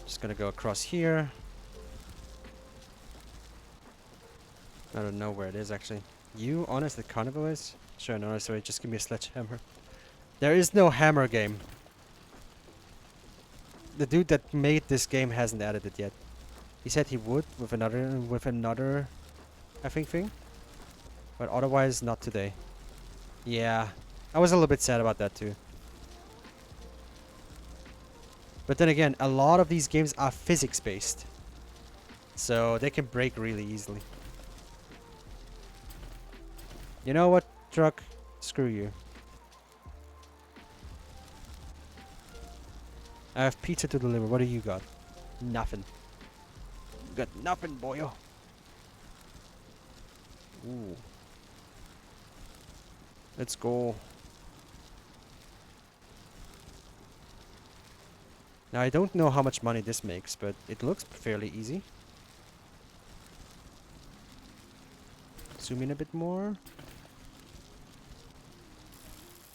A: Just gonna go across here. I don't know where it is actually. You honest the carnival is? Sure, no, sorry, just give me a sledgehammer. There is no hammer game. The dude that made this game hasn't added it yet. He said he would with another I think thing. But otherwise not today. Yeah. I was a little bit sad about that too. But then again, a lot of these games are physics based. So they can break really easily. You know what, truck? Screw you. I have pizza to deliver. What do you got? Nothing. You got nothing, boyo. Ooh. Let's go. Now, I don't know how much money this makes, but it looks fairly easy. Zoom in a bit more.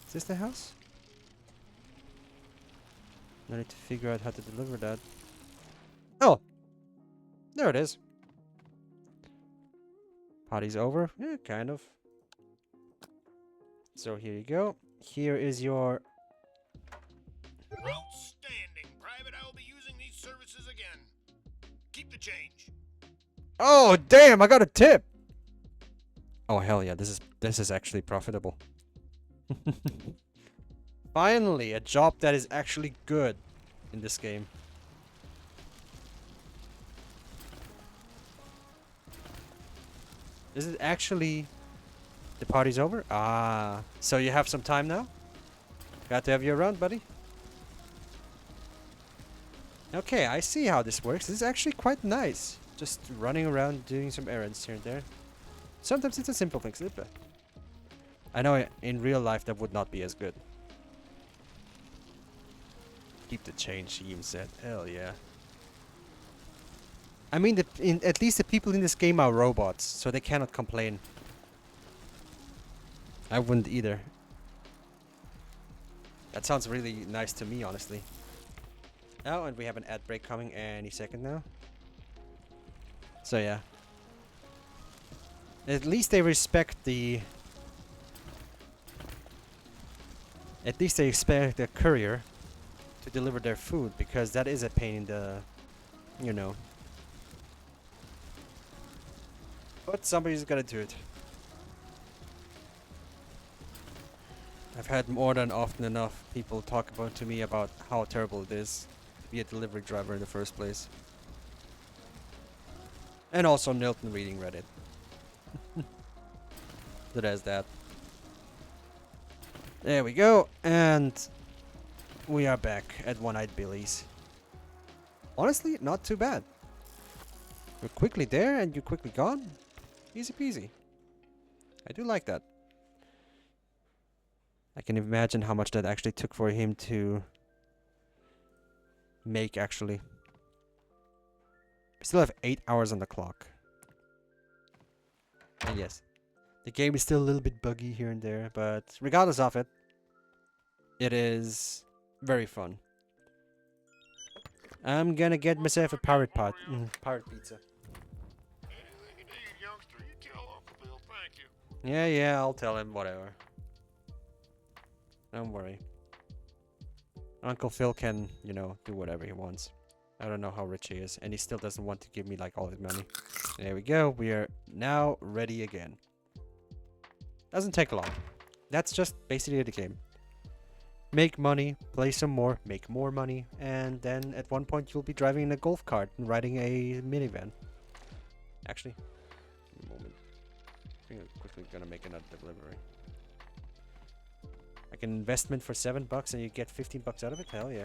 A: Is this the house? I need to figure out how to deliver that. Oh! There it is. Party's over. Yeah, kind of. So here you go. Here is your...
B: Outstanding, Private. I will be using these services again. Keep the change.
A: Oh, damn! I got a tip! Oh, hell yeah. This is actually profitable. Finally, a job that is actually good in this game. Is it actually... The party's over? Ah. So you have some time now? Got to have you around, buddy. Okay, I see how this works. This is actually quite nice. Just running around doing some errands here and there. Sometimes it's a simple thing. I know in real life that would not be as good. Keep the change, he even said. Hell yeah. I mean, at least the people in this game are robots, so they cannot complain. I wouldn't either. That sounds really nice to me, honestly. Oh, and we have an ad break coming any second now. So yeah. At least they respect the... At least they expect the courier to deliver their food, because that is a pain in the... You know. But somebody's gotta do it. I've had more than often enough people talk to me about how terrible it is to be a delivery driver in the first place. And also Nilton reading Reddit. So there's that. There we go, and we are back at One-Eyed Billy's. Honestly, not too bad. You're quickly there and you're quickly gone. Easy peasy. I do like that. I can imagine how much that actually took for him to make, actually. We still have 8 hours on the clock. And yes, the game is still a little bit buggy here and there, but regardless of it, it is very fun. I'm gonna get myself a pirate pot, pirate pizza.
B: Anything you need, youngster. You tell Uncle Bill thank you.
A: Yeah, I'll tell him, whatever. Don't worry. Uncle Phil can, you know, do whatever he wants. I don't know how rich he is, and he still doesn't want to give me, like, all his money. There we go. We are now ready again. Doesn't take long. That's just basically the game. Make money, play some more, make more money, and then at one point you'll be driving in a golf cart and riding a minivan. Actually, give me a moment. I think I'm quickly gonna make another delivery. Like an investment for $7 and you get 15 bucks out of it? Hell yeah.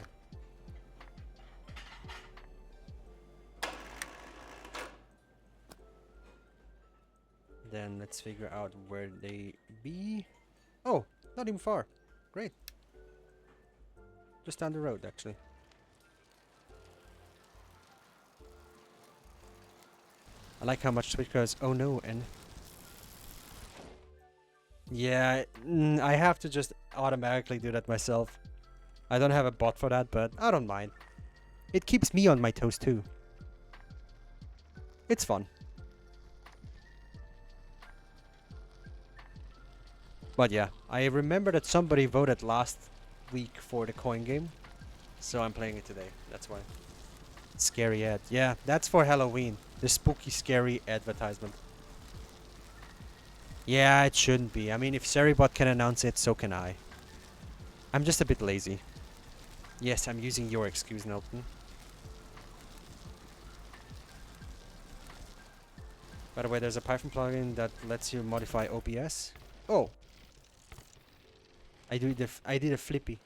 A: Then let's figure out where they be. Oh, not even far. Great. Just down the road, actually. I like how much Twitch goes, oh no, and... Yeah, I have to just automatically do that myself. I don't have a bot for that, but I don't mind. It keeps me on my toes too. It's fun. But yeah, I remember that somebody voted last week for the coin game. So I'm playing it today. That's why. Scary ad. Yeah, that's for Halloween. The spooky, scary advertisement. Yeah, it shouldn't be. I mean, if Seribot can announce it, so can I. I'm just a bit lazy. Yes, I'm using your excuse, Nelton. By the way, there's a Python plugin that lets you modify OBS. Oh. I did a flippy.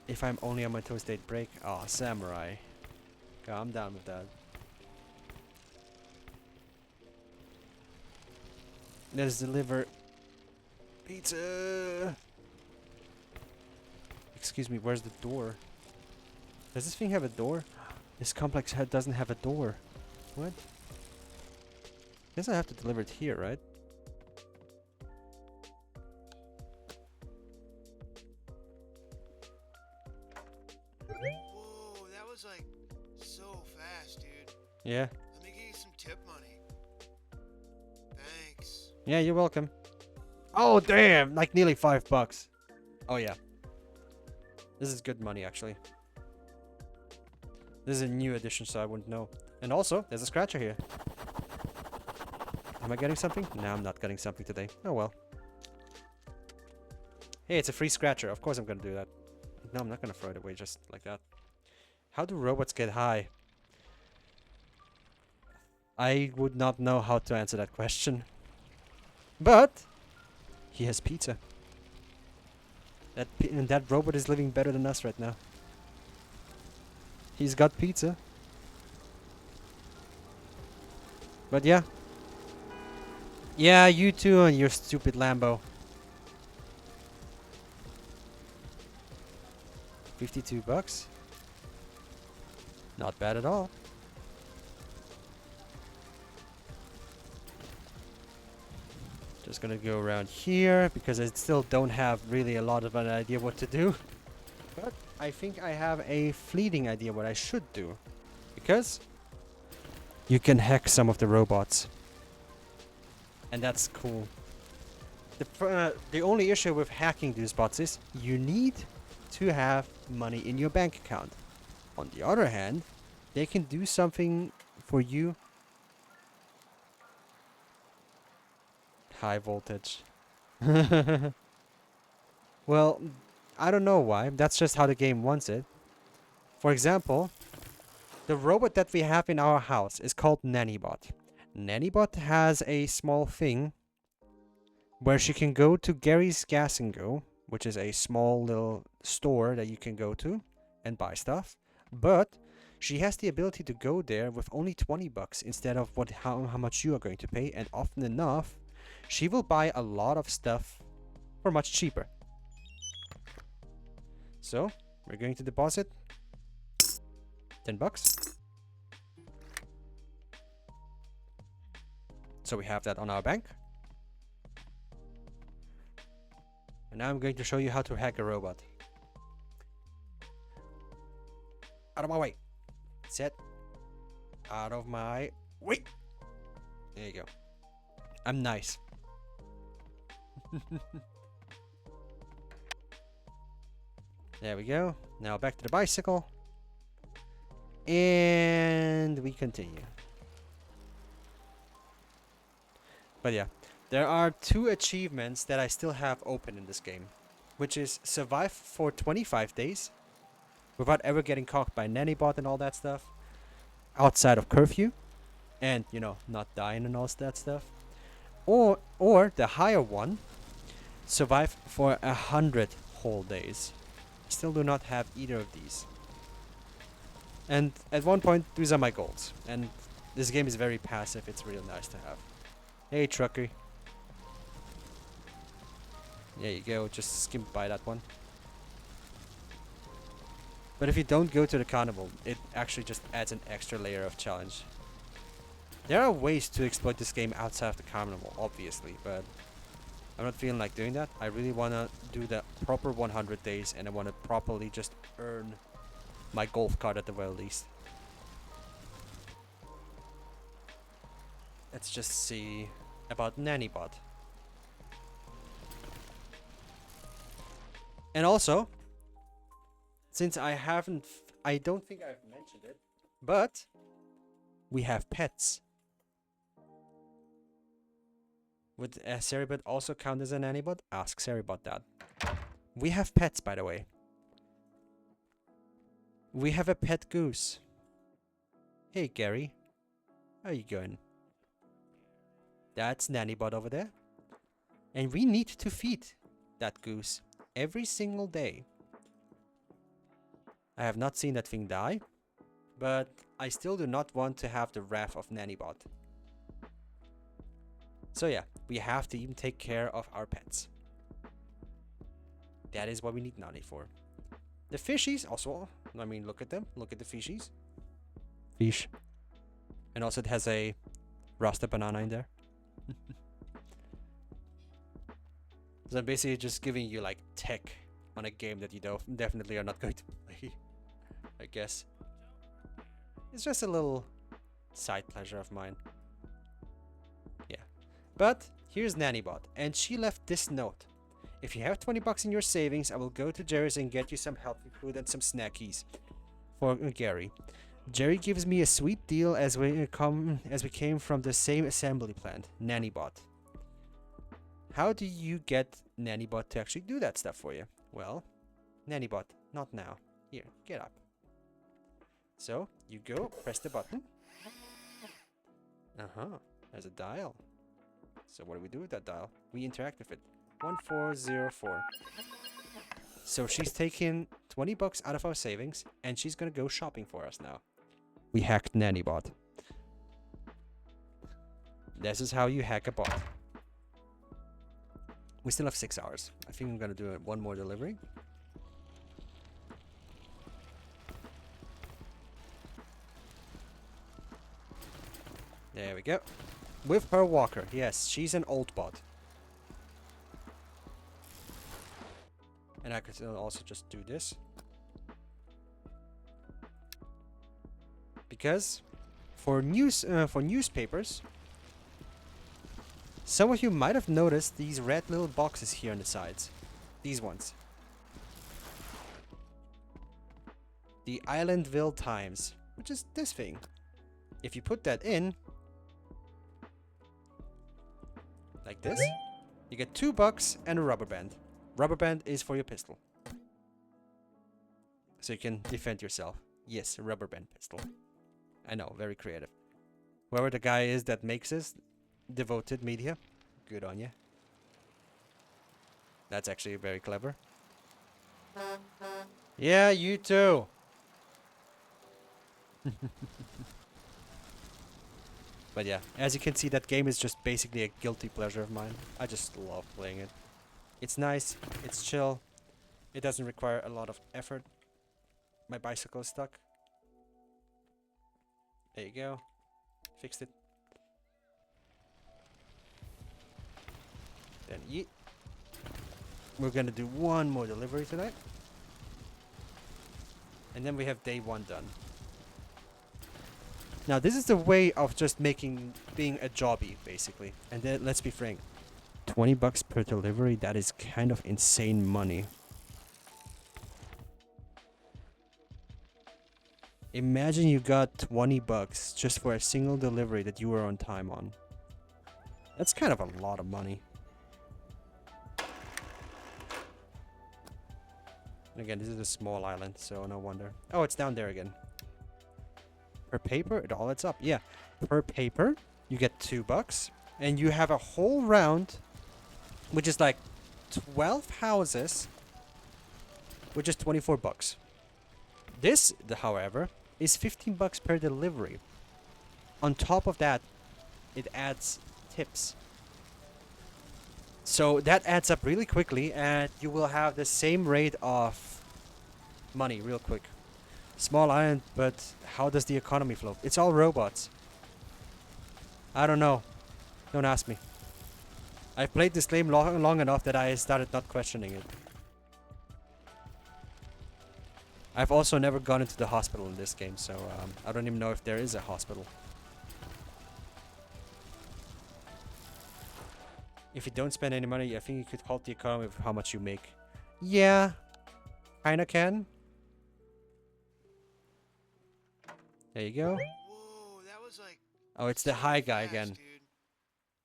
A: If I'm only on my toast date break. Oh, samurai. Okay, I'm down with that. Let's deliver pizza. Excuse me, where's the door? Does this thing have a door? This complex doesn't have a door. What? Guess I have to deliver it here, right?
B: Whoa, that was like so fast, dude.
A: Yeah.
B: Let me give you some tip money. Thanks.
A: Yeah, you're welcome. Oh, damn! Like nearly $5. Oh, yeah. This is good money, actually. This is a new edition, so I wouldn't know. And also, there's a scratcher here. Am I getting something? No, I'm not getting something today. Oh, well. Hey, it's a free scratcher. Of course I'm gonna do that. No, I'm not gonna throw it away just like that. How do robots get high? I would not know how to answer that question. But he has pizza. That robot is living better than us right now. He's got pizza. But yeah. Yeah, you too and your stupid Lambo. 52 bucks. Not bad at all. Just gonna go around here because I still don't have really a lot of an idea what to do. But I think I have a fleeting idea what I should do. Because you can hack some of the robots. And that's cool. The only issue with hacking these bots is you need to have money in your bank account. On the other hand, they can do something for you. High voltage. Well, I don't know why. That's just how the game wants it. For example, the robot that we have in our house is called Nannybot. Nannybot has a small thing where she can go to Gary's Gas and Go, which is a small little store that you can go to and buy stuff. But she has the ability to go there with only 20 bucks instead of how much you are going to pay. And often enough, she will buy a lot of stuff for much cheaper. So we're going to deposit 10 bucks. So we have that on our bank. And now I'm going to show you how to hack a robot. Out of my way. Set. Out of my way. There you go. I'm nice. There we go. Now back to the bicycle. And we continue. But yeah, there are 2 achievements that I still have open in this game, which is survive for 25 days without ever getting caught by Nannybot and all that stuff, outside of curfew, and you know, not dying and all that stuff, or the higher one, survive for 100 whole days. Still do not have either of these. And at one point, these are my goals. And this game is very passive. It's really nice to have. Hey, trucker. There you go. Just skimp by that one. But if you don't go to the carnival, it actually just adds an extra layer of challenge. There are ways to exploit this game outside of the carnival, obviously, but I'm not feeling like doing that. I really want to do the proper 100 days, and I want to properly just earn my golf cart at the very least. Let's just see about Nannybot. And also, since I don't think I've mentioned it, but we have pets. Would Aseprite also count as a Nannybot? Ask Aseprite that. We have pets, by the way. We have a pet goose. Hey, Gary. How you going? That's Nannybot over there. And we need to feed that goose every single day. I have not seen that thing die, but I still do not want to have the wrath of Nannybot. So yeah, we have to even take care of our pets. That is what we need Nanny for. The fishies also, I mean, look at them. Look at the fishies. Fish. And also it has a roasted banana in there. So I'm basically just giving you like tech on a game that you definitely are not going to play. I guess. It's just a little side pleasure of mine. Yeah. But here's Nannybot, and she left this note. If you have 20 bucks in your savings, I will go to Jerry's and get you some healthy food and some snackies for Gary. Jerry gives me a sweet deal as we came from the same assembly plant, Nannybot. How do you get Nannybot to actually do that stuff for you? Well, Nannybot, not now. Here, get up. So, you go, press the button. There's a dial. So what do we do with that dial? We interact with it. 1404. So she's taking 20 bucks out of our savings, and she's gonna go shopping for us now. We hacked Nannybot. This is how you hack a bot. We still have 6 hours. I think I'm gonna do one more delivery. There we go. With her walker. Yes, she's an old bot. And I could also just do this. Because for newspapers, some of you might have noticed these red little boxes here on the sides. These ones. The Islandville Times, which is this thing. If you put that in, like this, you get 2 bucks and a rubber band. Rubber band is for your pistol. So you can defend yourself. Yes, a rubber band pistol. I know, very creative. Whoever the guy is that makes this, devoted media, good on you. That's actually very clever. Yeah, you too. But yeah, as you can see, that game is just basically a guilty pleasure of mine. I just love playing it. It's nice, it's chill, it doesn't require a lot of effort. My bicycle is stuck. There you go. Fixed it. Then yeet. We're gonna do one more delivery tonight. And then we have day 1 done. Now this is the way of just being a jobby, basically. And then let's be frank. 20 bucks per delivery, that is kind of insane money. Imagine you got 20 bucks just for a single delivery that you were on time on. That's kind of a lot of money. And again, this is a small island, so no wonder. Oh, it's down there again. Per paper, it all adds up. Yeah, per paper, you get 2 bucks. And you have a whole round, which is like 12 houses, which is 24 bucks. This, however, is 15 bucks per delivery. On top of that, it adds tips. So that adds up really quickly, and you will have the same rate of money real quick. Small island, but how does the economy flow? It's all robots. I don't know. Don't ask me. I played this game long enough that I started not questioning it. I've also never gone into the hospital in this game, so I don't even know if there is a hospital. If you don't spend any money, I think you could halt the economy with how much you make. Yeah, kinda can. There you go.
B: Whoa, that was like...
A: Oh, it's the high guy again.
B: Dude.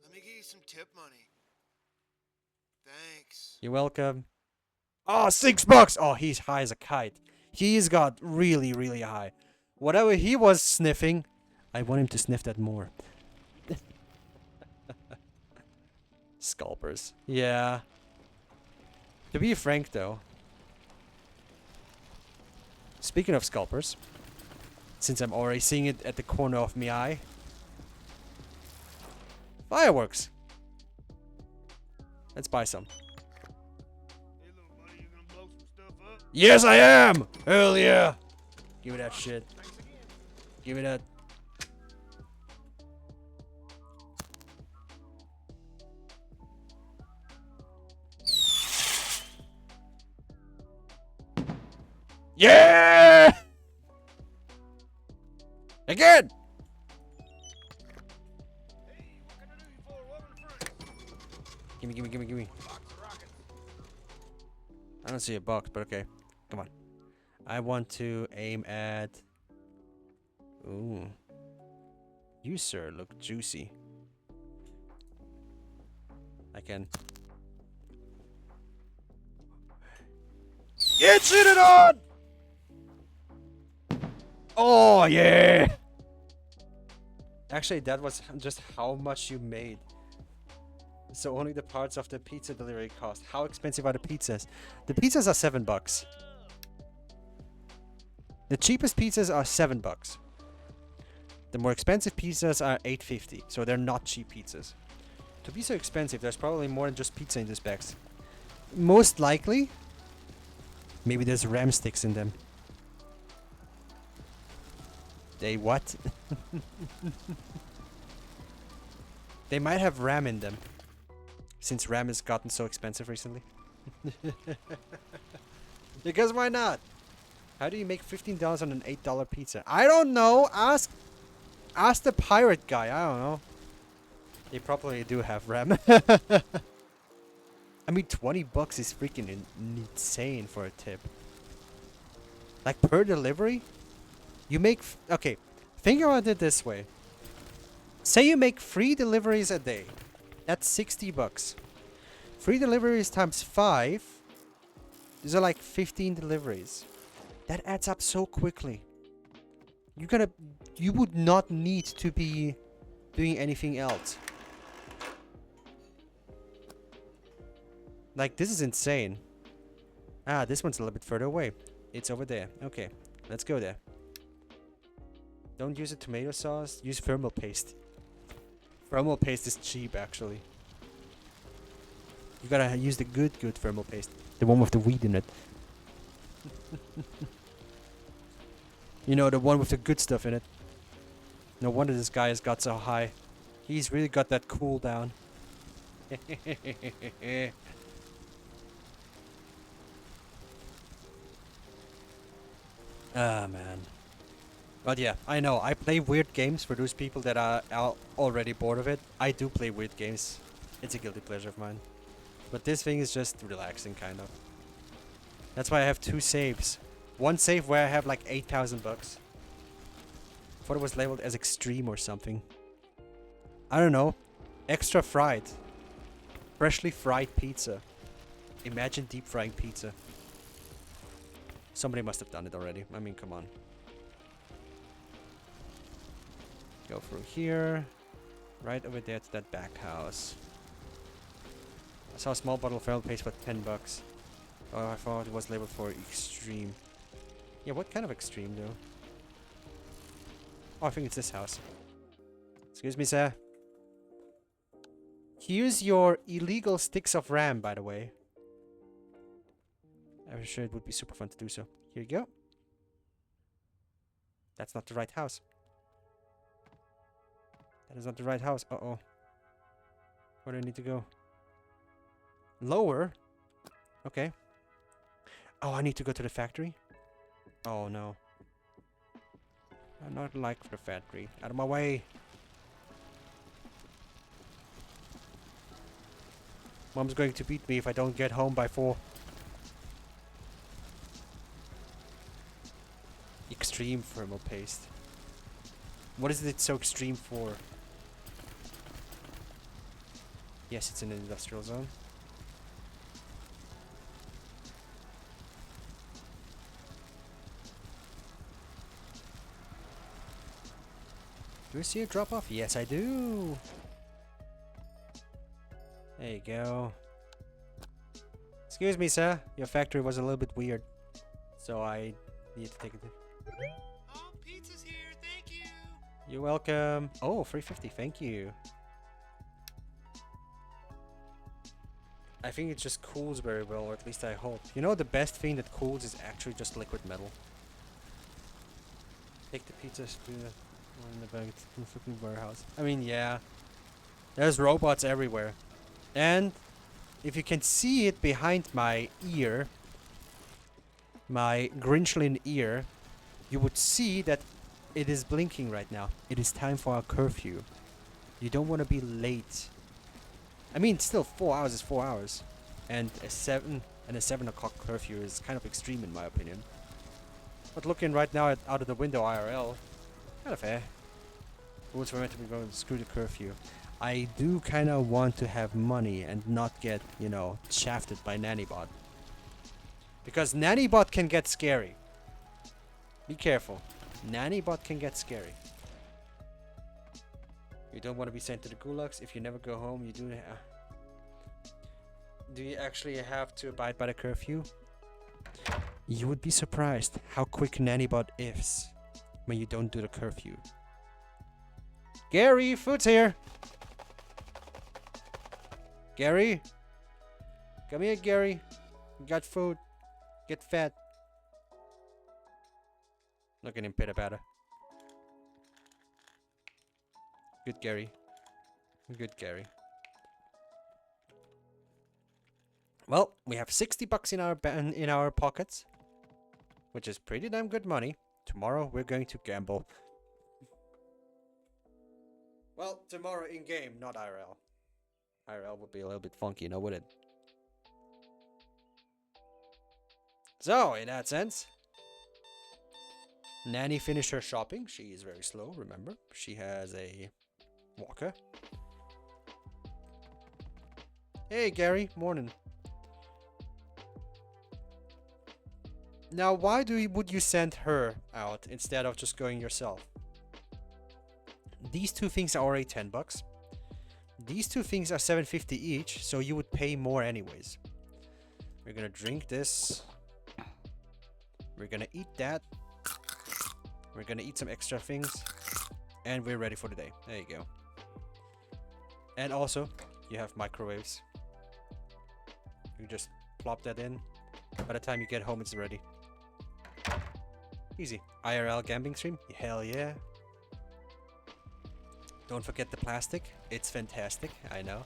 B: Let me give you some tip money. Thanks.
A: You're welcome. Oh, 6 bucks! Oh, he's high as a kite. He's got really, really high. Whatever he was sniffing, I want him to sniff that more. Scalpers. Yeah. To be frank, though. Speaking of scalpers, since I'm already seeing it at the corner of my eye. Fireworks! Let's buy some.
B: Hey, little buddy, you gonna blow some stuff up?
A: Yes, I am! Hell yeah! Give me that shit.
B: Thanks again.
A: Give me that. Yeah! Again!
B: Hey, what can I do you for? Welcome to France.
A: Gimme, gimme, gimme, gimme.
B: Box of rockets.
A: I don't see a box, but okay. Come on. I want to aim at... Ooh. You, sir, look juicy. I can... Get shitted on! Oh, yeah! Actually, that was just how much you made. So only the parts of the pizza delivery cost. How expensive are the pizzas? The pizzas are $7. The cheapest pizzas are $7. The more expensive pizzas are $8.50. So they're not cheap pizzas. To be so expensive, there's probably more than just pizza in this bags. Most likely, maybe there's ram sticks in them. They what? They might have ram in them. Since ram has gotten so expensive recently. Because why not? How do you make $15 on an $8 pizza? I don't know. Ask the pirate guy. I don't know. They probably do have ram. I mean, $20 is freaking insane for a tip. Like per delivery? You make... Okay, think about it this way. Say you make 3 deliveries a day. That's $60. 3 deliveries times 5. These are like 15 deliveries. That adds up so quickly. You would not need to be doing anything else. Like, this is insane. Ah, this one's a little bit further away. It's over there. Okay, let's go there. Don't use a tomato sauce. Use thermal paste. Thermal paste is cheap, actually. You gotta use the good thermal paste. The one with the weed in it. You know, the one with the good stuff in it. No wonder this guy has got so high. He's really got that cool down. Ah, man. But yeah, I know. I play weird games for those people that are already bored of it. I do play weird games. It's a guilty pleasure of mine. But this thing is just relaxing, kind of. That's why I have 2 saves. One save where I have like $8,000. Thought it was labeled as extreme or something. I don't know. Extra fried. Freshly fried pizza. Imagine deep frying pizza. Somebody must have done it already. I mean, come on. Go through here. Right over there to that back house. I saw a small bottle of thermal paste for $10. Oh, I thought it was labeled for extreme. Yeah, what kind of extreme though? Oh, I think it's this house. Excuse me, sir. Here's your illegal sticks of RAM, by the way. I'm sure it would be super fun to do so. Here you go. That's not the right house. That is not the right house. Uh-oh. Where do I need to go? Lower? Okay. Oh, I need to go to the factory? Oh, no. I'm not like the factory. Out of my way. Mom's going to beat me if I don't get home by 4. Extreme thermal paste. What is it so extreme for? Yes, it's in an industrial zone. Do I see a drop off? Yes, I do. There you go. Excuse me, sir. Your factory was a little bit weird. So I need to take it.
B: Oh, pizza's here. Thank you.
A: You're welcome. Oh, 350. Thank you. I think it just cools very well, or at least I hope. You know, the best thing that cools is actually just liquid metal. Take the pizza to the one in the bag to the fucking warehouse. I mean, yeah. There's robots everywhere. And if you can see it behind my ear, my Grinchlin ear, you would see that it is blinking right now. It is time for our curfew. You don't want to be late. I mean, still 4 hours is 4 hours. And a 7 o'clock curfew is kind of extreme in my opinion. But looking right now out of the window IRL, kind of fair. Rules were meant to be going, screw the curfew. I do kind of want to have money and not get, you know, shafted by Nannybot. Because Nannybot can get scary. Be careful. Nannybot can get scary. You don't want to be sent to the gulags. If you never go home, you do... do you actually have to abide by the curfew? You would be surprised how quick Nannybot is when you don't do the curfew. Gary, food's here! Gary? Come here, Gary. You got food. Get fat. Look at him pitter patter. Good Gary. Good Gary. Well, we have 60 bucks in our pockets, which is pretty damn good money. Tomorrow we're going to gamble. Well, tomorrow in game, not IRL. IRL would be a little bit funky, now would it? So, in that sense, Nanny finished her shopping. She is very slow, remember? She has a walker. Hey, Gary. Morning. Now, why would you send her out instead of just going yourself? These two things are already 10 bucks. These two things are 7.50 each, so you would pay more anyways. We're gonna drink this. We're gonna eat that. We're gonna eat some extra things. And we're ready for the day. There you go. And also, you have microwaves. You just plop that in. By the time you get home, it's ready. Easy. IRL gambling stream? Hell yeah. Don't forget the plastic. It's fantastic. I know.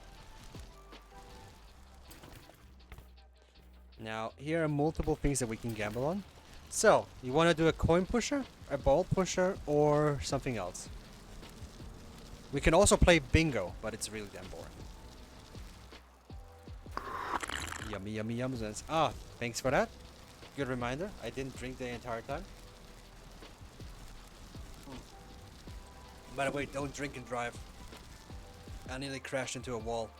A: Now, here are multiple things that we can gamble on. So, you want to do a coin pusher, a ball pusher, or something else? We can also play bingo, but it's really damn boring. Yummy, yummy, yums. Ah, thanks for that. Good reminder. I didn't drink the entire time. By the way, don't drink and drive. I nearly crashed into a wall.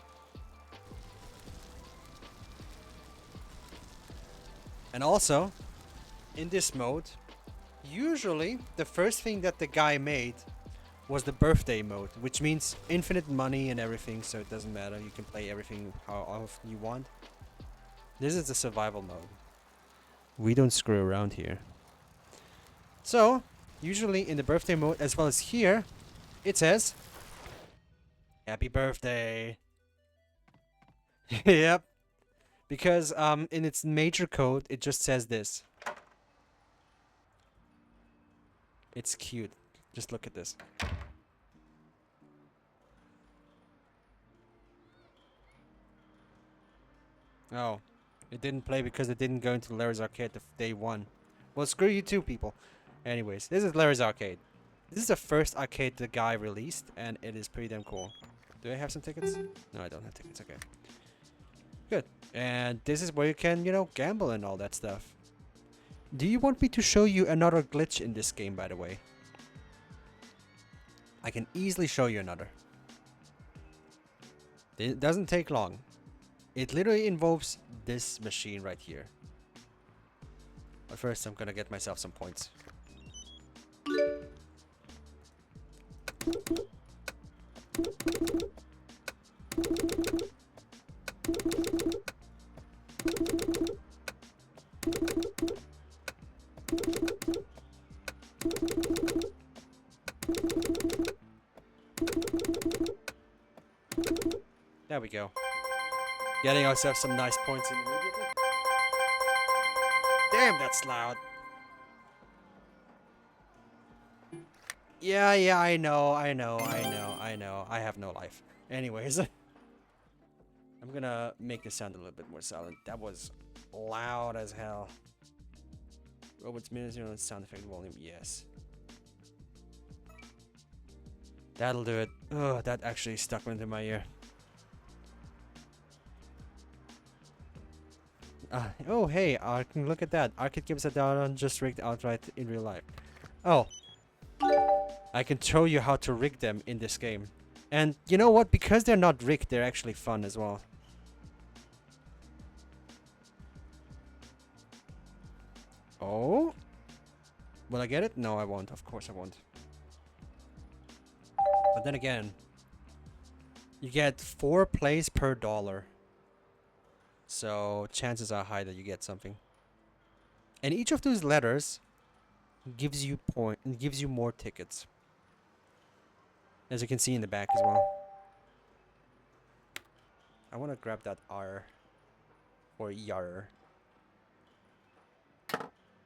A: And also, in this mode, usually the first thing that the guy made was the birthday mode, which means infinite money and everything, so it doesn't matter. You can play everything how often you want. This is the survival mode. We don't screw around here. So, usually in the birthday mode, as well as here, it says, Happy birthday. Yep. Because in its major code, it just says this. It's cute. Just look at this. Oh. It didn't play because it didn't go into Larry's Arcade day one. Well, screw you too, people. Anyways, this is Larry's Arcade. This is the first arcade the guy released, and it is pretty damn cool. Do I have some tickets? No, I don't have tickets. Okay. Good. And this is where you can, you know, gamble and all that stuff. Do you want me to show you another glitch in this game, by the way? I can easily show you another. It doesn't take long. It literally involves this machine right here. But first, I'm gonna get myself some points. There we go. Getting ourselves some nice points in immediately. Damn, that's loud. Yeah, I know. I have no life. Anyways. I'm gonna make this sound a little bit more silent. That was loud as hell. Robots minus sound effect volume, yes. That'll do it. Oh, that actually stuck into my ear. Oh, hey, look at that. Arcade games are down just rigged outright in real life. Oh. I can show you how to rig them in this game. And you know what? Because they're not rigged, they're actually fun as well. Oh? Will I get it? No, I won't. Of course I won't. But then again, you get 4 plays per dollar. So chances are high that you get something. And each of those letters gives you more tickets. As you can see in the back as well. I want to grab that R or YAR.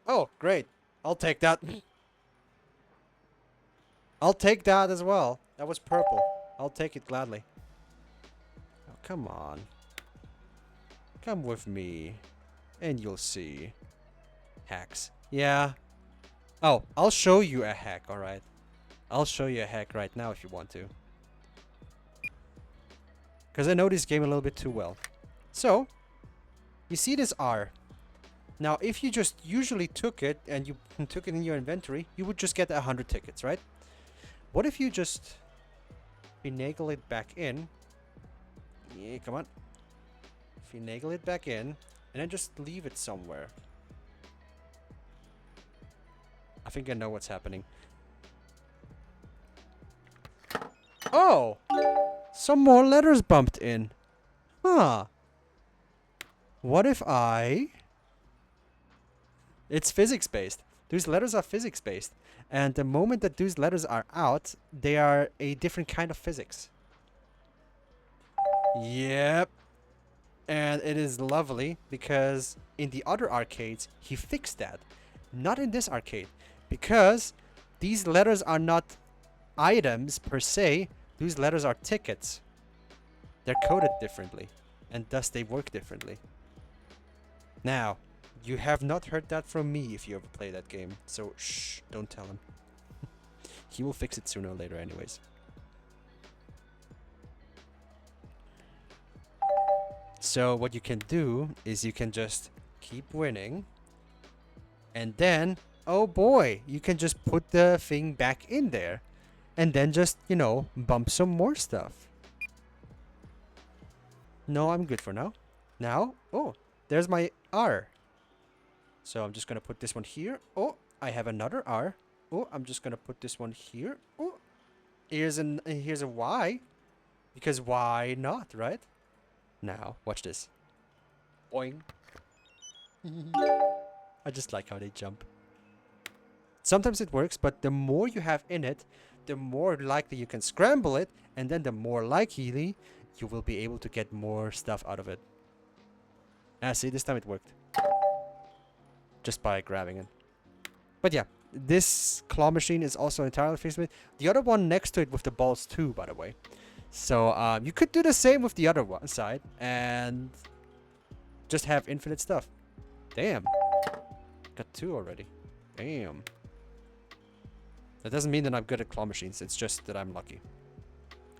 A: Oh, great. I'll take that. I'll take that as well. That was purple. I'll take it gladly. Oh, come on. Come with me. And you'll see. Hacks. Yeah. Oh, I'll show you a hack, alright? I'll show you a hack right now if you want to. Because I know this game a little bit too well. So, you see this R. Now, if you just usually took it and you took it in your inventory, you would just get 100 tickets, right? What if you just finagle it back in? Yeah, come on. Finagle it back in and then just leave it somewhere. I think I know what's happening. Oh! Some more letters bumped in. Huh. What if I... It's physics-based. Those letters are physics-based. And the moment that those letters are out, they are a different kind of physics. Yep. And it is lovely because in the other arcades, he fixed that. Not in this arcade. Because these letters are not items per se. These letters are tickets. They're coded differently. And thus they work differently. Now, you have not heard that from me if you ever play that game. So, shh, don't tell him. He will fix it sooner or later anyways. So, what you can do is you can just keep winning. And then, oh boy, you can just put the thing back in there. And then just, you know, bump some more stuff. No, I'm good for now. Now, oh, there's my R. So I'm just going to put this one here. Oh, I have another R. Oh, I'm just going to put this one here. Oh, here's a Y. Because why not, right? Now, watch this. Boing. I just like how they jump. Sometimes it works, but the more you have in it, the more likely you can scramble it, and then the more likely you will be able to get more stuff out of it. Ah, see, this time it worked. Just by grabbing it. But yeah, this claw machine is also entirely fixed. The other one next to it with the balls too, by the way. So you could do the same with the other one side and just have infinite stuff. Damn. Got 2 already. Damn. That doesn't mean that I'm good at claw machines. It's just that I'm lucky.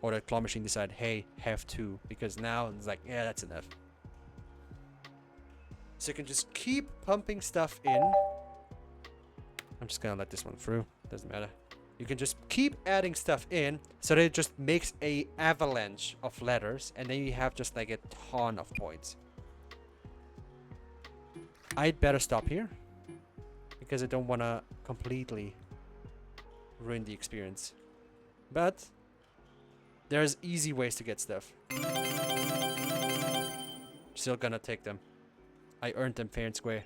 A: Or that claw machine decided, hey, have 2. Because now it's like, yeah, that's enough. So you can just keep pumping stuff in. I'm just gonna let this one through. Doesn't matter. You can just keep adding stuff in so that it just makes a avalanche of letters. And then you have just like a ton of points. I'd better stop here. Because I don't want to completely ruin the experience. But there's easy ways to get stuff. Still gonna take them. I earned them fair and square.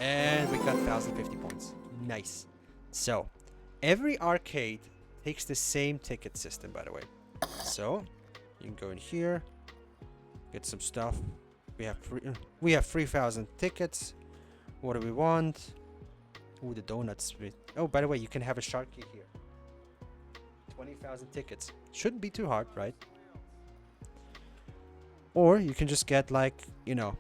A: And we got 1,050 points. Nice. So, every arcade takes the same ticket system, by the way. So you can go in here, get some stuff. We have 3,000 tickets. What do we want? Ooh, the donuts. Oh, by the way, you can have a Sharky here. 20,000 tickets. Shouldn't be too hard, right? Or you can just get like, you know,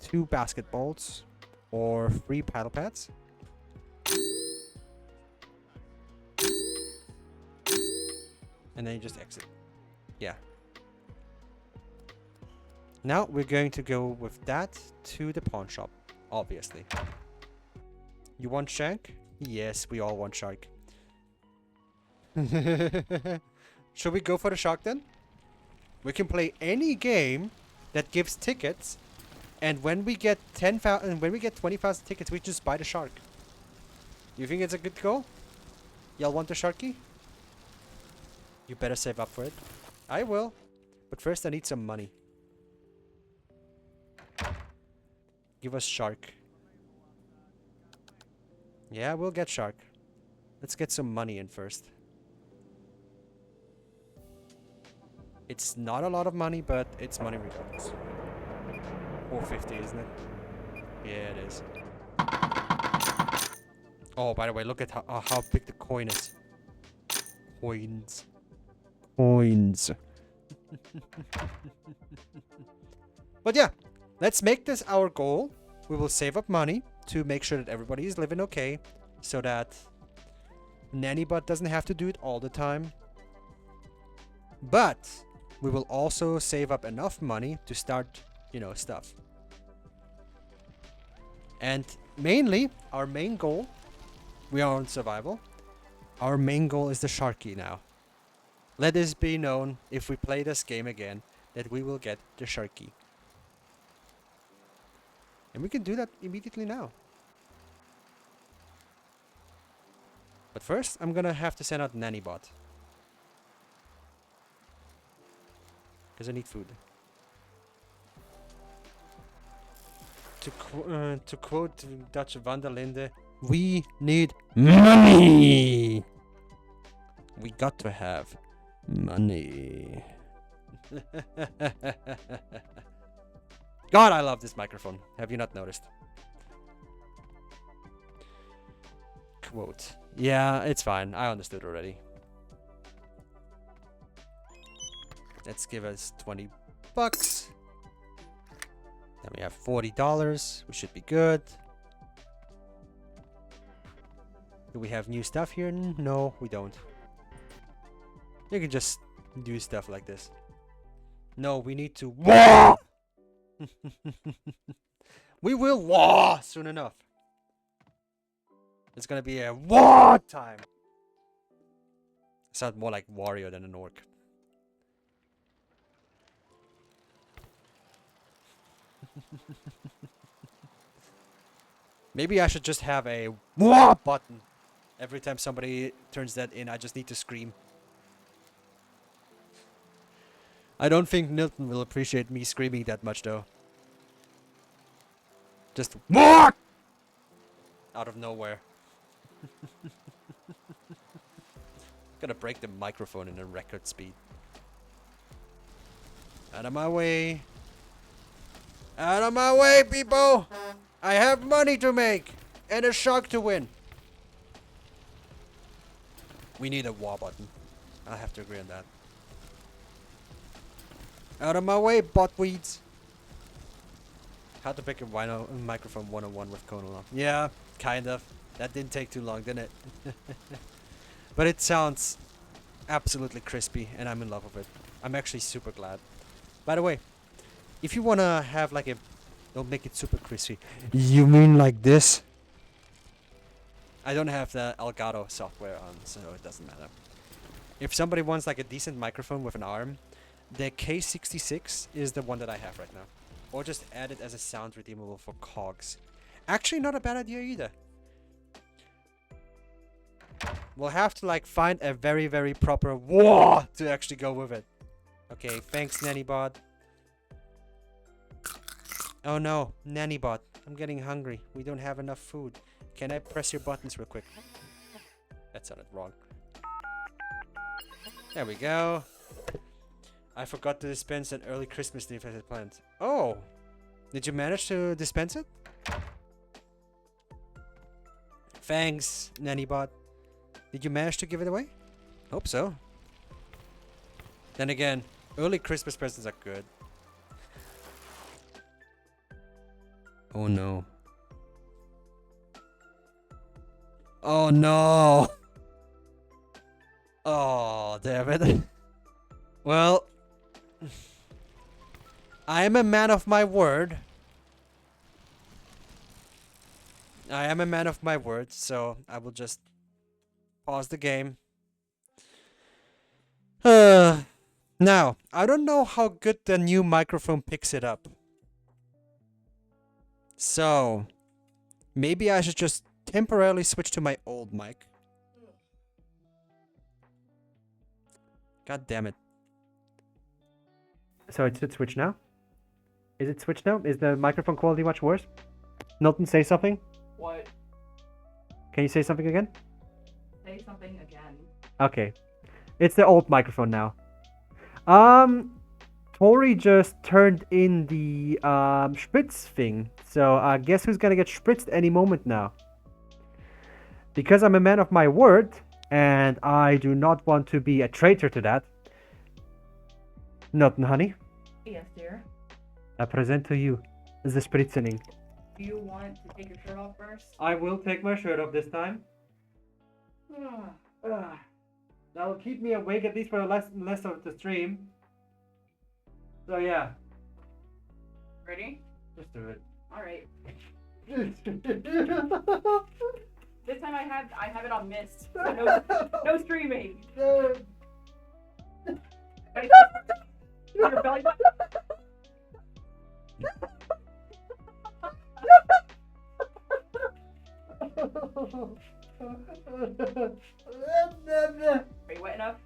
A: 2 basketballs or 3 paddle pads. And then you just exit. Yeah. Now we're going to go with that to the pawn shop, obviously. You want shank? Yes, we all want shark. Should we go for the shark then? We can play any game that gives tickets, and when we get 10,000, when we get 20,000 tickets, we just buy the shark. You think it's a good goal? Y'all want the sharky? You better save up for it. I will, but first I need some money. Give us shark. Yeah, we'll get shark. Let's get some money in first. It's not a lot of money, but it's money regardless. 450, isn't it? Yeah, it is. Oh, by the way, look at how big the coin is. Coins. Coins. But yeah, let's make this our goal. We will save up money to make sure that everybody is living okay, so that Nannybot doesn't have to do it all the time. But we will also save up enough money to start, you know, stuff. And mainly, our main goal, we are on survival. Our main goal is the Sharky now. Let this be known, if we play this game again, that we will get the Sharky. And we can do that immediately now. But first, I'm gonna have to send out Nannybot. Because I need food. To quote Dutch Van der Linde, we need money! We got to have money. God, I love this microphone. Have you not noticed? Quote. Yeah, it's fine. I understood already. Let's give us 20 bucks. Then we have $40. We should be good. Do we have new stuff here? No, we don't. You can just do stuff like this. No, we need to war! We will war soon enough. It's gonna be a war time. Sounds more like warrior than an orc. Maybe I should just have a war button. Every time somebody turns that in, I just need to scream. I don't think Nilton will appreciate me screaming that much, though. Just war! Out of nowhere. Gonna break the microphone in a record speed. Out of my way. Out of my way, people! I have money to make! And a shark to win! We need a war button. I'll have to agree on that. Out of my way, botweeds! How to pick a microphone 101 with conalocsc. Yeah, kind of. That didn't take too long, didn't it? But it sounds absolutely crispy, and I'm in love with it. I'm actually super glad. By the way, if you wanna have like a... Don't make it super crispy. You mean like this? I don't have the Elgato software on, so it doesn't matter. If somebody wants like a decent microphone with an arm, the K66 is the one that I have right now. Or just add it as a sound redeemable for cogs. Actually, not a bad idea either. We'll have to like find a very, very proper war to actually go with it. Okay, thanks, Nannybot. Oh no, Nannybot, I'm getting hungry. We don't have enough food. Can I press your buttons real quick? That sounded wrong. There we go. I forgot to dispense an early Christmas leaf as I planned. Oh! Did you manage to dispense it? Thanks, Nannybot. Did you manage to give it away? Hope so. Then again, early Christmas presents are good. Oh no. Oh no! Oh, damn it. Well, I am a man of my word. I am a man of my word, so I will just pause the game. Now, I don't know how good the new microphone picks it up. So, maybe I should just temporarily switch to my old mic. God damn it. So it should switch now? Is it switched now? Is the microphone quality much worse? Milton, say something.
C: What?
A: Can you say something again?
C: Say something again.
A: Okay. It's the old microphone now. Tori just turned in the spritz thing. So guess who's gonna get spritzed any moment now? Because I'm a man of my word, and I do not want to be a traitor to that. Milton, honey,
C: Yes, dear.
A: I present to you the spritzening.
C: Do you want to take your shirt off first?
A: I will take my shirt off this time. That will keep me awake at least for the less of the stream. So yeah,
C: Ready?
A: just do it.
C: All right. This time I have it on mist. So no streaming. Ready? Your belly button. Are you wet enough?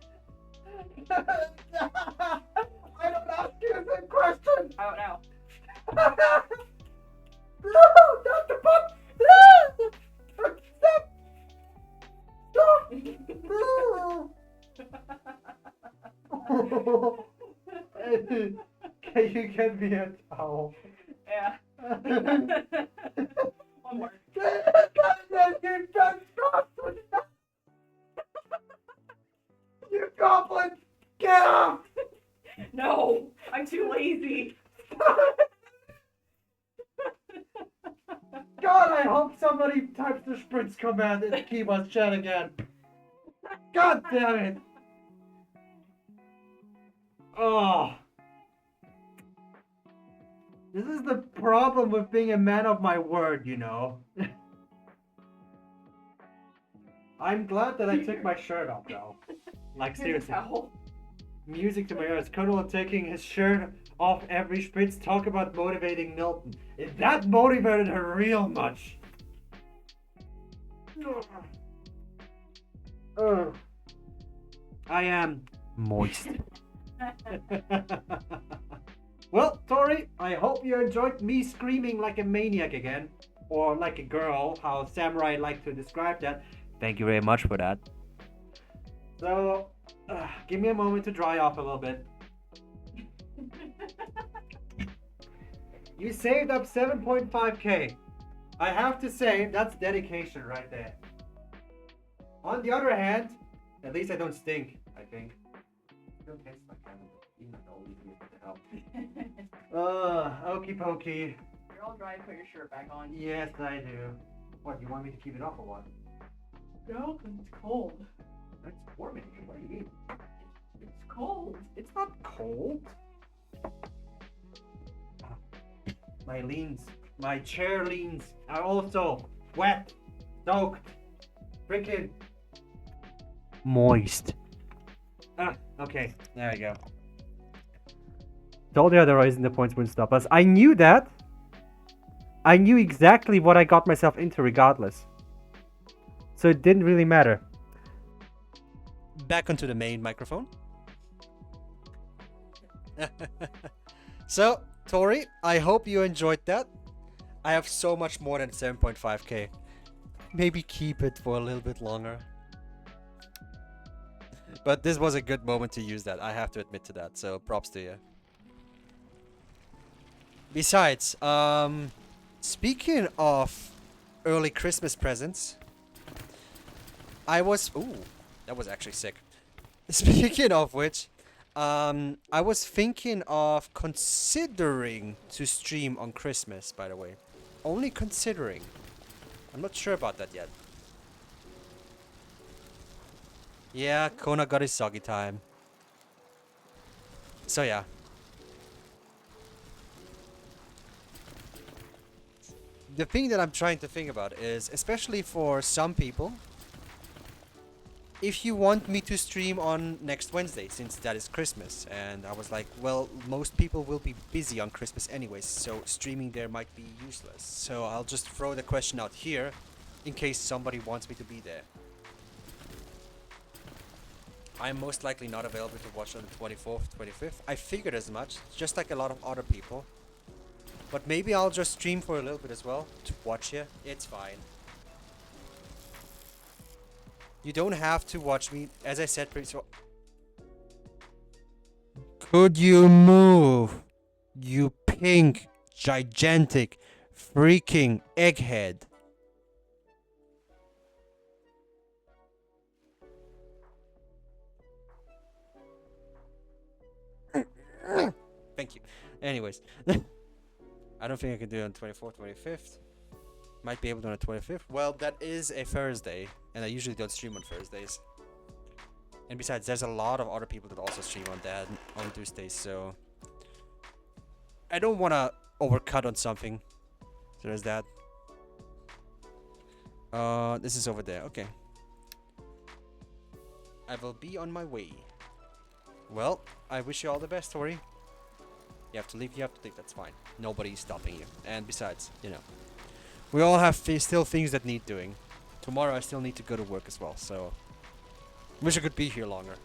A: I don't ask you the question.
C: How about now?
A: No, not the pump. Stop. Can you get me a towel?
C: Yeah. One more.
A: You goblin! Get off!
C: No, I'm too lazy.
A: God, I hope somebody types the sprints command in the keyboard chat again. God damn it! Oh. This is the problem with being a man of my word, you know. I'm glad that I took my shirt off, though. Like, seriously.
C: Towel.
A: Music to my ears. Colonel taking his shirt off every spritz. Talk about motivating Milton. If that motivated her real much. I am moist. Well, Tori, I hope you enjoyed me screaming like a maniac again. Or like a girl, how samurai like to describe that. Thank you very much for that. So, give me a moment to dry off a little bit. You saved up 7.5k. I have to say, that's dedication right there. On the other hand, at least I don't stink, I think. I don't taste like animal, even though we can what the hell. Okie pokey.
C: You're all dry. Put your shirt back on.
A: Yes, I do. What, you want me to keep it off or what?
C: No, 'cause it's cold.
A: It's warm in here. What do you mean?
C: It's cold.
A: It's not cold. My leans, my chair leans are also wet, soaked, freaking moist. Okay, there we go. Told you the reason the points wouldn't stop us. I knew that. I knew exactly what I got myself into regardless. So it didn't really matter. Back onto the main microphone. So, Tori, I hope you enjoyed that. I have so much more than 7.5k. Maybe keep it for a little bit longer. But this was a good moment to use that. I have to admit to that. So props to you. Besides, speaking of early Christmas presents, I was... Ooh, that was actually sick. Speaking of which, I was thinking of considering to stream on Christmas, by the way. Only considering. I'm not sure about that yet. Yeah, Kona got his soggy time. So yeah. The thing that I'm trying to think about is, especially for some people, if you want me to stream on next Wednesday, since that is Christmas, and I was like, well, most people will be busy on Christmas anyways, so streaming there might be useless. So I'll just throw the question out here, in case somebody wants me to be there. I'm most likely not available to watch on the 24th, 25th. I figured as much, just like a lot of other people. But maybe I'll just stream for a little bit as well, to watch you. It's fine. You don't have to watch me, as I said previously. Could you move, you pink, gigantic, freaking egghead? Thank you. Anyways. I don't think I can do it on 24th, 25th. Might be able to on the 25th. Well, that is a Thursday, and I usually don't stream on Thursdays. And besides, there's a lot of other people that also stream on that on Tuesdays, so I don't want to overcut on something. So there's that. This is over there. Okay. I will be on my way. Well, I wish you all the best, Tori. You have to leave, that's fine. Nobody's stopping you. And besides, you know, we all have still things that need doing. Tomorrow I still need to go to work as well, so wish I could be here longer.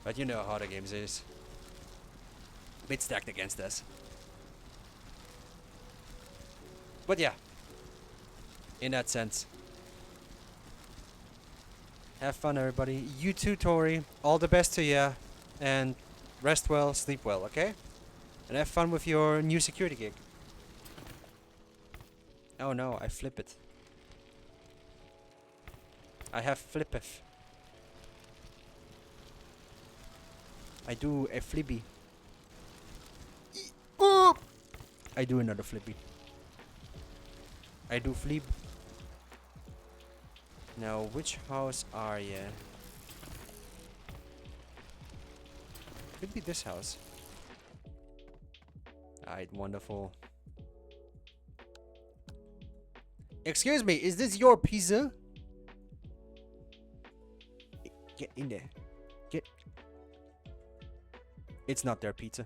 A: But you know how the games is. Bit stacked against us. But yeah, in that sense. Have fun, everybody. You too, Tori. All the best to you. And rest well, sleep well, okay? And have fun with your new security gig. Oh no, I flip it. I have flippeth. I do a flippy. I do another flippy. I do flip. Now, which house are you? Could be this house. Alright, wonderful. Excuse me, is this your pizza? Get in there. Get. It's not their pizza.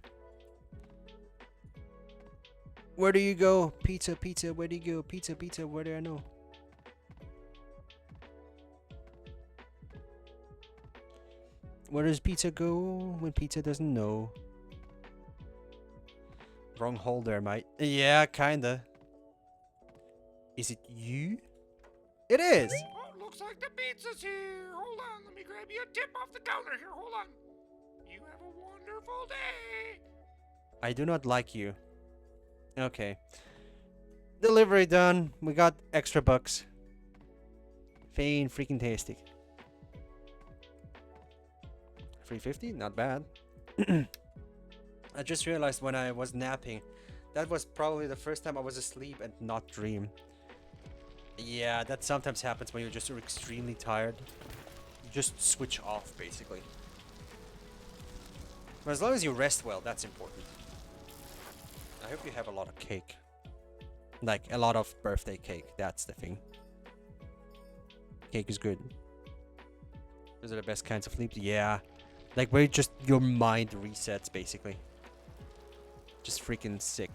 A: Where do you go? Pizza, pizza, where do you go? Pizza, pizza, where do I know? Where does pizza go when pizza doesn't know? Wrong hole there, mate. Yeah, kinda. Is it you? It is!
B: Oh, looks like the pizza's here. Hold on, let me grab you a tip off the counter here. Hold on. You have a wonderful day.
A: I do not like you. Okay. Delivery done. We got extra bucks. Fain freaking tasty. 350? Not bad. I just realized when I was napping, that was probably the first time I was asleep and not dream. Yeah, that sometimes happens when you're just extremely tired. You just switch off, basically. But as long as you rest well, that's important. I hope you have a lot of cake. Like, a lot of birthday cake. That's the thing. Cake is good. Those are the best kinds of sleep. Yeah. Like, where just your mind resets, basically. Just freaking sick.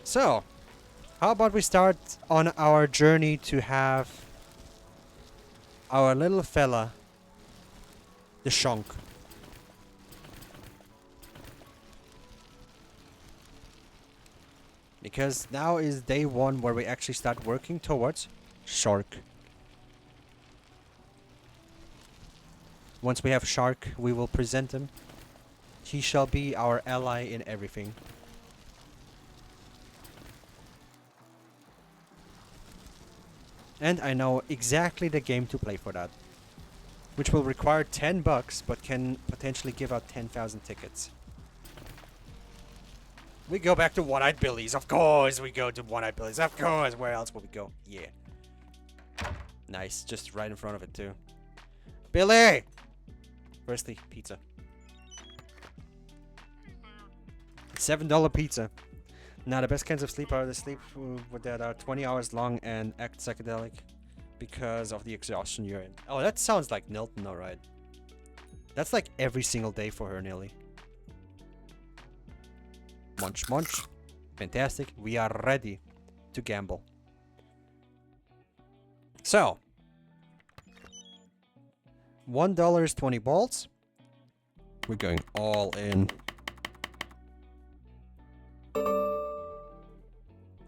A: So, how about we start on our journey to have our little fella, the shonk. Because now is day one where we actually start working towards Shark. Once we have Shark, we will present him. He shall be our ally in everything. And I know exactly the game to play for that. Which will require $10, but can potentially give out 10,000 tickets. We go back to One-Eyed Billy's. Of course we go to One-Eyed Billy's. Of course. Where else would we go? Yeah. Nice. Just right in front of it, too. Billy! Firstly, pizza. $7 pizza. Now, the best kinds of sleep are the sleep that are 20 hours long and act psychedelic because of the exhaustion you're in. Oh, that sounds like Nilton, alright. That's like every single day for her, nearly. Munch, munch. Fantastic. We are ready to gamble. So, $1 is 20 balls. We're going all in.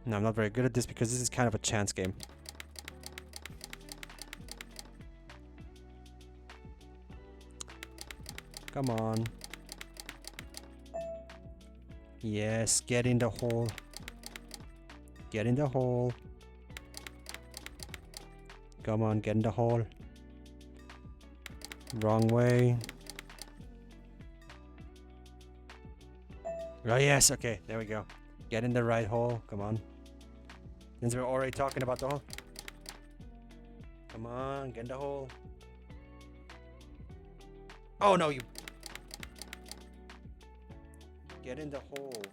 A: No, I'm not very good at this because this is kind of a chance game. Come on. Yes, get in the hole. Get in the hole. Come on, get in the hole. Wrong way. Oh, yes, okay, there we go. Get in the right hole, come on. Since we're already talking about the hole. Come on, get in the hole. Oh, no, you... Get in the hole.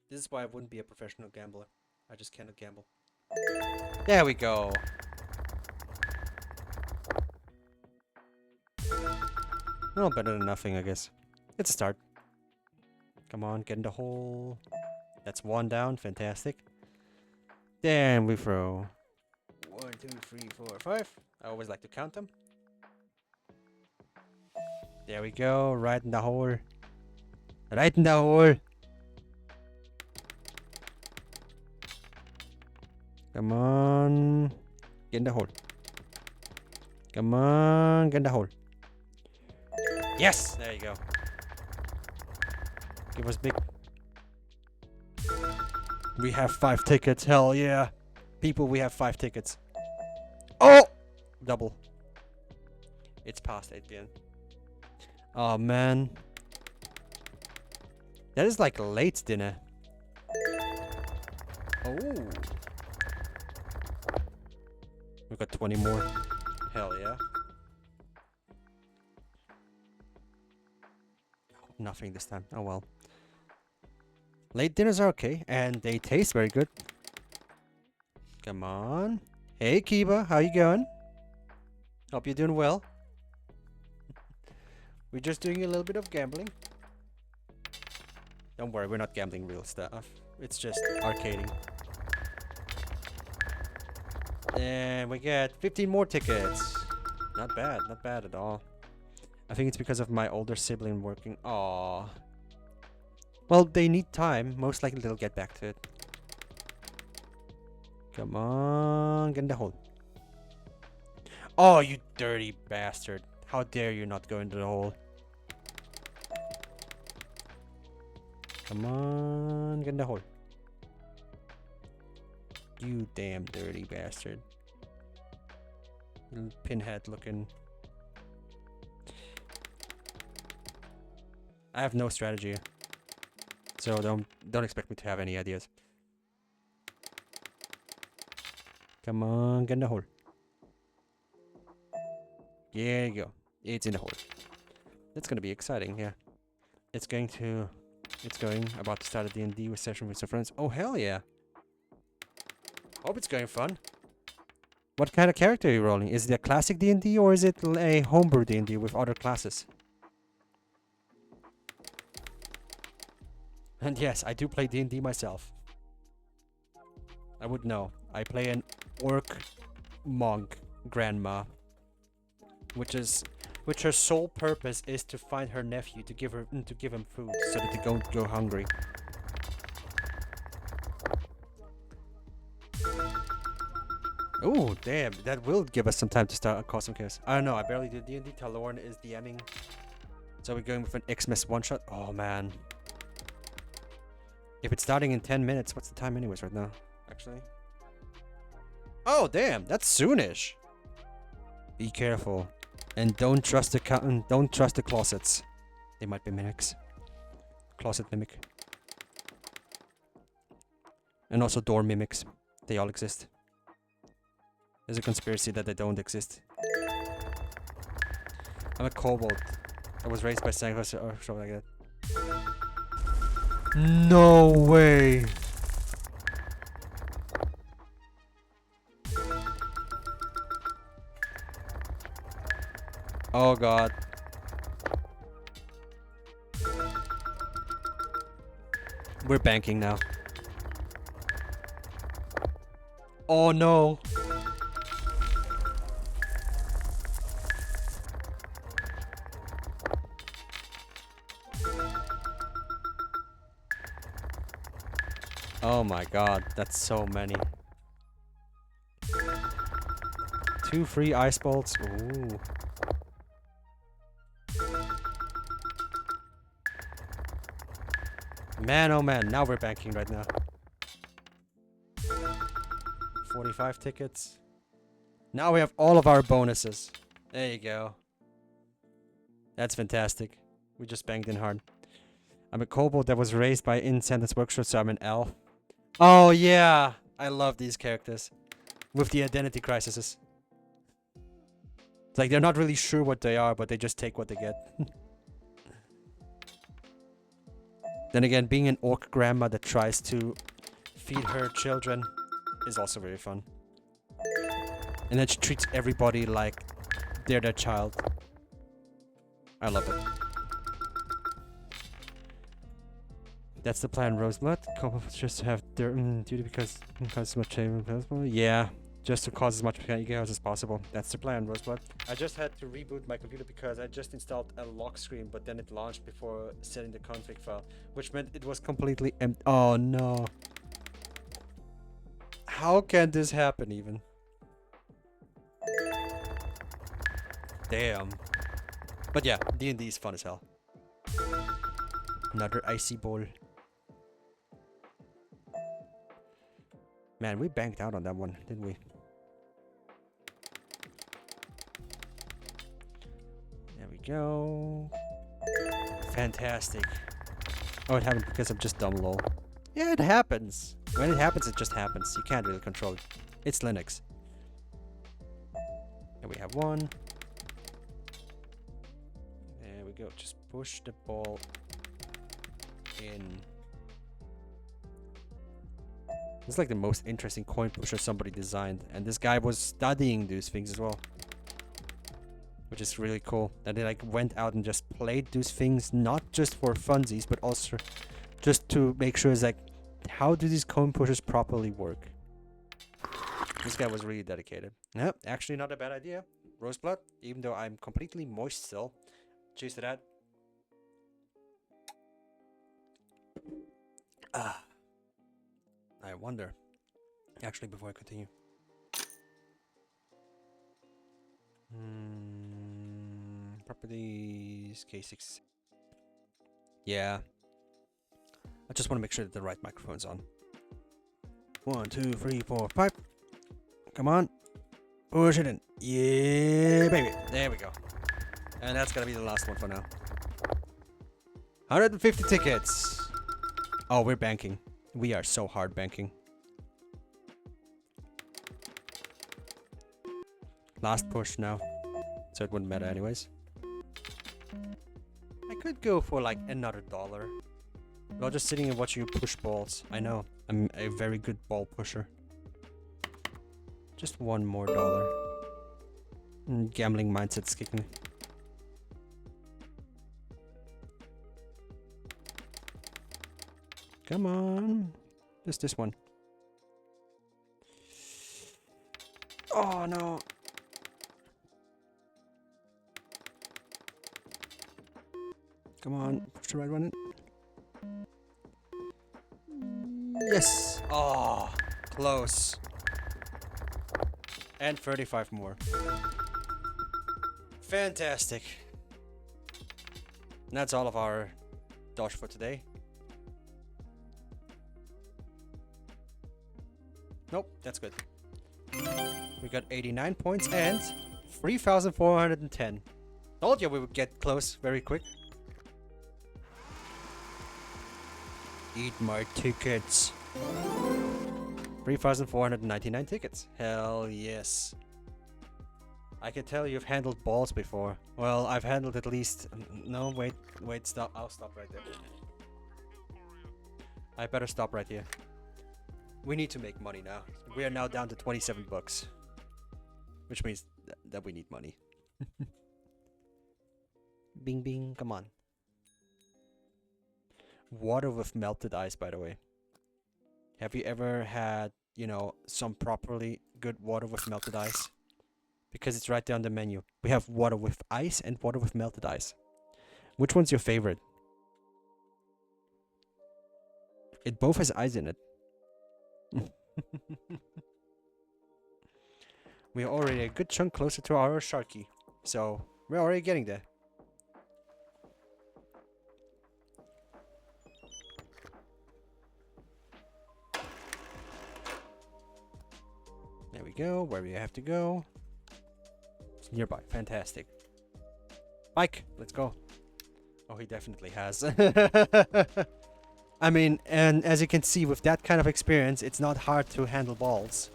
A: This is why I wouldn't be a professional gambler. I just cannot gamble. There we go. No, better than nothing, I guess. It's a start. Come on, get in the hole. That's one down. Fantastic. Then we throw 1, 2, 3, 4, 5. I always like to count them. There we go. Right in the hole. Right in the hole. Come on. Get in the hole. Come on. Get in the hole. Yes! There you go. Give us big. We have 5 tickets. Hell yeah. People, we have 5 tickets. Oh! Double. It's past 8 p.m. Oh, man. That is like late dinner. Oh. We've got 20 more. Hell yeah. Nothing this time. Oh well. Late dinners are okay, and they taste very good. Come on. Hey, Kiba, how you going? Hope you're doing well. We're just doing a little bit of gambling. Don't worry, we're not gambling real stuff. It's just arcading. And we get 15 more tickets. Not bad at all. I think it's because of my older sibling working. Aww. Well, they need time. Most likely they'll get back to it. Come on, get in the hole. Oh, you dirty bastard. How dare you not go into the hole. Come on, get in the hole. You damn dirty bastard. Little pinhead looking. I have no strategy. So don't expect me to have any ideas. Come on, get in the hole. There you go. It's in the hole. That's gonna be exciting, yeah. It's going about to start a D&D session with some friends. Oh hell yeah. Hope it's going fun. What kind of character are you rolling? Is it a classic D&D or is it a homebrew D&D with other classes? And yes, I do play D&D myself. I would know. I play an orc monk grandma, which her sole purpose is to find her nephew to give him food so that they don't go hungry. Oh, damn. That will give us some time to start cause some chaos. I don't know. I barely do D&D. Talorn is DMing. So we're going with an Xmas one-shot. Oh, man. If it's starting in 10 minutes, what's the time anyways right now? Actually. Oh, damn. That's soonish. Be careful. And don't trust the closets. They might be mimics. Closet mimic. And also door mimics. They all exist. There's a conspiracy that they don't exist. I'm a kobold. I was raised by Santa or something like that. No way! Oh god. We're banking now. Oh no! Oh my god, that's so many. 2 free ice bolts. Ooh. Man, oh man, now we're banking right now. 45 tickets. Now we have all of our bonuses. There you go. That's fantastic. We just banged in hard. I'm a kobold that was raised by in Santa's workshop, so I'm an elf. Oh yeah! I love these characters. With the identity crises. It's like they're not really sure what they are, but they just take what they get. Then again, being an orc grandma that tries to feed her children is also very fun. And then she treats everybody like they're their child. I love it. That's the plan, Roseblood. Just to have their duty because as much chaos as possible. Yeah, just to cause as much chaos as possible. That's the plan, Roseblood. I just had to reboot my computer because I just installed a lock screen, but then it launched before setting the config file, which meant it was completely empty. Oh no. How can this happen even? Damn. But yeah, D&D is fun as hell. Another icy ball. Man, we banked out on that one, didn't we? There we go. Fantastic. Oh, it happened because I'm just dumb lol. Yeah, it happens. When it happens, it just happens. You can't really control it. It's Linux. And we have one. There we go. Just push the ball in. This is like the most interesting coin pusher somebody designed. And this guy was studying those things as well. Which is really cool. That they like went out and just played those things, not just for funsies, but also just to make sure it's like, how do these coin pushers properly work? This guy was really dedicated. Yep, actually not a bad idea. Roseblood, even though I'm completely moist still. Cheers to that. Ah. I wonder, actually, before I continue. Properties, K6. Yeah. I just want to make sure that the right microphone's on. 1, 2, 3, 4, 5. Come on. Push it in. Yeah, baby. There we go. And that's gonna be the last one for now. 150 tickets. Oh, we're banking. We are so hard banking. Last push now. So it wouldn't matter anyways. I could go for like another $1. Well, just sitting and watching you push balls. I know. I'm a very good ball pusher. Just one more $1. Gambling mindset's kicking. Come on. Just this one. Oh no. Come on. Push the right one in. Yes. Oh, close. And 35 more. Fantastic. And that's all of our dodge for today. Nope, that's good. We got 89 points and 3,410. Told you we would get close very quick. Eat my tickets. 3,499 tickets. Hell yes. I can tell you've handled balls before. Well, I've handled at least... No, wait, stop. I'll stop right there. I better stop right here. We need to make money now. We are now down to 27 bucks. Which means that we need money. Bing bing, come on. Water with melted ice, by the way. Have you ever had, you know, some properly good water with melted ice? Because it's right there on the menu. We have water with ice and water with melted ice. Which one's your favorite? It both has ice in it. We're already a good chunk closer to our Sharky. So, we're already getting there. There we go, where we have to go. It's nearby, fantastic. Bike, let's go. Oh, he definitely has. I mean, and as you can see, with that kind of experience, it's not hard to handle balls.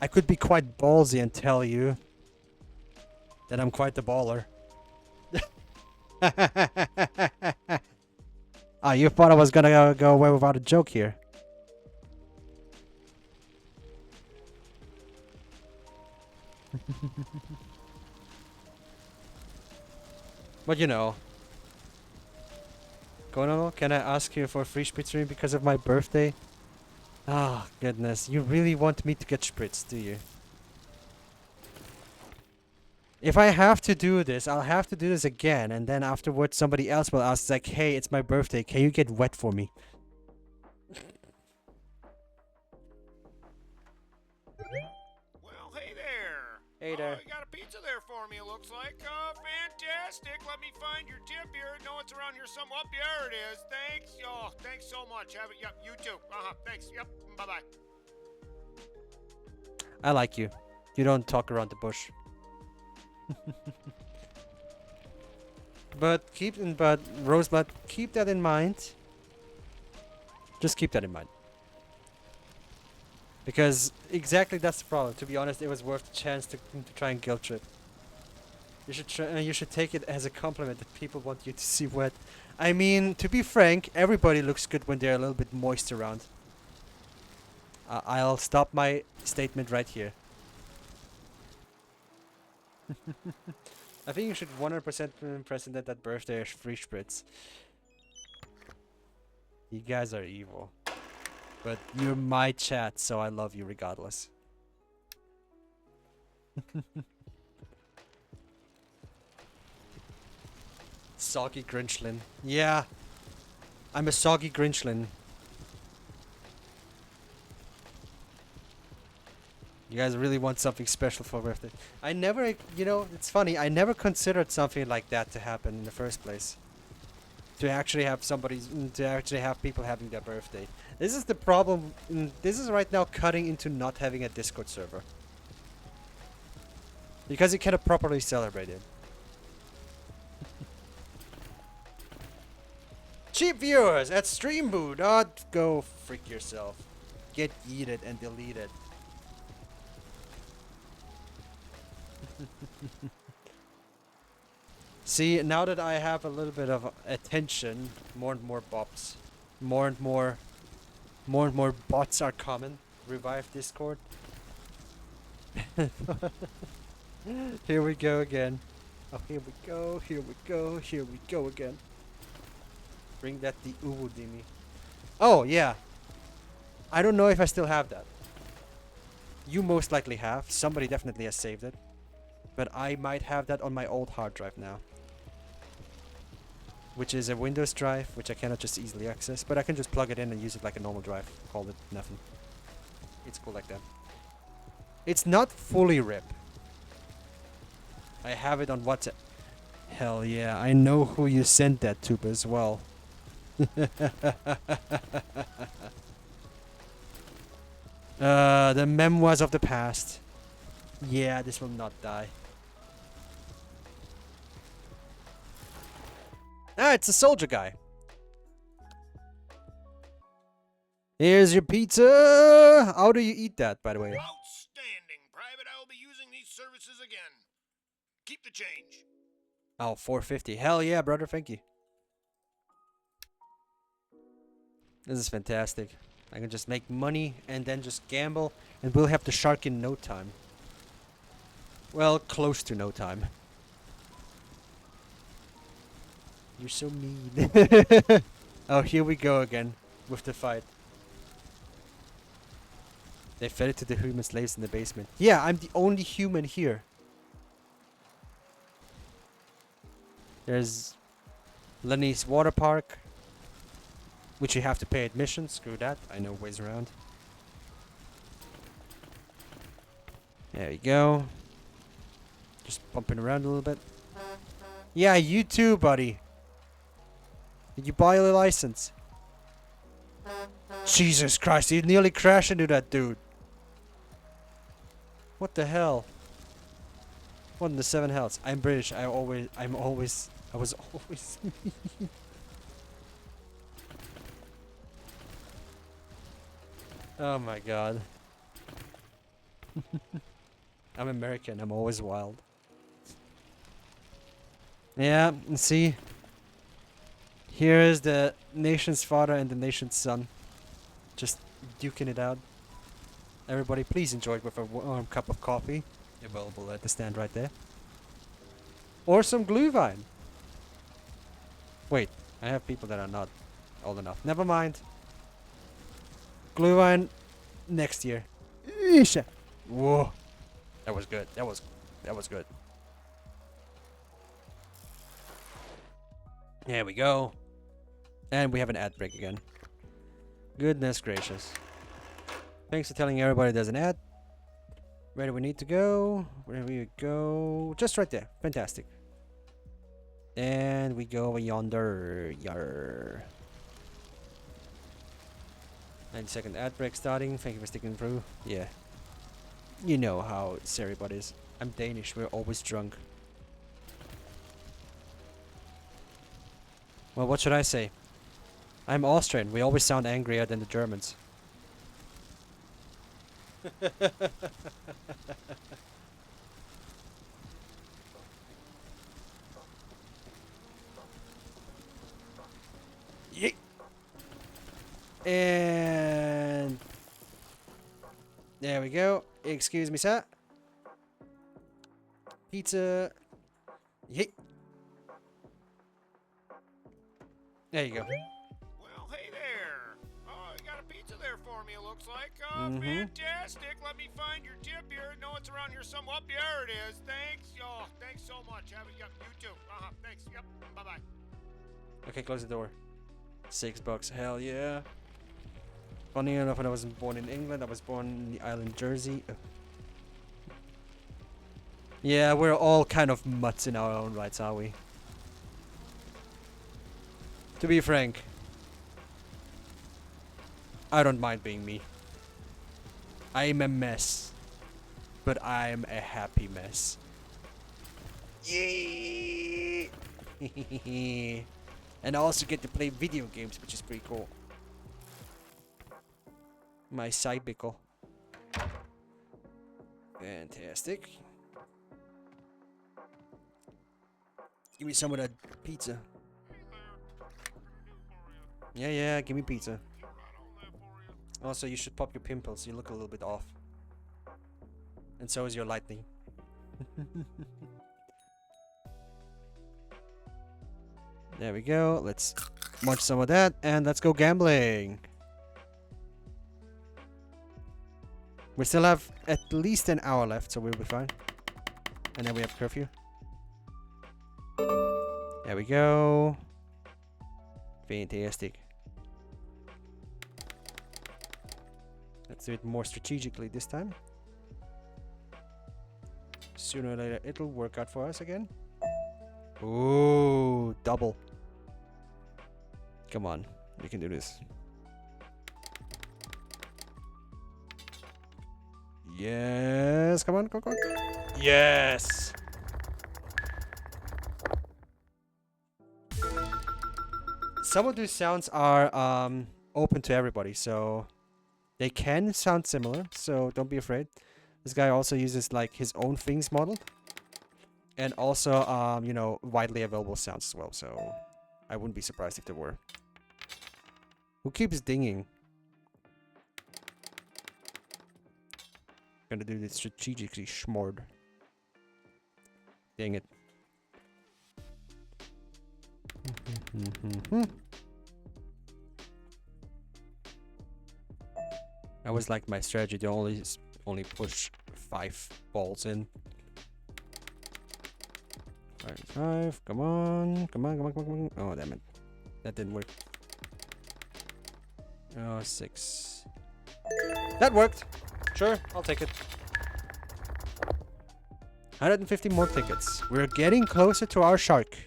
A: I could be quite ballsy and tell you that I'm quite the baller. Ah, you thought I was gonna go away without a joke here. But you know. Conalo, can I ask you for a free spritz because of my birthday? Ah, oh, goodness. You really want me to get spritz, do you? If I have to do this, I'll have to do this again. And then afterwards somebody else will ask, like, hey, it's my birthday. Can you get wet for me?
B: Well, hey there.
A: Hey there.
B: You got a pizza there for me, it looks like. Fantastic. Let me find your tip here. No, it's around here somewhere. Up there it is. Thanks. Oh, thanks so much. Have it. Yep, you too. Thanks. Yep. Bye-bye.
A: I like you. You don't talk around the bush. But Rosebud, keep that in mind. Just keep that in mind. Because exactly that's the problem. To be honest, it was worth the chance to try and guilt trip. You should take it as a compliment that people want you to see wet. I mean, to be frank, everybody looks good when they're a little bit moist around. I'll stop my statement right here. I think you should 100% present at that birthday free spritz. You guys are evil. But you're my chat, so I love you regardless. Soggy Grinchlin. Yeah. I'm a soggy Grinchlin. You guys really want something special for birthday. I never, you know, it's funny. I never considered something like that to happen in the first place. To actually have people having their birthday. This is the problem. This is right now cutting into not having a Discord server. Because you cannot properly celebrate it. Cheap viewers at Streamboo. Go freak yourself. Get yeeted and deleted. See, now that I have a little bit of attention, more and more bots, more and more bots are coming. Revive Discord. Here we go again. Oh, here we go, here we go, here we go again. Bring that the Uwu Dimi. Oh, yeah. I don't know if I still have that. You most likely have. Somebody definitely has saved it. But I might have that on my old hard drive now. Which is a Windows drive, which I cannot just easily access. But I can just plug it in and use it like a normal drive. Call it nothing. It's cool like that. It's not fully rip. I have it on WhatsApp. Hell yeah, I know who you sent that to as well. The memoirs of the past. Yeah, this will not die. Ah, it's a soldier guy. Here's your pizza. How do you eat that, by the way?
B: Outstanding, Private. I will be using these services again. Keep the change.
A: Oh, 450. Hell yeah, brother. Thank you. This is fantastic. I can just make money and then just gamble, and we'll have the shark in no time. Well, close to no time. You're so mean. Oh, here we go again with the fight. They fed it to the human slaves in the basement. Yeah, I'm the only human here. There's Lenny's water park, which you have to pay admission. Screw that. I know ways around. There you go. Just bumping around a little bit. Yeah, you too, buddy. Did you buy a license? Jesus Christ, you nearly crashed into that dude. What the hell? What in the 7 healths? I'm British. I was always Oh my god. I'm American. I'm always wild. Yeah, and see? Here is the nation's father and the nation's son. Just duking it out. Everybody, please enjoy it with a warm cup of coffee. Available at the stand right there. Or some Glühwein. Wait, I have people that are not old enough. Never mind. Glühwein next year. Eesh. Whoa. That was good. That was good. There we go. And we have an ad break again. Goodness gracious. Thanks for telling everybody there's an ad. Where do we need to go? Where do we go? Just right there. Fantastic. And we go yonder. Yar. 90-second ad break starting. Thank you for sticking through. Yeah. You know how Aseprite is. I'm Danish. We're always drunk. Well, what should I say? I'm Austrian. We always sound angrier than the Germans. Yeet. And there we go. Excuse me, sir. Pizza. Yeet. There you go.
B: Well, hey there. Oh, you got a pizza there for me, it looks like. Fantastic. Let me find your tip here. No, it's around here somewhere. Up there it is. Thanks. Oh, thanks so much. Have it. Yep, you too. Thanks. Yep. Bye-bye.
A: Okay, close the door. $6. Hell yeah. Funny enough, when I wasn't born in England, I was born in the island Jersey. Yeah, we're all kind of mutts in our own rights, are we? To be frank, I don't mind being me. I'm a mess, but I'm a happy mess. Yay! And I also get to play video games, which is pretty cool. My side pickle. Fantastic. Give me some of that pizza. Yeah, give me pizza. Also, you should pop your pimples. You look a little bit off. And so is your lightning. There we go. Let's munch some of that. And let's go gambling. We still have at least an hour left, so we'll be fine. And then we have curfew. There we go. Fantastic. Let's do it more strategically this time. Sooner or later, it'll work out for us again. Ooh, double. Come on, we can do this. Yes, come on, go, go. Yes! Some of these sounds are open to everybody, so they can sound similar, so don't be afraid. This guy also uses like his own things model. And also, you know, widely available sounds as well, so I wouldn't be surprised if there were. Who keeps dinging? Gonna do this strategically schmord. Dang it. I was like my strategy to only push 5 balls in. 5, come on, come on, come on, come on, come on. Oh, damn it. That didn't work. Oh, 6. That worked. Sure, I'll take it. 150 more tickets. We're getting closer to our shark.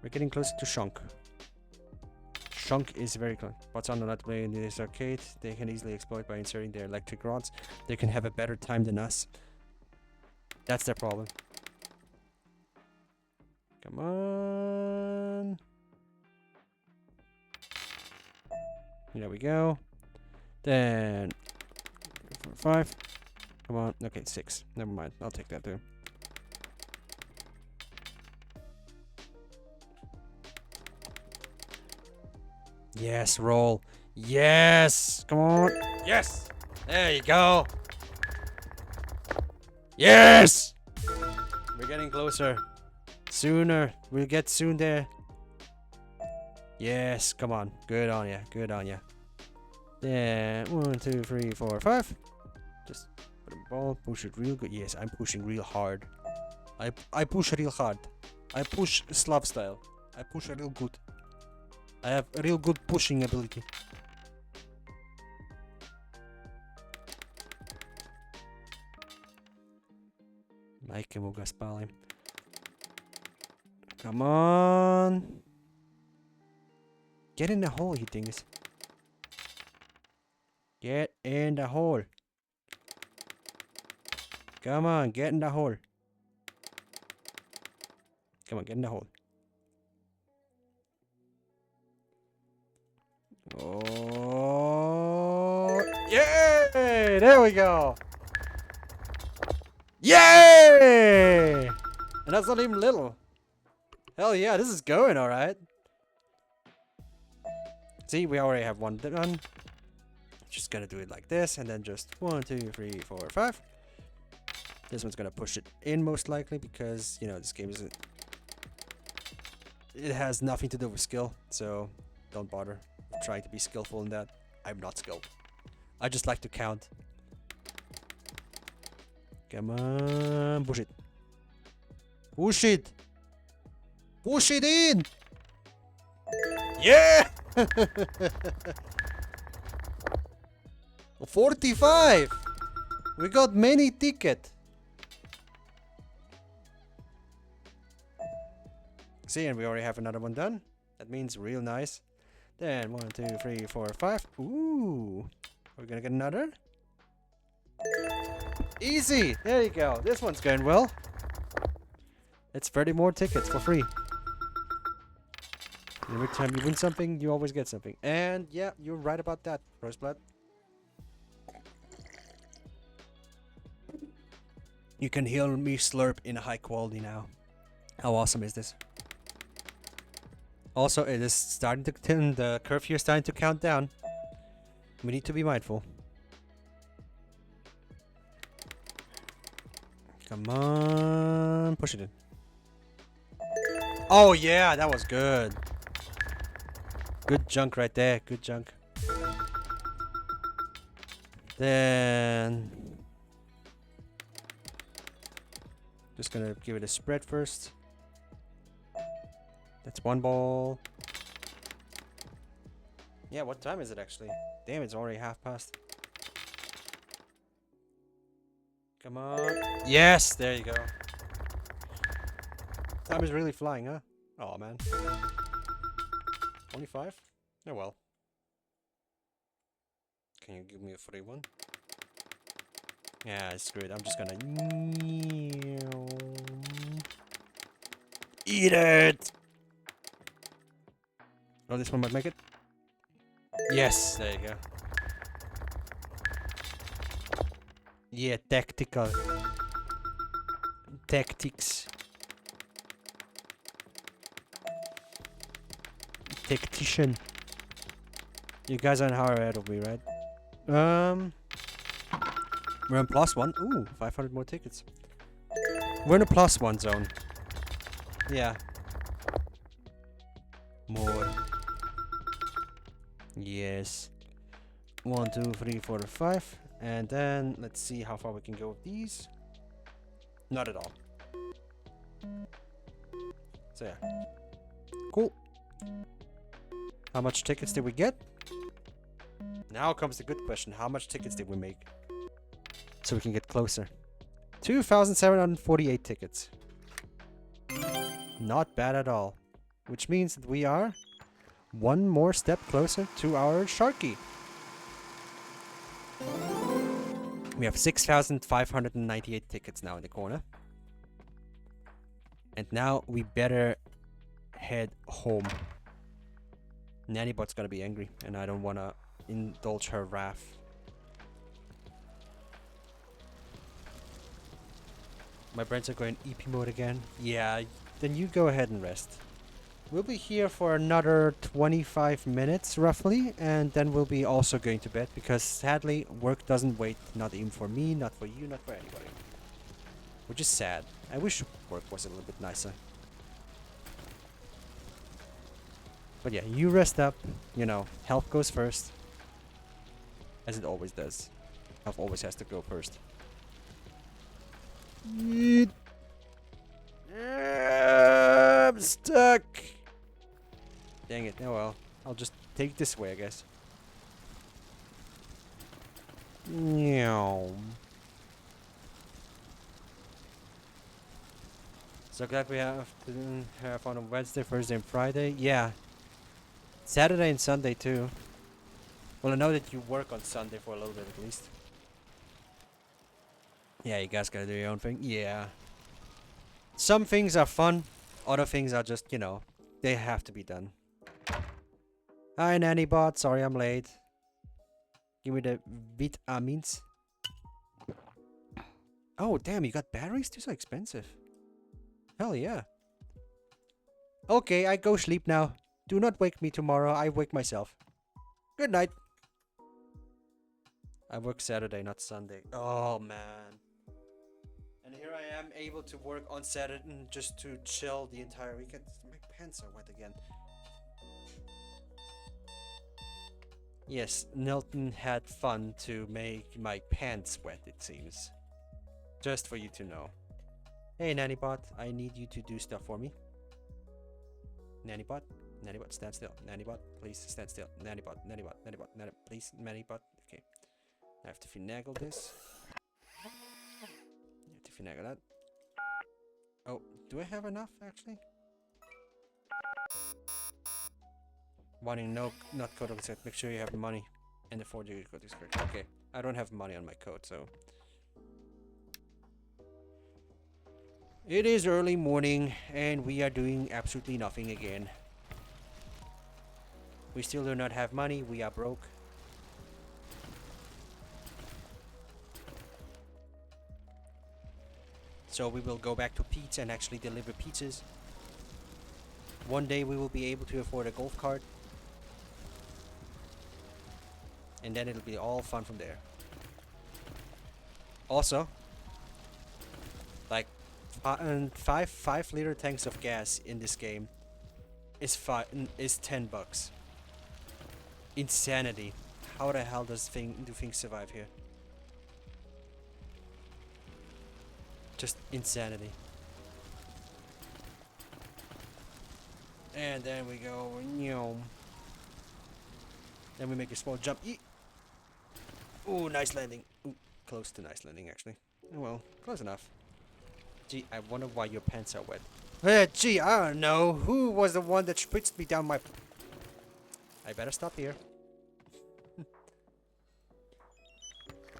A: We're getting closer to Shunk. Shunk is very close. What's on the not playing in this arcade? They can easily exploit by inserting their electric rods. They can have a better time than us. That's their problem. Come on. There we go. Then 5. Come on. Okay, 6. Never mind. I'll take that too. Yes, roll. Yes. Come on. Yes. There you go. Yes. We're getting closer. Sooner. We'll get soon there. Yes. Come on. Good on ya. Good on ya. Then 1, 2, 3, 4, 5. Just put a ball. Push it real good. Yes, I'm pushing real hard. I push real hard. I push Slav style. I push real good. I have a real good pushing ability. Majke mu ga spálim. Come on. Get in the hole, you dingus. Get in the hole. Come on, get in the hole. Come on, get in the hole. Oh, yay! There we go. Yay! And that's not even little. Hell yeah, this is going all right. See, we already have one done. Just gonna do it like this, and then just 1, 2, 3, 4, 5. This one's gonna push it in most likely because, you know, this game isn't. It has nothing to do with skill, so don't bother trying to be skillful in that. I'm not skilled. I just like to count. Come on, push it. Push it. Push it in. Yeah. 45. We got many ticket. See, and we already have another one done. That means real nice. Then 1, 2, 3, 4, 5. Ooh. We're gonna get another. Easy. There you go. This one's going well. It's 30 more tickets for free. Every time you win something, you always get something. And yeah, you're right about that, Roseblood. You can hear me slurp in high quality now. How awesome is this? Also, it is starting to the curve here is starting to count down. We need to be mindful. Come on, push it in. Oh yeah, that was good. Good junk right there. Good junk. Then just gonna give it a spread first. That's one ball. Yeah, what time is it actually? Damn, it's already 1/2 past. Come on. Yes, there you go. Time is really flying, huh? Oh man. 25? Oh well. Can you give me a free one? Yeah, screw it. I'm just gonna eat it. Oh, this one might make it. Yes, there you go. Yeah, tactical. Tactics. Tactician. You guys are an hour ahead of me, right? We're on +1. Ooh, 500 more tickets. We're in a +1 zone. Yeah. More. Yes. 1, 2, 3, 4, 5. And then let's see how far we can go with these. Not at all. So yeah. Cool. How much tickets did we get? Now comes the good question. How much tickets did we make? So we can get closer. 2,748 tickets. Not bad at all. Which means that we are one more step closer to our Sharky. We have 6,598 tickets now in the corner. And now we better head home. Nannybot's gonna be angry, and I don't wanna indulge her wrath. My brains are going EP mode again. Yeah, then you go ahead and rest. We'll be here for another 25 minutes roughly, and then we'll be also going to bed because sadly work doesn't wait, not even for me, not for you, not for anybody. Which is sad. I wish work was a little bit nicer. But yeah, you rest up, you know, health goes first. As it always does. Health always has to go first. Yeet. I'm stuck. Dang it. Oh well. I'll just take this way, I guess. Meow. So glad we have to have on a Wednesday, Thursday, and Friday. Yeah. Saturday and Sunday too. Well, I know that you work on Sunday for a little bit at least. Yeah, you guys gotta do your own thing. Yeah. Some things are fun. Other things are just, you know, they have to be done. Hi, Nannybot. Sorry I'm late. Give me the vitamins. Oh, damn, you got batteries? They're so expensive. Hell yeah. Okay, I go sleep now. Do not wake me tomorrow. I wake myself. Good night. I work Saturday, not Sunday. Oh, man. And here I am able to work on Saturday just to chill the entire weekend. My pants are wet again. Yes, Nilton had fun to make my pants wet, it seems. Just for you to know. Hey, Nannybot, I need you to do stuff for me. Nannybot, Nannybot, stand still. Nannybot, please stand still. Nannybot, Nannybot, Nannybot, Nannybot, please, Nannybot. Okay. I have to finagle this. I have to finagle that. Oh, do I have enough actually? Wanting no, not code set. Make sure you have money. And the 4G code is correct. Okay, I don't have money on my code, so. It is early morning, and we are doing absolutely nothing again. We still do not have money. We are broke. So we will go back to Pete's and actually deliver pizzas. One day we will be able to afford a golf cart. And then it'll be all fun from there. Also, like 5 liter tanks of gas in this game is 10 bucks. Insanity. How the hell do things survive here? Just insanity. And then we go, then we make a small jump. Ooh, nice landing. Ooh, close to nice landing actually. Well, close enough. Gee, I wonder why your pants are wet. Gee, I don't know. Who was the one that spritzed me down my... I better stop here.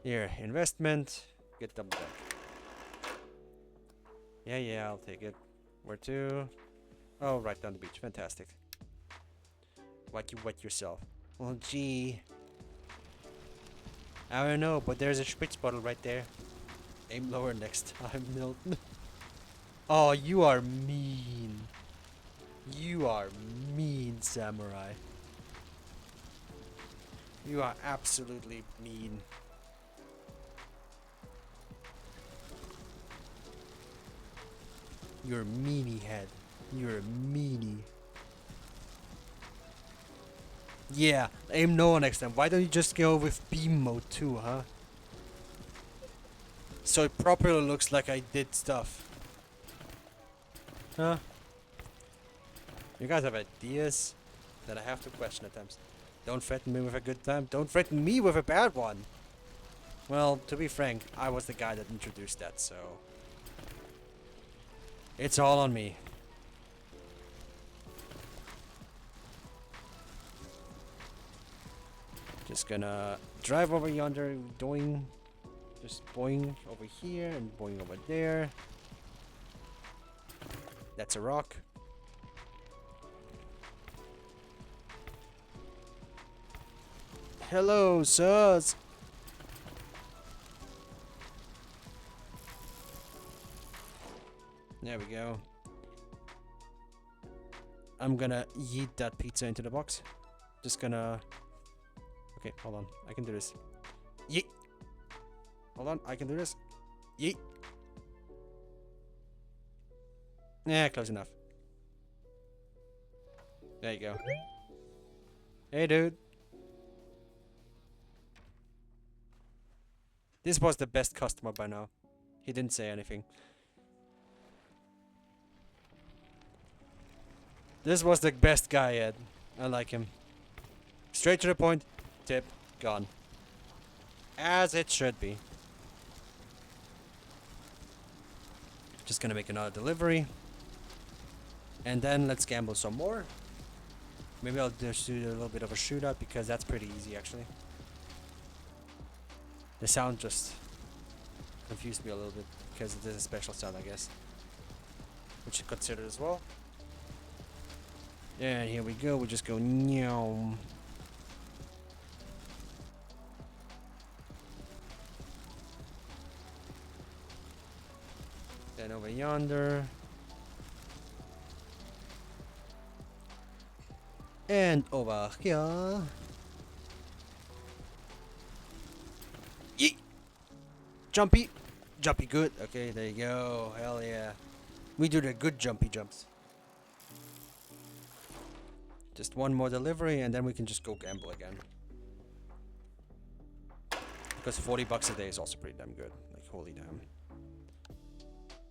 A: Here, investment. Get double deck. Yeah, I'll take it. Where to? Oh, right down the beach. Fantastic. Why'd you wet yourself? Well, gee. I don't know, but there's a spritz bottle right there. Aim lower next time, Milton. Oh, you are mean. You are mean, samurai. You are absolutely mean. You're a meanie head. You're a meanie. Yeah, aim lower next time. Why don't you just go with beam mode too, huh? So it properly looks like I did stuff. Huh? You guys have ideas that I have to question at times. Don't threaten me with a good time. Don't threaten me with a bad one. Well, to be frank, I was the guy that introduced that, so... It's all on me. Just gonna drive over yonder, doing... Just boing over here and boing over there. That's a rock. Hello, sirs. There we go. I'm gonna yeet that pizza into the box. Just gonna... Okay, hold on. I can do this. Yeet. Hold on, I can do this. Yeet. Yeah, close enough. There you go. Hey, dude. This was the best customer by now. He didn't say anything. This was the best guy, Ed. I like him. Straight to the point. Tip. Gone. As it should be. Just gonna make another delivery. And then let's gamble some more. Maybe I'll just do a little bit of a shootout because that's pretty easy actually. The sound just confused me a little bit because it is a special sound, I guess. Which you consider as well. And here we go, we just go nyom. Then over yonder. And over here. Yeet! Jumpy! Jumpy good. Okay, there you go. Hell yeah. We do the good jumpy jumps. Just one more delivery and then we can just go gamble again. Because 40 bucks a day is also pretty damn good. Like, holy damn.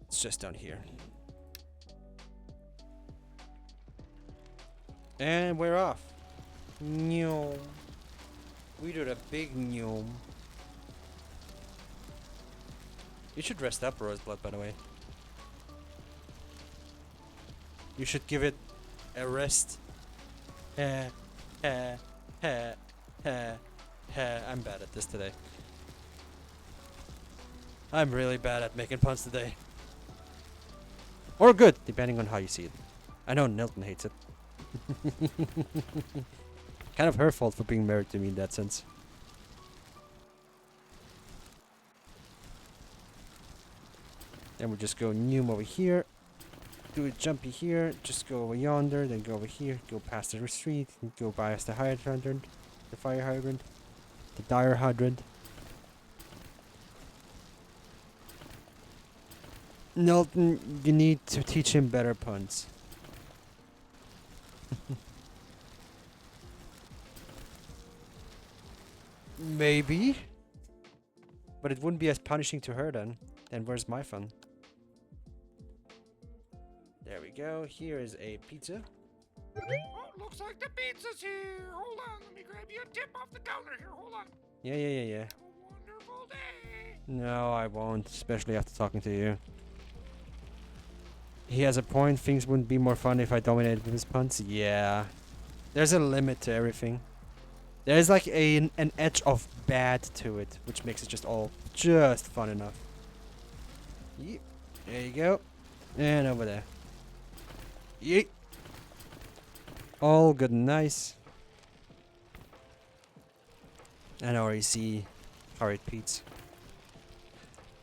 A: It's just down here. And we're off. Nyom. We do the big nyom. You should rest up Roseblood, by the way. You should give it a rest. I'm bad at this today. I'm really bad at making puns today. Or good, depending on how you see it. I know Nilton hates it. Kind of her fault for being married to me in that sense. Then we just go Noom over here. Do a jumpy here. Just go over yonder. Then go over here. Go past the street. Go past the hydrant. The fire hydrant. The dire hydrant. Nilton, you need to teach him better puns. Maybe. But it wouldn't be as punishing to her then. Then where's my fun? There we go. Here is a pizza.
B: Oh, looks like the pizza's here. Hold on, let me grab you a tip off the counter here. Hold on.
A: Yeah.
B: Have a wonderful day.
A: No, I won't, especially after talking to you. He has a point. Things wouldn't be more fun if I dominated with his punts. Yeah. There's a limit to everything. There's like an edge of bad to it, which makes it just all just fun enough. Yeet. There you go. And over there. Yeet. All good and nice. And I already see Pirate Pete's.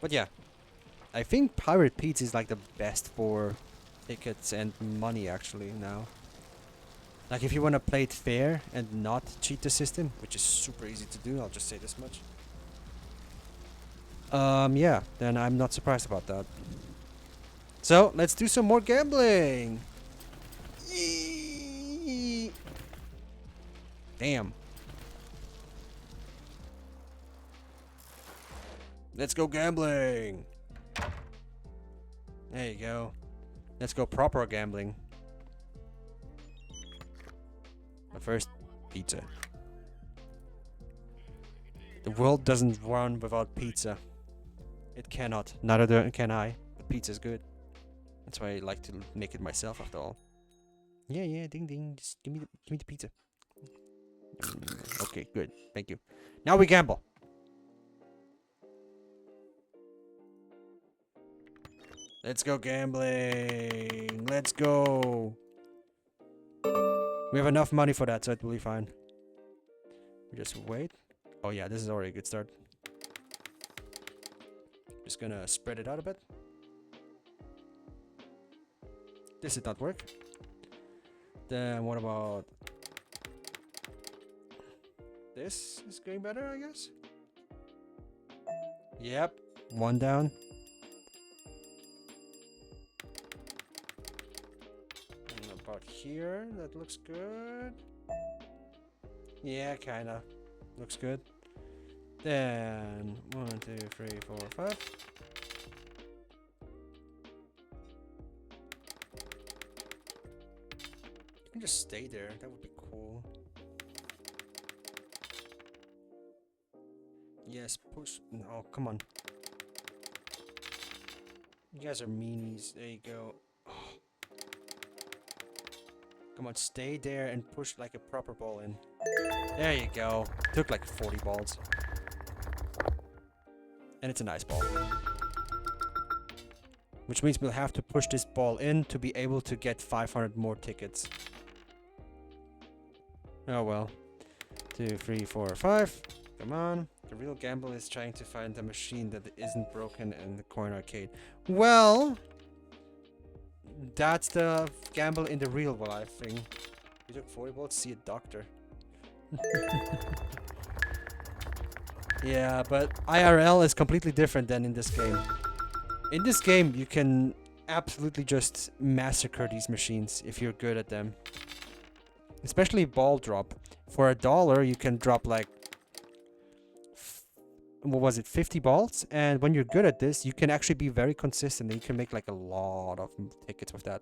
A: But yeah. I think Pirate Pete's is like the best for tickets and money actually now. Like if you want to play it fair and not cheat the system, which is super easy to do, I'll just say this much. Yeah, then I'm not surprised about that. So, let's do some more gambling! Yee. Damn. Let's go gambling! There you go. Let's go proper gambling. But first, pizza. The world doesn't run without pizza. It cannot. Neither can I. But pizza's good. That's why I like to make it myself after all. Yeah, yeah, ding ding. Just give me the pizza. Okay, good. Thank you. Now we gamble. Let's go gambling. Let's go. We have enough money for that, so it will be fine. We just wait. Oh yeah, this is already a good start. Just gonna spread it out a bit. This did not work. Then what about this? Is going better, I guess. Yep, one down. And about here, that looks good. Yeah, kinda. Looks good. Then 1, 2, 3, 4, 5. You can just stay there. That would be cool. Yes, push. No, come on. You guys are meanies. There you go. Oh. Come on, stay there and push like a proper ball in. There you go. Took like 40 balls. And it's a nice ball. Which means we'll have to push this ball in to be able to get 500 more tickets. Oh well. 2, 3, 4, 5. Come on. The real gamble is trying to find a machine that isn't broken in the coin arcade. Well, that's the gamble in the real life thing. You took 40 balls, see a doctor. Yeah, but IRL is completely different than in this game. In this game, you can absolutely just massacre these machines if you're good at them. Especially ball drop. For $1, you can drop like, what was it, 50 balls? And when you're good at this, you can actually be very consistent. And you can make like a lot of tickets with that.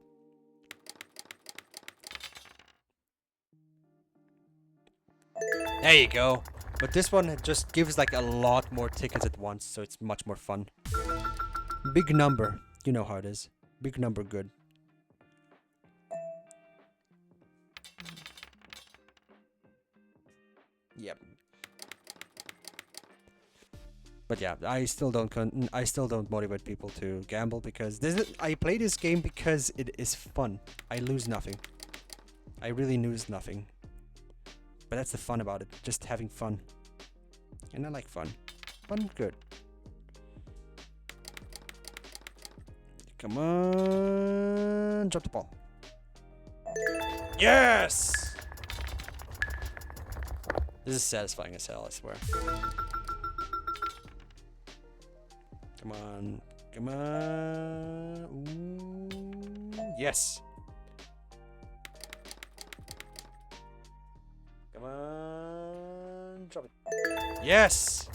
A: There you go. But this one just gives like a lot more tickets at once, so it's much more fun. Big number. You know how it is. Big number good. Yep. But yeah, I still don't motivate people to gamble because I play this game because it is fun. I lose nothing. I really lose nothing. But that's the fun about it, just having fun. And I like fun. Fun, good. Come on, drop the ball. Yes! This is satisfying as hell, I swear. Come on, come on. Ooh, yes. Come on, drop it. Yes!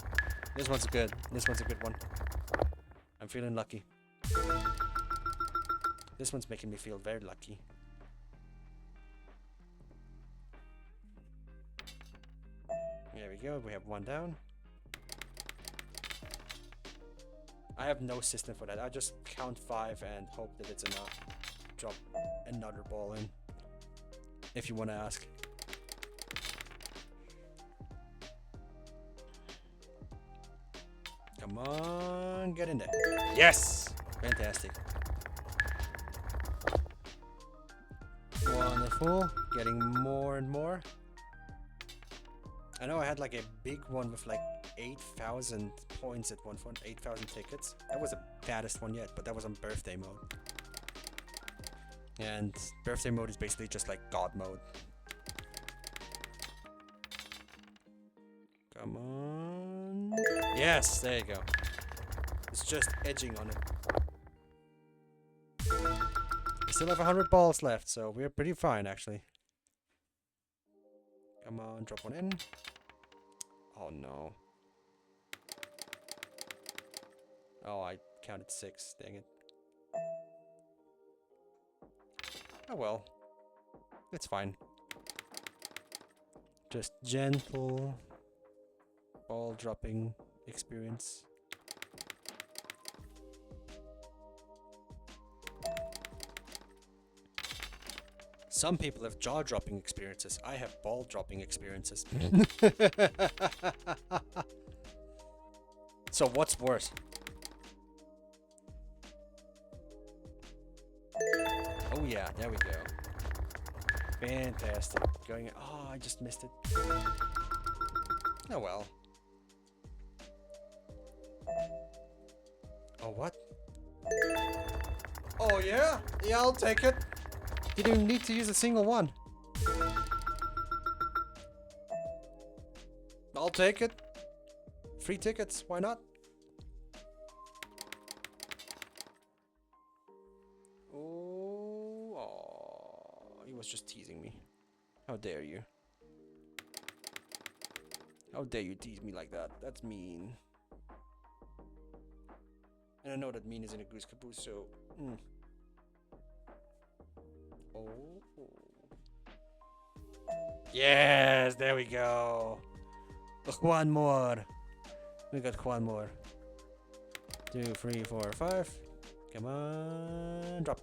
A: This one's good. This one's a good one. I'm feeling lucky. This one's making me feel very lucky. There we go. We have one down. I have no system for that. I just count 5 and hope that it's enough. Drop another ball in. If you want to ask. Come on, get in there. Yes! Fantastic. Wonderful. Getting more and more. I know I had like a big one with like 8,000 points at one point, 8,000 tickets. That was the baddest one yet, but that was on birthday mode. And birthday mode is basically just like God mode. Come on. Yes, there you go. It's just edging on it. We still have 100 balls left, so we're pretty fine actually. Come on, drop one in. Oh no. Oh, I counted 6, dang it. Oh well. It's fine. Just gentle ball dropping experience. Some people have jaw dropping experiences. I have ball dropping experiences. So what's worse? Oh yeah, there we go. Fantastic. Going. Oh, I just missed it. Oh well. Oh what? Oh yeah? Yeah, I'll take it. Didn't even need to use a single one. I'll take it. Free tickets, why not? Oh, he was just teasing me. How dare you? How dare you tease me like that? That's mean. And I know that mean is in a goose caboose, so... Oh. Yes, there we go. One more. We got one more. 2, 3, 4, 5. Come on, drop.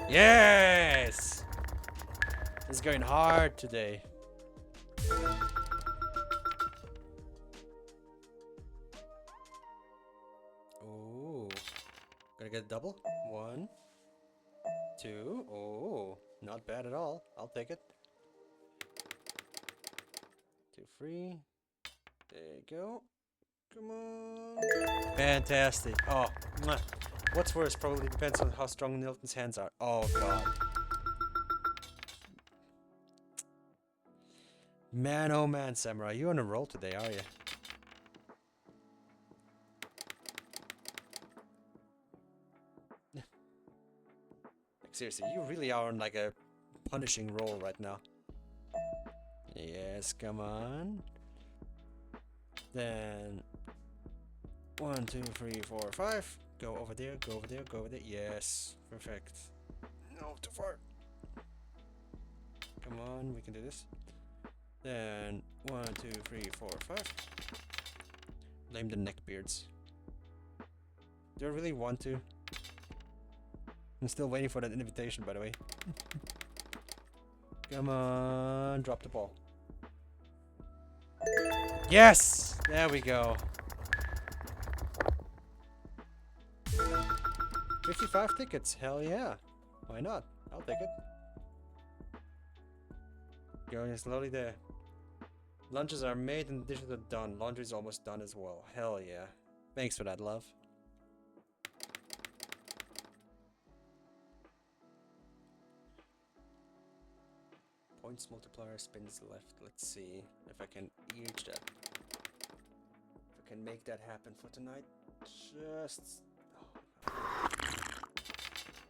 A: Yes! It's going hard today. Oh, gonna get a double. 1, 2. Oh, not bad at all. I'll take it. 2, 3. There you go. Come on. Fantastic. Oh, mwah. What's worse probably depends on how strong Nilton's hands are. Oh god. Man, oh man, Samurai, you on a roll today, are you? Like seriously, you really are on like a punishing roll right now. Yes, come on. Then 1, 2, 3, 4, 5. Go over there, go over there, go over there. Yes, perfect. No, too far. Come on, we can do this. Then 1, 2, 3, 4, 5. Blame the neckbeards. Do I really want to? I'm still waiting for that invitation, by the way. Come on, drop the ball. Yes! There we go. 55 tickets, hell yeah. Why not? I'll take it. Going slowly there. Lunches are made and dishes are done. Laundry's almost done as well. Hell yeah. Thanks for that, love. Points multiplier spins left. Let's see if I can reach that. If I can make that happen for tonight. Just...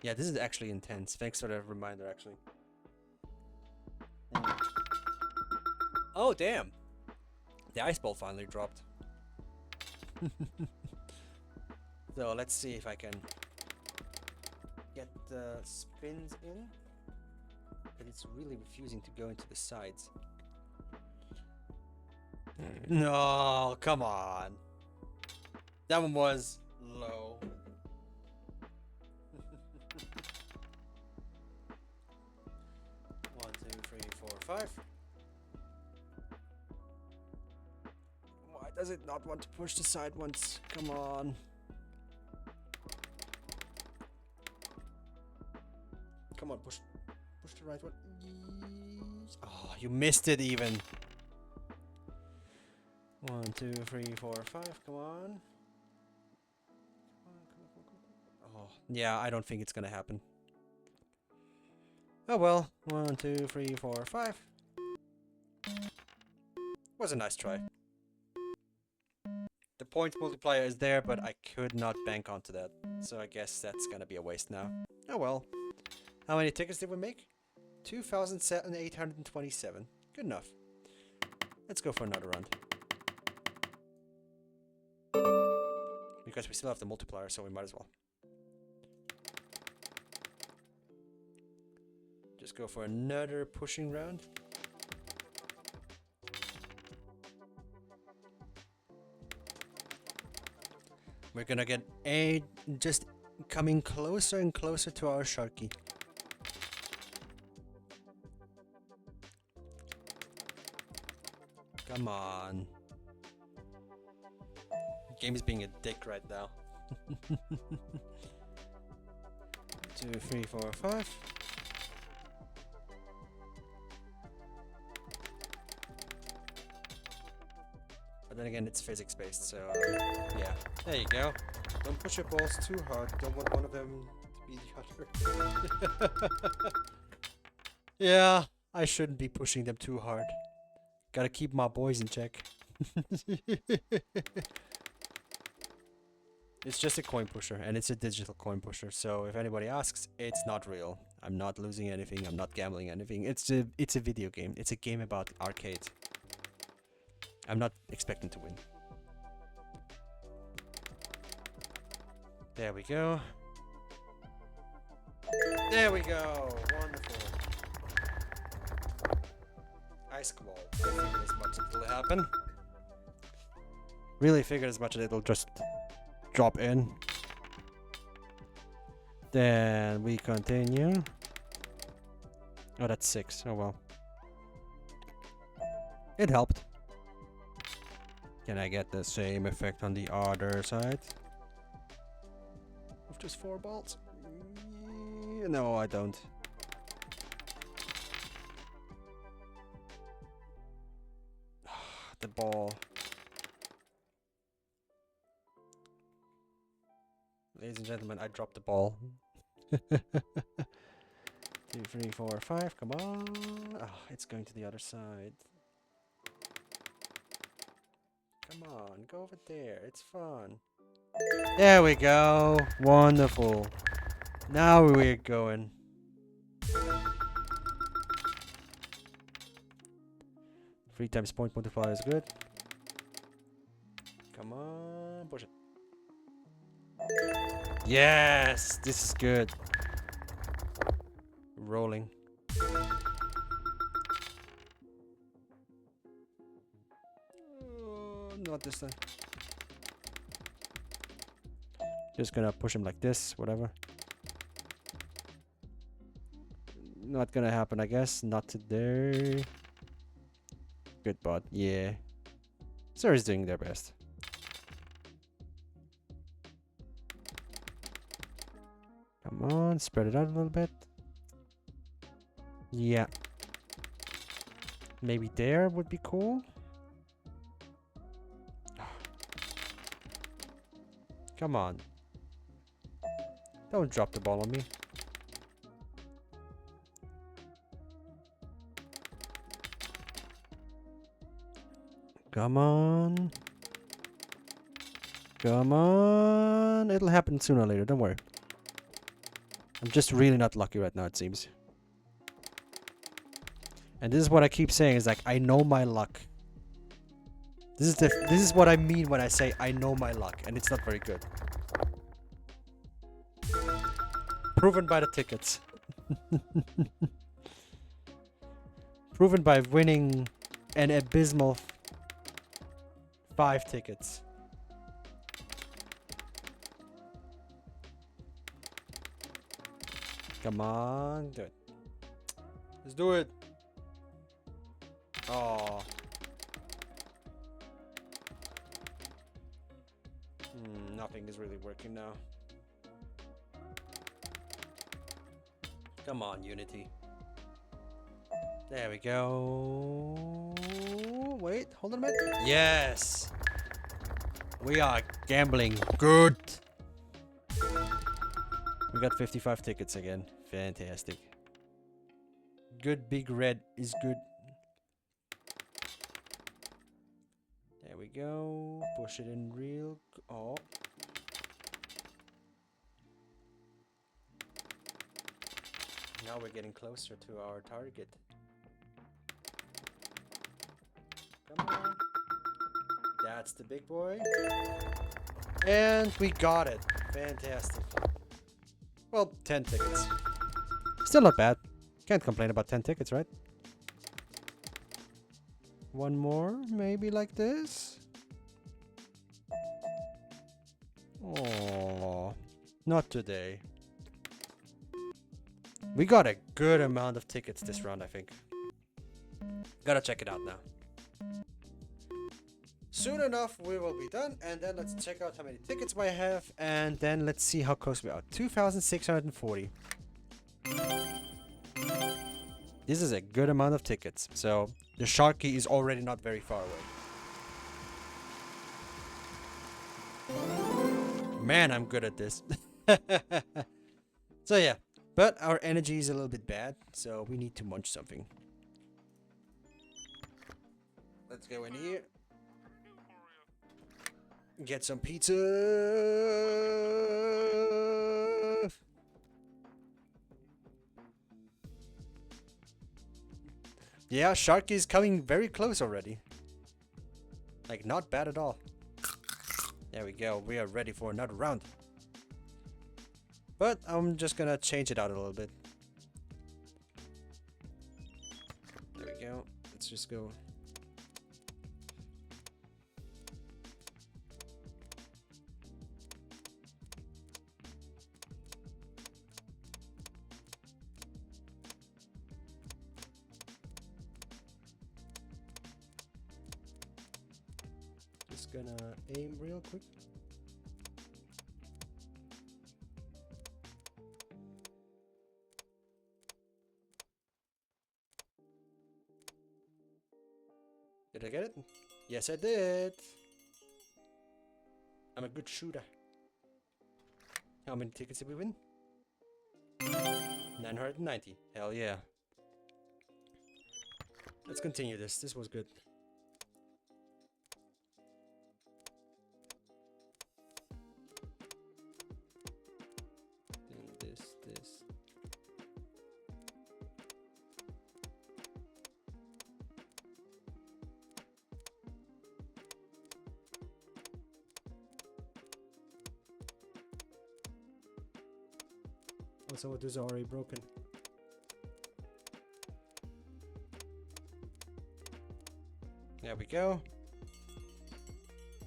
A: Yeah, this is actually intense. Thanks for the reminder, actually. Oh, damn! The ice ball finally dropped. So, let's see if I can get the spins in. But it's really refusing to go into the sides. No, come on. That one was low. One, two, three, four, five. Why does it not want to push the side ones? Come on. Come on, push the right one. Yes. Oh, you missed it even. One, two, three, four, five. Come on. Oh, yeah, I don't think it's gonna happen. Oh well. One, two, three, four, five. Was a nice try. The point multiplier is there, but I could not bank onto that. So I guess that's gonna be a waste now. Oh well. How many tickets did we make? 2,827. Good enough. Let's go for another round. Because we still have the multiplier, so we might as well. Just go for another pushing round. We're gonna get just coming closer and closer to our Sharky. Come on. The game is being a dick right now. 2, 3, 4, 5. But then again, it's physics based, so yeah. There you go. Don't push your balls too hard. Don't want one of them to be the other. Yeah, I shouldn't be pushing them too hard. Gotta keep my boys in check. It's just a coin pusher, and it's a digital coin pusher, so if anybody asks, it's not real. I'm not losing anything, I'm not gambling anything. It's a video game. It's a game about arcade. I'm not expecting to win. There we go. There we go. Wonderful. Ice wall. I figured as much it'll happen. Really figured as much that it'll just drop in. Then we continue. Oh, that's 6. Oh well. It helped. Can I get the same effect on the other side? With just 4 balls? No, I don't. The ball. Ladies and gentlemen, I dropped the ball. 2, 3, 4, 5. Come on. Oh, it's going to the other side. Come on, go over there. It's fun. There we go. Wonderful. Now we're going. 3 times point multiplier is good. Come on, push it. Yes, this is good. Rolling. Not this time. Just gonna push him like this, whatever. Not gonna happen, I guess. Not today. Good bot, yeah. Sir is doing their best. Come on, spread it out a little bit. Yeah. Maybe there would be cool. Come on. Don't drop the ball on me. Come on. Come on. It'll happen sooner or later, don't worry. I'm just really not lucky right now, it seems. And this is what I keep saying, is like, I know my luck. This is what I mean when I say I know my luck, and it's not very good. Proven by the tickets. Proven by winning an abysmal 5 tickets. Come on, do it. Let's do it. Oh. Nothing is really working now. Come on, Unity. There we go. Wait, hold on a minute. Yes! We are gambling good. We got 55 tickets again. Fantastic. Good big red is good. There we go. Push it in real. Oh. Now we're getting closer to our target. Come on. That's the big boy. And we got it. Fantastic. Well, 10 tickets. Still not bad. Can't complain about 10 tickets, right? One more, maybe like this. Oh, not today. We got a good amount of tickets this round, I think. Gotta check it out now. Soon enough, we will be done, and then let's check out how many tickets we have, and then let's see how close we are. 2,640. This is a good amount of tickets, so the Sharky is already not very far away. Man, I'm good at this. So yeah, but our energy is a little bit bad, so we need to munch something. Let's go in here. Get some pizza. Yeah, Sharky is coming very close already. Like, not bad at all. There we go. We are ready for another round. But I'm just gonna change it out a little bit. There we go. Let's just go. Just gonna aim real quick. Did I get it? Yes, I did. I'm a good shooter. How many tickets did we win? 990. Hell yeah. Let's continue this. This was good. This. Also, what is already broken? There we go.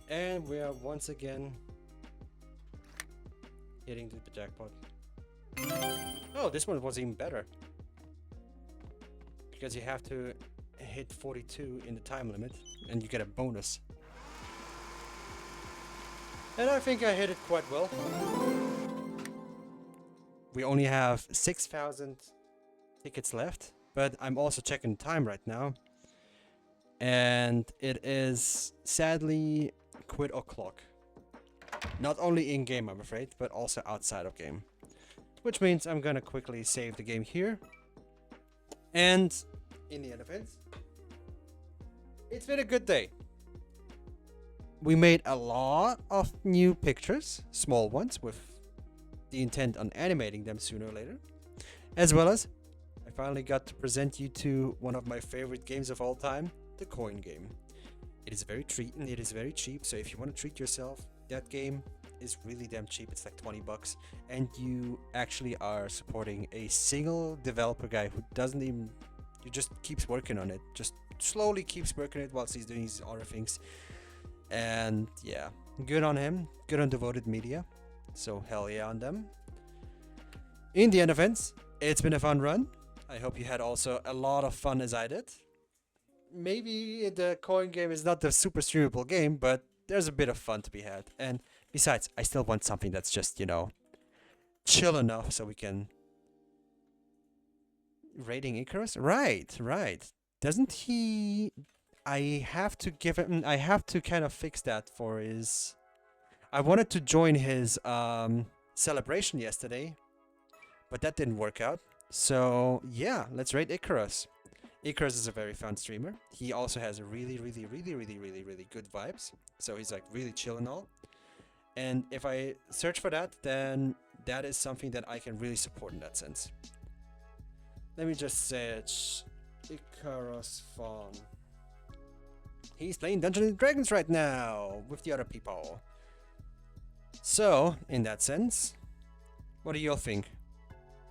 A: And we are once again hitting the jackpot. Oh, this one was even better. Because you have to hit 42 in the time limit and you get a bonus. And I think I hit it quite well. We only have 6,000 tickets left, but I'm also checking time right now. And it is sadly quit o'clock. Not only in game, I'm afraid, but also outside of game. Which means I'm gonna quickly save the game here. And in the end events, it's been a good day. We made a lot of new pictures, small ones, with the intent on animating them sooner or later. As well as, I finally got to present you to one of my favorite games of all time, the coin game. It is very treating, it is very cheap, so if you want to treat yourself, that game is really damn cheap. It's like 20 bucks, and you actually are supporting a single developer guy who doesn't even, he just keeps working on it, just slowly keeps working it whilst he's doing his other things. And yeah, good on him, good on Devoted Media, so hell yeah on them. In the end events, It's been a fun run. I hope you had also a lot of fun as I did. Maybe the coin game is not the super streamable game, but there's a bit of fun to be had. And besides, I still want something that's just, chill enough so we can... Raiding Icarus? Right, right. Doesn't he... I have to give him... I have to kind of fix that for his... I wanted to join his celebration yesterday, but that didn't work out. So, yeah, let's raid Icarus. Icarus is a very fun streamer. He also has a really good vibes. So he's like really chill and all. And if I search for that, then that is something that I can really support in that sense. Let me just search Icarus Fawn. He's playing Dungeons and Dragons right now with the other people. So, in that sense, what do you all think?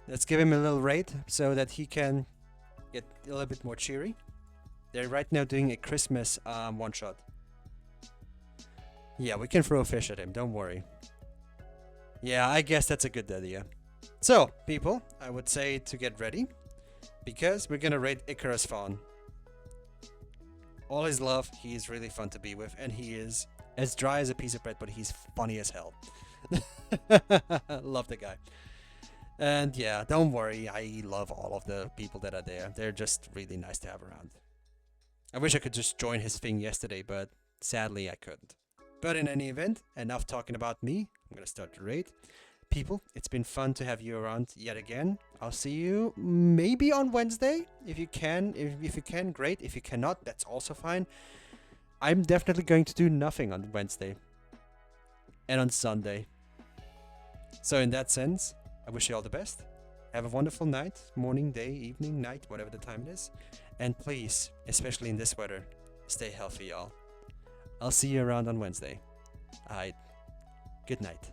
A: Let's give him a little raid so that he can get a little bit more cheery. They're right now doing a Christmas one-shot. Yeah, we can throw a fish at him, don't worry. Yeah, I guess that's a good idea. So, people, I would say to get ready, because we're gonna raid Icarus Fawn. All his love, he is really fun to be with, and he is as dry as a piece of bread, but he's funny as hell. Love the guy. And yeah, don't worry, I love all of the people that are there. They're just really nice to have around. I wish I could just join his thing yesterday, but sadly I couldn't. But in any event, enough talking about me. I'm gonna start the raid. People, it's been fun to have you around yet again. I'll see you maybe on Wednesday. If you can, if you can, great. If you cannot, that's also fine. I'm definitely going to do nothing on Wednesday. And on Sunday. So in that sense, I wish you all the best. Have a wonderful night, morning, day, evening, night, whatever the time it is. And please, especially in this weather, stay healthy, y'all. I'll see you around on Wednesday. Alright, good night.